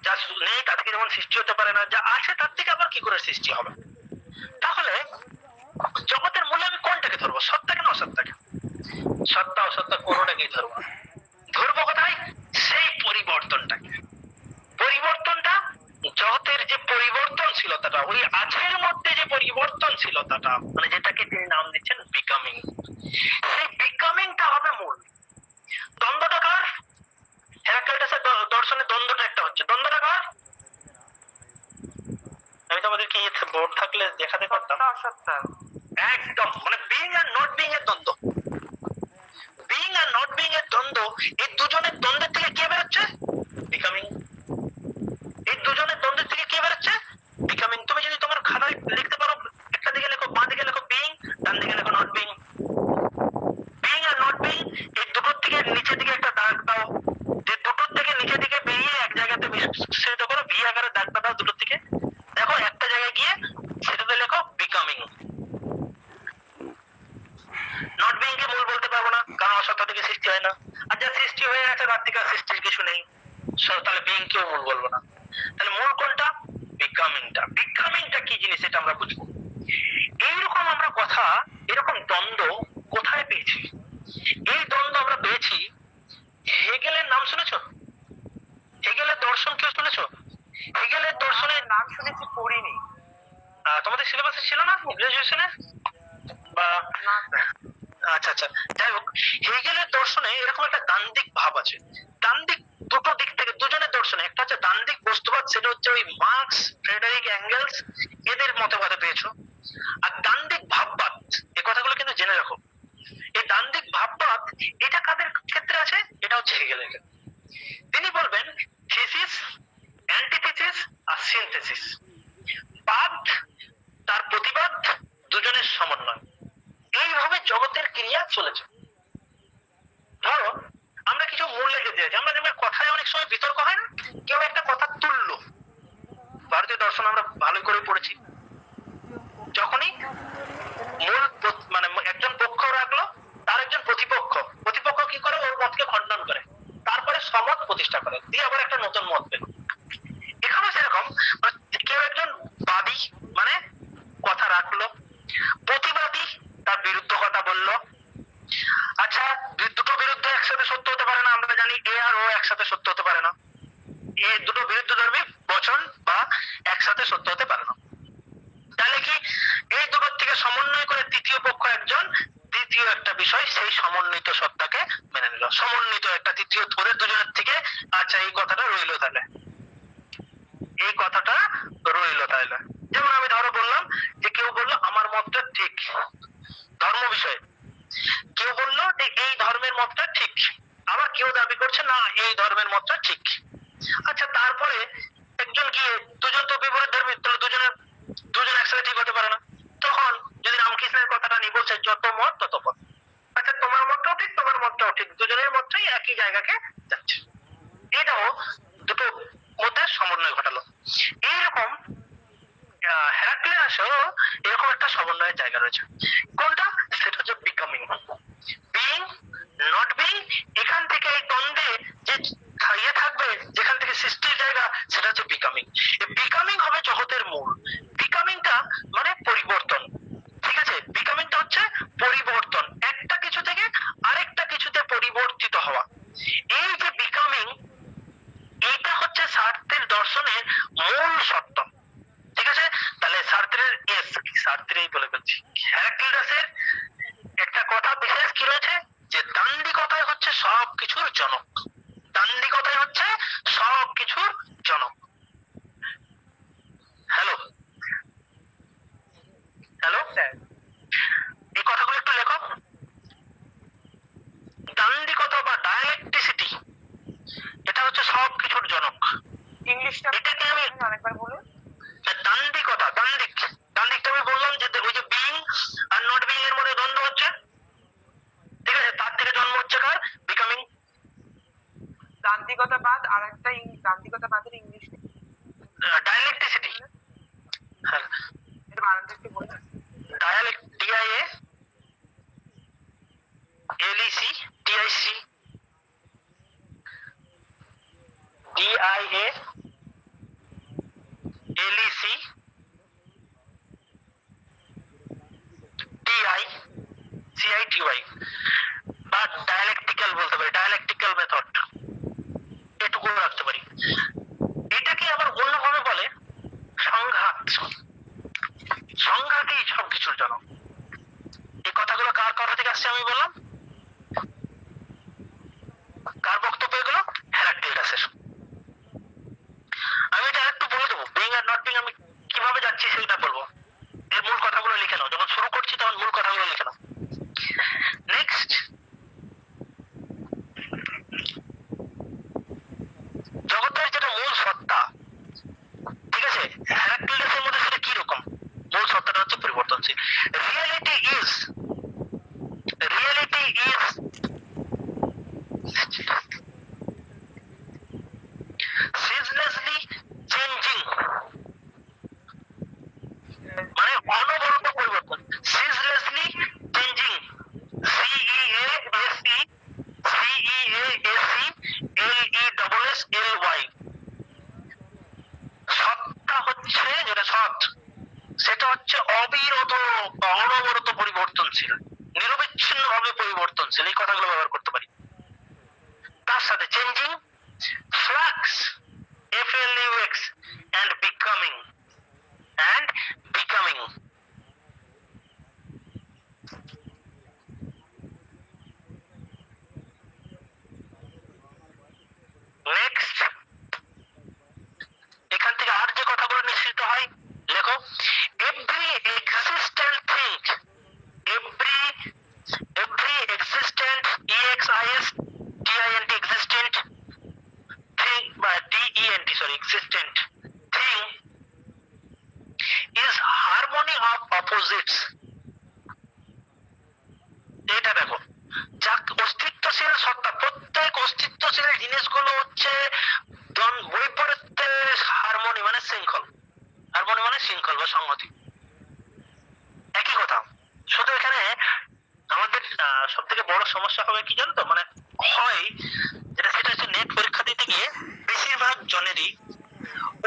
যা নেই তা থেকে যেমন সৃষ্টি হতে পারে না, যা আছে তার থেকে আবার কি করে সৃষ্টি হবে? তাহলে জগতের মূলে আমি কোনটাকে ধরবো, সত্তাকে না অসত্তাকে? সত্তা অসত্তা কোনোটাকেই ধরবো না, ধরবো কোথায়? সেই পরিবর্তনটাকে। পরিবর্তনটা জগতের যে পরিবর্তনশীলতাটা, ওই আজের মধ্যে যে পরিবর্তনশীলতাটা, মানে যেটাকে তিনি নাম দিচ্ছেন বিকামিং, সেই বিকামিংটা হবে মূল। দ্বন্দ্বটা কার? হেরাক্লিটাসের দর্শনে দ্বন্দ্বটা একটা হচ্ছে, দ্বন্দ্বটা কার? আমি তোমাদেরকে বোর্ড থাকলে দেখাতে পারতাম। একদম, মানে বিং আর নট বিং এর দ্বন্দ্ব, বিং আর নট বিং এর দ্বন্দ্ব, এই দুজনের দ্বন্দ্বের থেকে কে বেরোচ্ছে? বিকামিং। এই দুজনের দ্বন্দ্বের থেকে কে বেরোচ্ছে? বিকামিং। তুমি যদি তোমার খাতায় লিখতে পারো, একটা দিকে লেখো, বাঁ দিকে লেখো বিং, ডান দিকে লেখো not being. Being are not being এই দুটোর থেকে নিচের দিকে একটা দাগ দাও, যে দুটোর থেকে নিচের দিকে বেরিয়ে এক জায়গাতে মিশ্রিত করো, ভি আকারে দাগটা দাও দুটোর থেকে, দেখো একটা জায়গায় গিয়ে সেটাতে লেখো বিকামিং। নট বিং কে মূল বলতে পারবো না, কারণ অসত্তা থেকে সৃষ্টি হয় না, আর যা সৃষ্টি হয়ে গেছে তার থেকে সৃষ্টির কিছু নেই, তাহলে বিং কেও মূল বলবো না। তাহলে মূল কোনটা? বিকামিংটা। বিকামিংটা কি জিনিস এটা আমরা বুঝবো। এইরকম আমরা কথা, এরকম দ্বন্দ্ব কোথায় পেয়েছি? গ্রাজুয়েশনে বা না স্যার। আচ্ছা আচ্ছা, যাই হোক, হেগেলের দর্শনে এরকম একটা দ্বান্দ্বিক ভাব আছে। দ্বান্দ্বিক দুটো দিক থেকে দুজনের দর্শনে, একটা হচ্ছে দ্বান্দ্বিক বস্তুবাদ, সেটা হচ্ছে ওই মার্কস, ফ্রেডারিক অ্যাঙ্গেলস এদের মতবাদে পেয়েছো। আর দ্বান্দ্বিক ভাববাদ, এই কথাগুলো কিন্তু জেনে রাখো। এই দ্বান্দ্বিক ভাববাদ এটা কাদের ক্ষেত্রে আছে? এটা হচ্ছে হেগেলের ক্ষেত্রে। তিনি বলবেন থিসিস, অ্যান্টিথিসিস আর সিনথেসিস। বাদ তার প্রতিবাদ, দুজনের সমন্বয়, এইভাবে জগতের ক্রিয়া চলেছে। ধরো আমরা কিছু মূল রেখে দিয়েছি, আমরা যেমন কথায় অনেক সময় বিতর্ক হয় না, কেউ একটা কথা তুললো, ভারতীয় দর্শন আমরা ভালো করে পড়েছি, যখনই মূল মানে একজন পক্ষ রাখলো, তার একজন প্রতিপক্ষ, প্রতিপক্ষ কি করে? ওর মতকে খণ্ডন করে, তারপরে সমত প্রতিষ্ঠা করে, দিয়ে আবার একটা নতুন মত পেল। এখানেও সেরকম, কেউ একজন বাদী মানে কথা রাখলো, প্রতিবাদী তার বিরুদ্ধ কথা বললো। আচ্ছা, দুটো বিরুদ্ধে একসাথে সত্য হতে পারে না, আমরা জানি এ আর ও একসাথে সত্য হতে পারে না, এই দুটো বিরুদ্ধধর্মী বচন বা একসাথে সত্য হতে পারে না। তাহলে কি এই দুটোর থেকে সমন্বয় করে তৃতীয় পক্ষ একজন তৃতীয় একটা বিষয় সেই সমন্বিত সত্তাকে মেনে নিল, সমন্বিত একটা তৃতীয় ওদের দুজনের থেকে। আচ্ছা, এই কথাটা রইলো, তাহলে এই কথাটা রইলো। তাহলে যেমন আমি ধরো বললাম যে কেউ বললো আমার মতটা ঠিক ধর্ম বিষয়ে, কেউ বললো যে এই ধর্মের মতটা ঠিক, আবার কেউ দাবি করছে না এই ধর্মের মতটা ঠিক। আচ্ছা, তারপরে একজন গিয়ে, দুজন তো বিপরীত ধর্মী, দুজন একসাথে ঠিক হতে পারে না। তখন যদি রামকৃষ্ণের কথাটা নিয়ে বলছে যত মত তত পথ, আচ্ছা তোমার মতটাও ঠিক তোমার মতটাও ঠিক, দুজনের মতটাই একই জায়গাকে যাচ্ছে। এটাও দুটো মধ্যে সমন্বয় ঘটালো। এইরকম হেরাক্লিয়াসও এরকম একটা সমন্বয়ের জায়গা রয়েছে। কোনটা? সেটা হচ্ছে বিকামিং, বিইং, নট বিইং। এখান থেকে এই দ্বন্দ্বে যে ইয়ে থাকবে, যেখান থেকে সৃষ্টির জায়গা, সেটা হচ্ছে বিকামিং। এই বিকামিং হবে জগতের মূল। বিকামিংটা মানে পরিবর্তন, ঠিক আছে? বিকামিংটা হচ্ছে পরিবর্তন, একটা কিছু থেকে আরেকটা কিছুতে পরিবর্তিত হওয়া। এই যে বিকামিং, এইটা হচ্ছে সার্ত্রের দর্শনের মূল সত্য, ঠিক আছে? তাহলে সার্ত্রের সার্ত্রেই বলে ফেলছি, হেরাক্লিটাসের একটা কথা বিশেষ কি রয়েছে, যে দান্ডিকতাই হচ্ছে সব কিছুর জনক, দান্ডিকতাই হচ্ছে সব কিছুর জনক। হ্যালো হ্যালো স্যার, এই কথাগুলো একটু লেখো। দান্ডিকতা বা ডায়ালেকটিসিটি, এটা হচ্ছে সব কিছুর জনক। ইংলিশটা এটাকে আমি আরেকবার বলুন। দান্ডিকতা, দান্ডিকটা আমি বললাম যে ওই যে বিইং আর নট বিইং এর মধ্যে দ্বন্দ্ব হচ্ছে, ঠিক আছে? তার থেকে জন্ম হচ্ছে কার? বিকামিং। দান্তিকতাবাদ আর একটা দান্তিকতাবাদের ইংলিশ ডায়ালেকটিসিটি, হ্যাঁ, এটা বানানটা একটু বলুন। Dialect, D I A L E C T I C, D I A L E C T I C I T Y, বা ডায়ালেকটিক্যাল বলতে পারি, ডায়ালেকটিক্যাল মেথড, এটুকু রাখতে পারি। এটাকে আবার অন্যভাবে বলে সংঘাত, সংঘাতই সব কিছুর জনক। এই কথাগুলো কার কথা থেকে আসছে আমি বললাম, কার বক্তব্য এগুলো? হেরাক্লিটাসের। আমি এটা একটু বলে দেবো, বিইং আর নট বিইং আমি কিভাবে যাচ্ছি সেটা বলবো। এর মূল কথাগুলো লিখে নাও, যখন শুরু করছি তখন মূল কথাগুলো লিখে নাও। নেক্সট, জগতের যেটা মূল সত্তা, ঠিক আছে, হেরাক্লিটাসের মধ্যে সেটা কি রকম? মূল সত্তাটা হচ্ছে পরিবর্তনশীল। রিয়েলিটি ইজ ceaselessly changing, মানে অনবরত পরিবর্তন, ceaselessly changing, CEASELESSLY। সত্তা হচ্ছে যেটা সৎ, সেটা হচ্ছে অবিরত বা অনবরত পরিবর্তনশীল, নিরবিচ্ছিন্ন ভাবে পরিবর্তনশীল, এই কথাগুলো ব্যবহার করতে পারি। তার সাথে changing, flux, FLUX, and becoming, এটা দেখো, যা অস্তিত্বশীল সত্তা, প্রত্যেক অস্তিত্বশীল জিনিসগুলো হচ্ছে বৈপরীত্যে হারমোনি মানে শৃঙ্খল, হারমোনি মানে শৃঙ্খল বা সংহতি, একই কথা। শুধু এখানে আমাদের সব থেকে বড় সমস্যা হবে কি জানো তো, মানে হয় যেটা, সেটা হচ্ছে নেট পরীক্ষা দিতে গিয়ে বেশিরভাগ জনেরই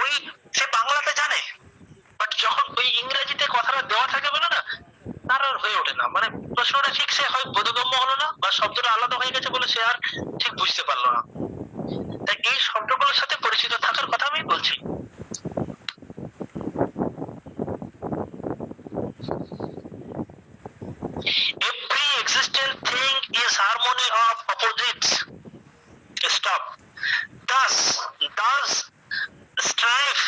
ওই, সে বাংলাতে জানে বাট যখন ওই ইংরেজিতে কথাটা দেওয়া থাকে বলে না, তার আর হয়ে ওঠে না, মানে প্রশ্নটা ঠিক সে হয় বোধগম্য হলো না বা শব্দটা আলাদা হয়ে গেছে বলে সে আর ঠিক বুঝতে পারলো না। তাই এই শব্দগুলোর সাথে পরিচিত থাকার কথা আমি বলছি। Every existent thing is harmony of opposites. Stop. Thus strife,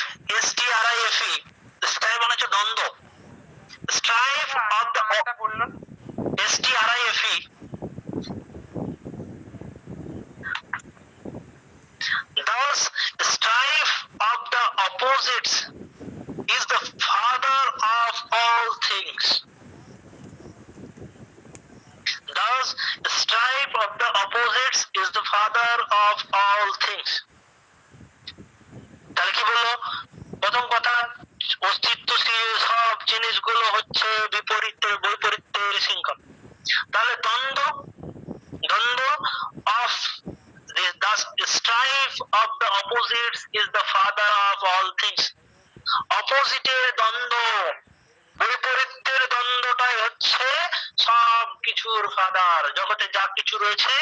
S-T-R-I-F-E, strife মানে হচ্ছে দ্বন্দ্ব, strife of the S-T-R-I-F-E, thus strife of the opposites is the father of all things. Thus, strife of the opposites is the father of all things. তাহলে কি বললো? প্রথম কথা, অস্তিত্বশীল সব জিনিসগুলো হচ্ছে বৈপরীত্যের শৃঙ্খল। তাহলে দ্বন্দ্ব of the strife of the opposites is the father of all things. অপোজিটের দ্বন্দ্ব, বৈপরীত্যের দ্বন্দ্বটাই হচ্ছে সব কিছুর ফাদার। জগতে যা কিছু রয়েছে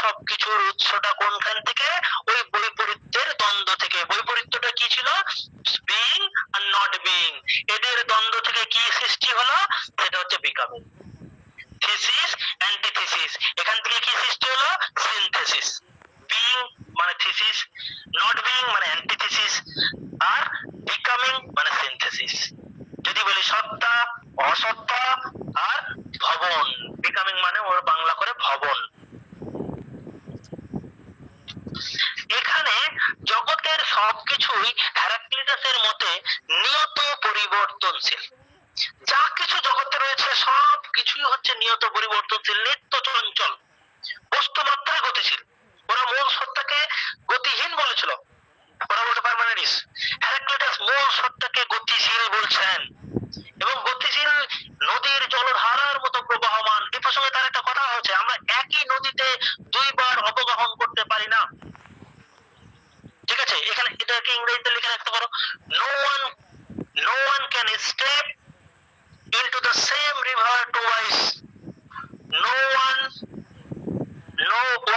সব কিছুর উৎসটা কোনখান থেকে? ওই বৈপরীত্যের দ্বন্দ্ব থেকে। বৈপরীত্যটা কি ছিল? বিং আর নট বিং, এদের দ্বন্দ্ব থেকে কি সৃষ্টি হলো? সেটা হচ্ছে বিকামিং। থিসিস অ্যান্টিথিসিস, এখান থেকে কি সৃষ্টি হলো? সিনথেসিস। বিং মানে থিসিস, নট বিং মানে অ্যান্টিথিসিস, আর বিকামিং মানে সিনথেসিস। যদি বলি সত্তা, অসত্তা আর ভবন, বিকামিং মানে ওর বাংলা করে ভবন। এখানে জগতের সবকিছুই হেরাক্লিটাসের মতে নিয়ত পরিবর্তনশীল। যা কিছু জগতে রয়েছে সব কিছুই হচ্ছে নিয়ত পরিবর্তনশীল, নিত্য চঞ্চল, বস্তু মাত্রই গতিশীল। ওরা মূল সত্তাকে গতিহীন বলেছিল, ওরা বলতে পারমানেন্টিস। হেরাক্লিটাস মূল সত্তাকে গতিশীল বলছেন, এবং গতিশীল নদীর জলধারার মতো প্রবাহমান। এ প্রসঙ্গে তার একটা কথা হচ্ছে, আমরা একই নদীতে দুইবার অবগাহন করতে পারি না। ঠিক আছে, এখানে এটাকে ইংরেজিতে লিখে রাখতে পারো, no one can step into the same river twice. No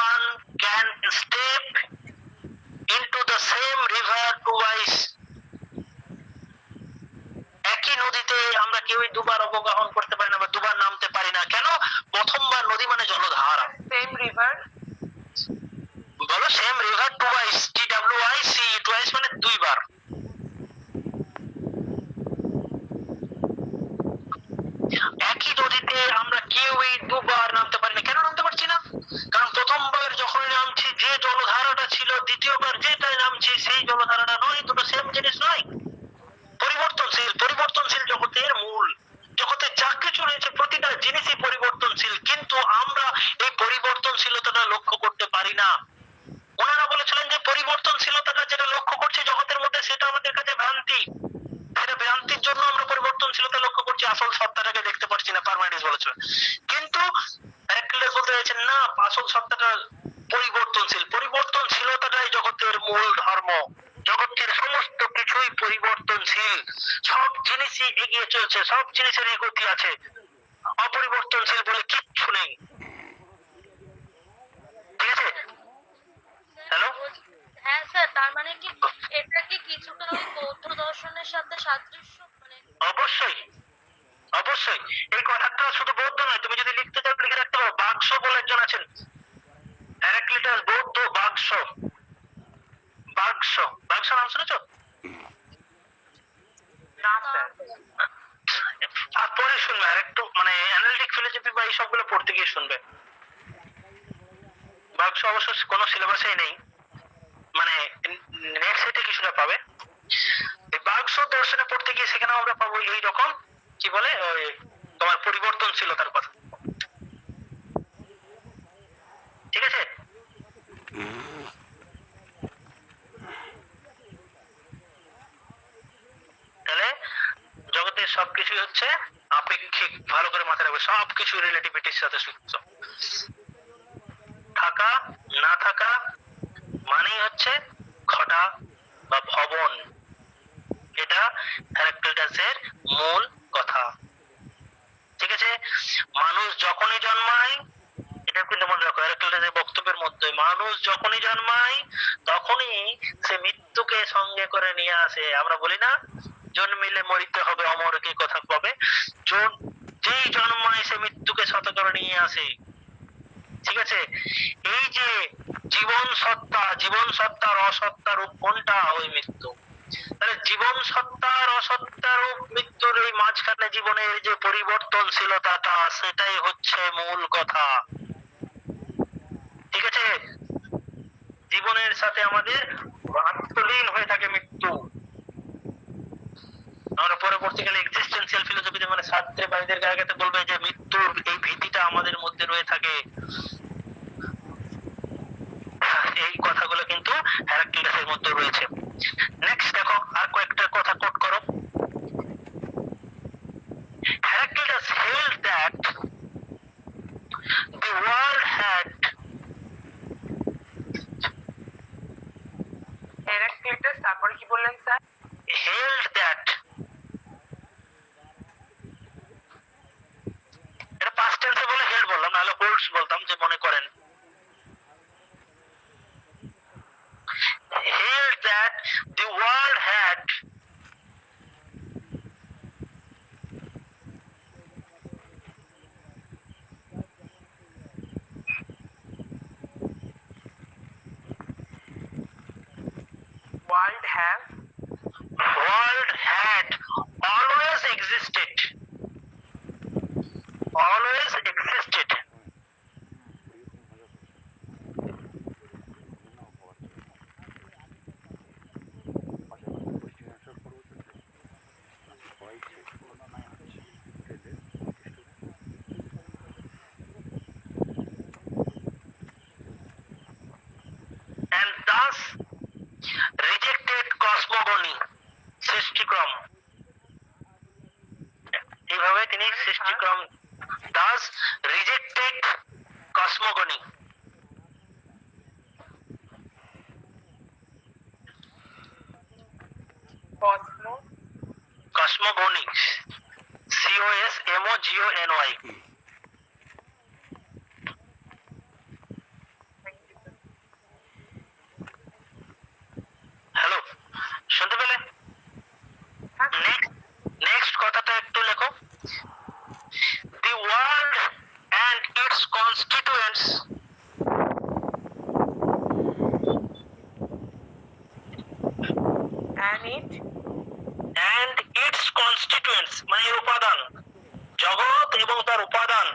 one can step into the same river twice. একই নদীতে আমরা কেউই দুবার অবগাহন করতে পারি না বা দুবার নামতে পারি না। কেন? প্রথমবার নদী মানে জলধারা। সেম রিভার, বলো same river twice, TWIC, twice মানে দুইবার। একই নদীতে আমরা কেউই দুবার নামতে পারি না। কেন নামতে পারছি না? কারণ প্রথমবার যখন নামছি যে জলধারাটা ছিল, দ্বিতীয়বার যেটাই নামছি সেই জলধারাটা নয়, দুটো সেম জিনিস নয়। পরিবর্তনশীল জগতের মূল। জগতে যা কিছু রয়েছে প্রতিটা জিনিসই পরিবর্তনশীল, কিন্তু আমরা এই পরিবর্তনশীলতাটা লক্ষ্য করতে পারি না। ওনারা বলেছিলেন যে পরিবর্তনশীলতাটা যেটা লক্ষ্য করছি জগতের মধ্যে সেটা আমাদের কাছে ভ্রান্তি। সেটা ভ্রান্তির জন্য আমরা পরিবর্তনশীলতা লক্ষ্য করছি, আসল সত্তাটাকে দেখতে পাচ্ছি না, পারমানেন্টিস বলেছিলেন। কিন্তু হেরাক্লিটাস বলতে চাইছেন না, আসল সত্তাটা পরিবর্তনশীল। পরিবর্তনশীলতাটাই জগতের মূল ধর্ম। জগতের সমস্ত কিছুই পরিবর্তনশীল, সব জিনিসই এগিয়ে চলছে, সব জিনিসেরই গতি আছে, অপরিবর্তনশীল বলে কিচ্ছু নেই। ঠিক আছে? হ্যালো? হ্যাঁ স্যার, তার মানে কি এটা কি কিছুটা ওই বৌদ্ধ দর্শনের সাথে সাদৃশ্য? মানে অবশ্যই অবশ্যই, এই কথাটা শুধু বৌদ্ধ নয়, তুমি যদি লিখতে চাও লিখে রাখতে পারো। বাগস বলে একজন আছেন, হেরাক্লিটাস বৌদ্ধ, বাগস নাম শুনেছো? না স্যার। আর পরে শুনবে, আর একটু মানে অ্যানালিটিক ফিলোসফি বা এই সবগুলো পড়তে গিয়ে শুনবে। বাগস অবশ্য কোনো সিলেবাসেই নেই, মানে নেট সেটে কিছুটা পাবে। এই বাগস দর্শনে পড়তে গিয়ে সেখানে আমরা পাবো এই রকম কি বলে ওই তোমার পরিবর্তনশীলতার কথা। ভালো করে মাথায় রাখবে, সবকিছু রিলেটিভিটির সাথে যুক্ত। থাকা না থাকা মানেই হচ্ছে ঘটা বা ভবন, এটা হেরাক্লিটাসের মূল কথা। ঠিক আছে, মানুষ যখনই জন্মায়, এটা কিন্তু মনে রাখো হেরাক্লিটাসের বক্তব্যের মধ্যে, মানুষ যখনই জন্মায় তখনই সে মৃত্যুকে সঙ্গে করে নিয়ে আসে। আমরা বলি না জন্মিলে মরিতে হবে অমর কে কথা পাবে, যেই জন্মায় সে মৃত্যুকে সাথে করে নিয়ে আসে। ঠিক আছে, এই যে জীবন সত্তার অসত্তা রূপ কোনটা? ওই মৃত্যু। তাহলে জীবন সত্তার অসত্তা রূপ মৃত্যুর এই মাঝখানে জীবনের যে পরিবর্তনশীলতাটা, সেটাই হচ্ছে মূল কথা। ঠিক আছে, জীবনের সাথে আমাদের আত্মলীন হয়ে থাকে মৃত্যু। আমরা পরবর্তীকালে এক্সিস্টেন্সিয়াল ফিলোসফিতে মানে শাস্ত্রে বাইদের জায়গাতে বলবে যে মৃত্যুর এই ভীতিটা আমাদের মধ্যে রয়ে থাকে। এই কথাগুলো কিন্তু হেরাক্লিটাসের মধ্যে রয়েছে। নেক্সট দেখো, আর কয়েকটা কথা কোট করো। Heraclitus held that the world had Heraclitus তারপরে কি বললেন স্যার? held that, এটা পাস্ট টেন্সে বলে হেল্ড বললাম, নাহলে হোল্ডস বলতাম, যে মনে করেন। held that the world had world had always existed, always existed, and thus rejected cosmogony, সৃষ্টিক্রম। এইভাবে তিনি সৃষ্টিক্রম, thus rejected cosmogony, cosmogony, COSMOGONY। Hello, শুনতে পেলে? নেক্সট কথাটা একটু লেখো। The world and its constituents মানে এর উপাদান, জগৎ এবং তার উপাদান